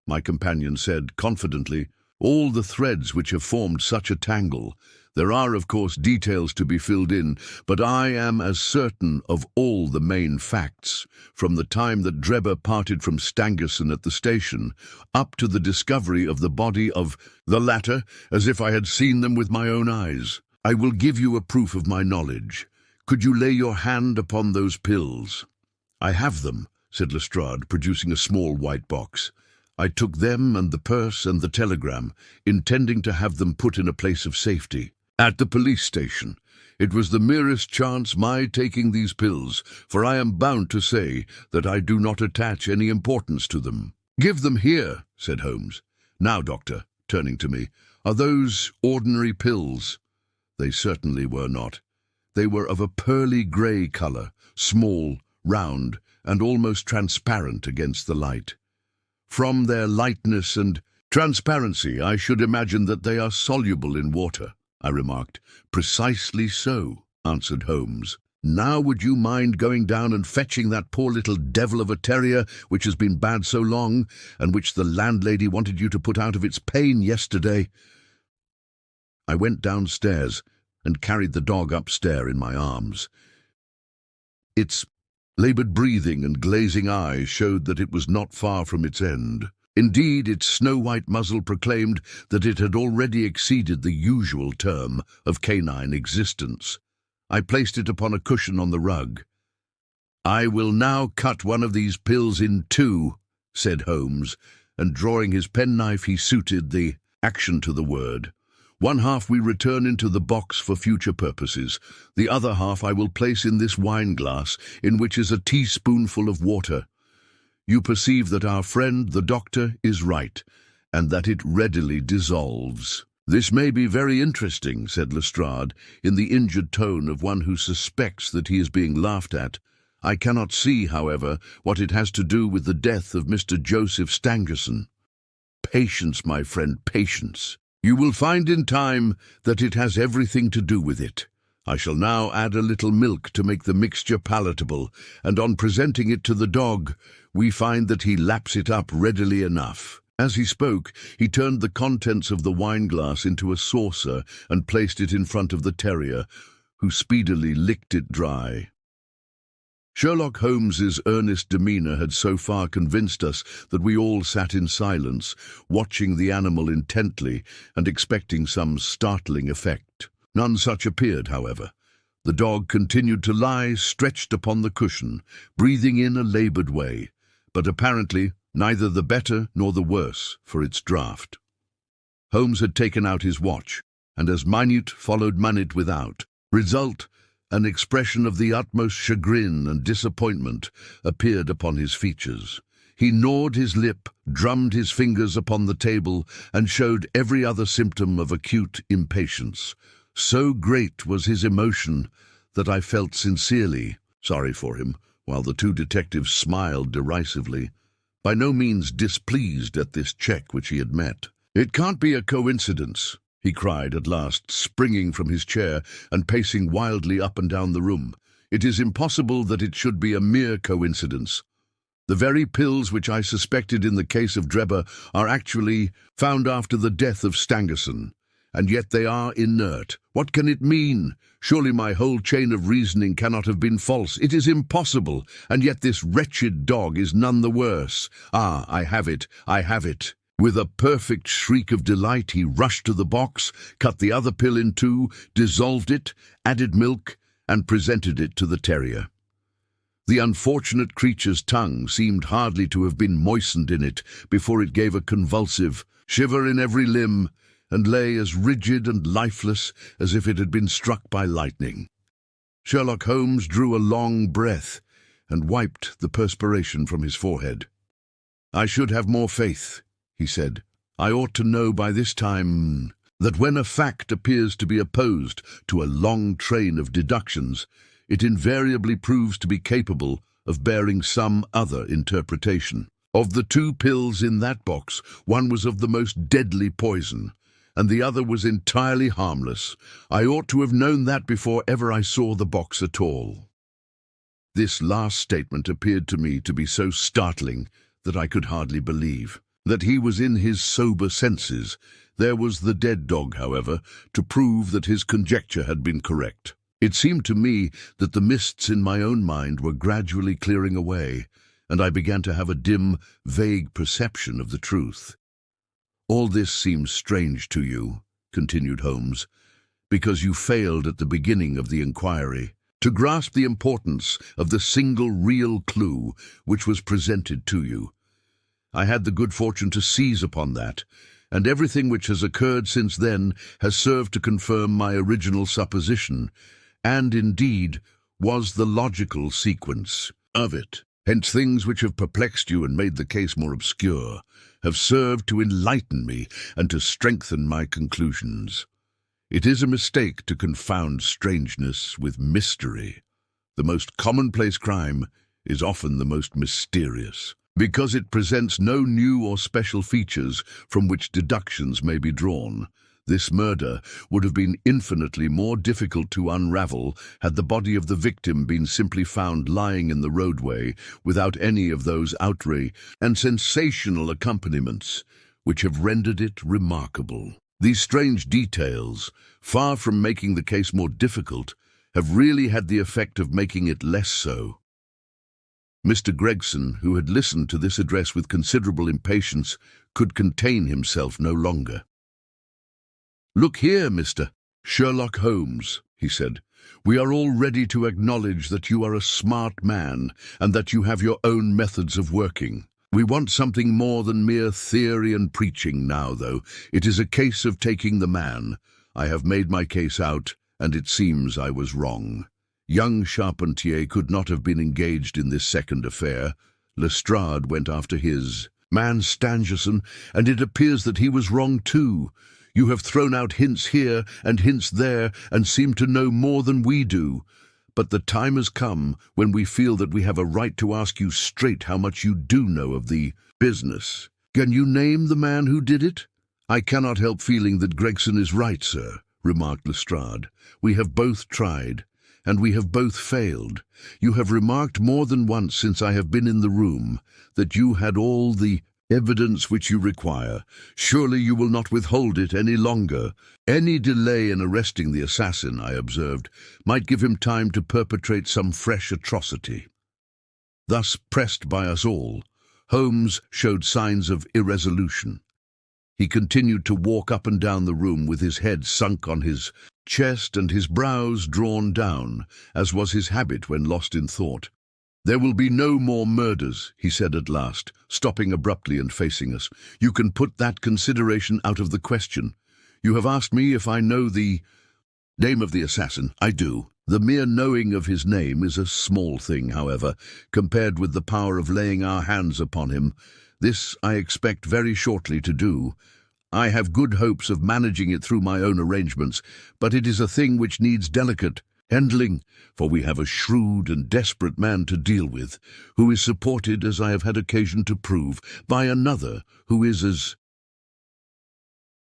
S1: my companion said confidently, "all the threads which have formed such a tangle. There are, of course, details to be filled in, but I am as certain of all the main facts, from the time that Drebber parted from Stangerson at the station, up to the discovery of the body of the latter, as if I had seen them with my own eyes. I will give you a proof of my knowledge. Could you lay your hand upon those pills?" "I have them," said Lestrade, producing a small white box. "I took them and the purse and the telegram, intending to have them put in a place of safety. At the police station. It was the merest chance my taking these pills, for I am bound to say that I do not attach any importance to them." "Give them here," said Holmes. "Now, Doctor," turning to me, "are those ordinary pills?" They certainly were not. They were of a pearly grey colour, small, round, and almost transparent against the light. From their lightness and transparency, I should imagine that they are soluble in water, I remarked. "Precisely so," answered Holmes. "Now would you mind going down and fetching that poor little devil of a terrier which has been bad so long, and which the landlady wanted you to put out of its pain yesterday?" I went downstairs and carried the dog upstairs in my arms. Its laboured breathing and glazing eyes showed that it was not far from its end. Indeed, its snow-white muzzle proclaimed that it had already exceeded the usual term of canine existence. I placed it upon a cushion on the rug. "I will now cut one of these pills in two," said Holmes, and drawing his penknife he suited the action to the word. "One half we return into the box for future purposes. The other half I will place in this wine-glass, in which is a teaspoonful of water. You perceive that our friend, the doctor, is right, and that it readily dissolves." "This may be very interesting," said Lestrade, in the injured tone of one who suspects that he is being laughed at. "I cannot see, however, what it has to do with the death of Mr. Joseph Stangerson." "Patience, my friend, patience. You will find in time that it has everything to do with it. I shall now add a little milk to make the mixture palatable, and on presenting it to the dog, we find that he laps it up readily enough. As he spoke, he turned the contents of the wineglass into a saucer and placed it in front of the terrier, who speedily licked it dry. Sherlock Holmes's earnest demeanour had so far convinced us that we all sat in silence, watching the animal intently and expecting some startling effect. None such appeared, however. The dog continued to lie stretched upon the cushion, breathing in a laboured way, but apparently neither the better nor the worse for its draught. Holmes had taken out his watch, and as minute followed minute without. Result, an expression of the utmost chagrin and disappointment appeared upon his features. He gnawed his lip, drummed his fingers upon the table, and showed every other symptom of acute impatience. So great was his emotion that I felt sincerely sorry for him, while the two detectives smiled derisively, by no means displeased at this check which he had met. "It can't be a coincidence," he cried at last, springing from his chair and pacing wildly up and down the room. "It is impossible that it should be a mere coincidence. The very pills which I suspected in the case of Drebber are actually found after the death of Stangerson, and yet they are inert. What can it mean? Surely my whole chain of reasoning cannot have been false. It is impossible, and yet this wretched dog is none the worse. Ah, I have it, I have it." With a perfect shriek of delight, he rushed to the box, cut the other pill in two, dissolved it, added milk, and presented it to the terrier. The unfortunate creature's tongue seemed hardly to have been moistened in it before it gave a convulsive shiver in every limb, and lay as rigid and lifeless as if it had been struck by lightning. Sherlock Holmes drew a long breath and wiped the perspiration from his forehead. "I should have more faith," he said. "I ought to know by this time that when a fact appears to be opposed to a long train of deductions, it invariably proves to be capable of bearing some other interpretation. Of the two pills in that box, one was of the most deadly poison, and the other was entirely harmless. I ought to have known that before ever I saw the box at all." This last statement appeared to me to be so startling that I could hardly believe that he was in his sober senses. There was the dead dog, however, to prove that his conjecture had been correct. It seemed to me that the mists in my own mind were gradually clearing away, and I began to have a dim, vague perception of the truth. "All this seems strange to you," continued Holmes, "because you failed at the beginning of the inquiry to grasp the importance of the single real clue which was presented to you. I had the good fortune to seize upon that, and everything which has occurred since then has served to confirm my original supposition, and indeed was the logical sequence of it. Hence things which have perplexed you and made the case more obscure have served to enlighten me and to strengthen my conclusions. It is a mistake to confound strangeness with mystery. The most commonplace crime is often the most mysterious, because it presents no new or special features from which deductions may be drawn. This murder would have been infinitely more difficult to unravel had the body of the victim been simply found lying in the roadway without any of those outre and sensational accompaniments which have rendered it remarkable. These strange details, far from making the case more difficult, have really had the effect of making it less so." Mr. Gregson, who had listened to this address with considerable impatience, could contain himself no longer. "Look here, Mr. Sherlock Holmes," he said. "We are all ready to acknowledge that you are a smart man and that you have your own methods of working. We want something more than mere theory and preaching now, though. It is a case of taking the man. I have made my case out, and it seems I was wrong. Young Charpentier could not have been engaged in this second affair. Lestrade went after his man Stangerson, and it appears that he was wrong too. You have thrown out hints here and hints there and seem to know more than we do. But the time has come when we feel that we have a right to ask you straight how much you do know of the business. Can you name the man who did it?" "I cannot help feeling that Gregson is right, sir," remarked Lestrade. "We have both tried, and we have both failed. You have remarked more than once since I have been in the room that you had all the Evidence which you require. Surely you will not withhold it any longer. Any delay in arresting the assassin, I observed, might give him time to perpetrate some fresh atrocity. Thus pressed by us all, Holmes showed signs of irresolution. He continued to walk up and down the room with his head sunk on his chest and his brows drawn down, as was his habit when lost in thought. "There will be no more murders," he said at last, stopping abruptly and facing us. "You can put that consideration out of the question. You have asked me if I know the name of the assassin. I do. The mere knowing of his name is a small thing, however, compared with the power of laying our hands upon him. This I expect very shortly to do. I have good hopes of managing it through my own arrangements, but it is a thing which needs delicate handling, for we have a shrewd and desperate man to deal with, who is supported, as I have had occasion to prove, by another who is as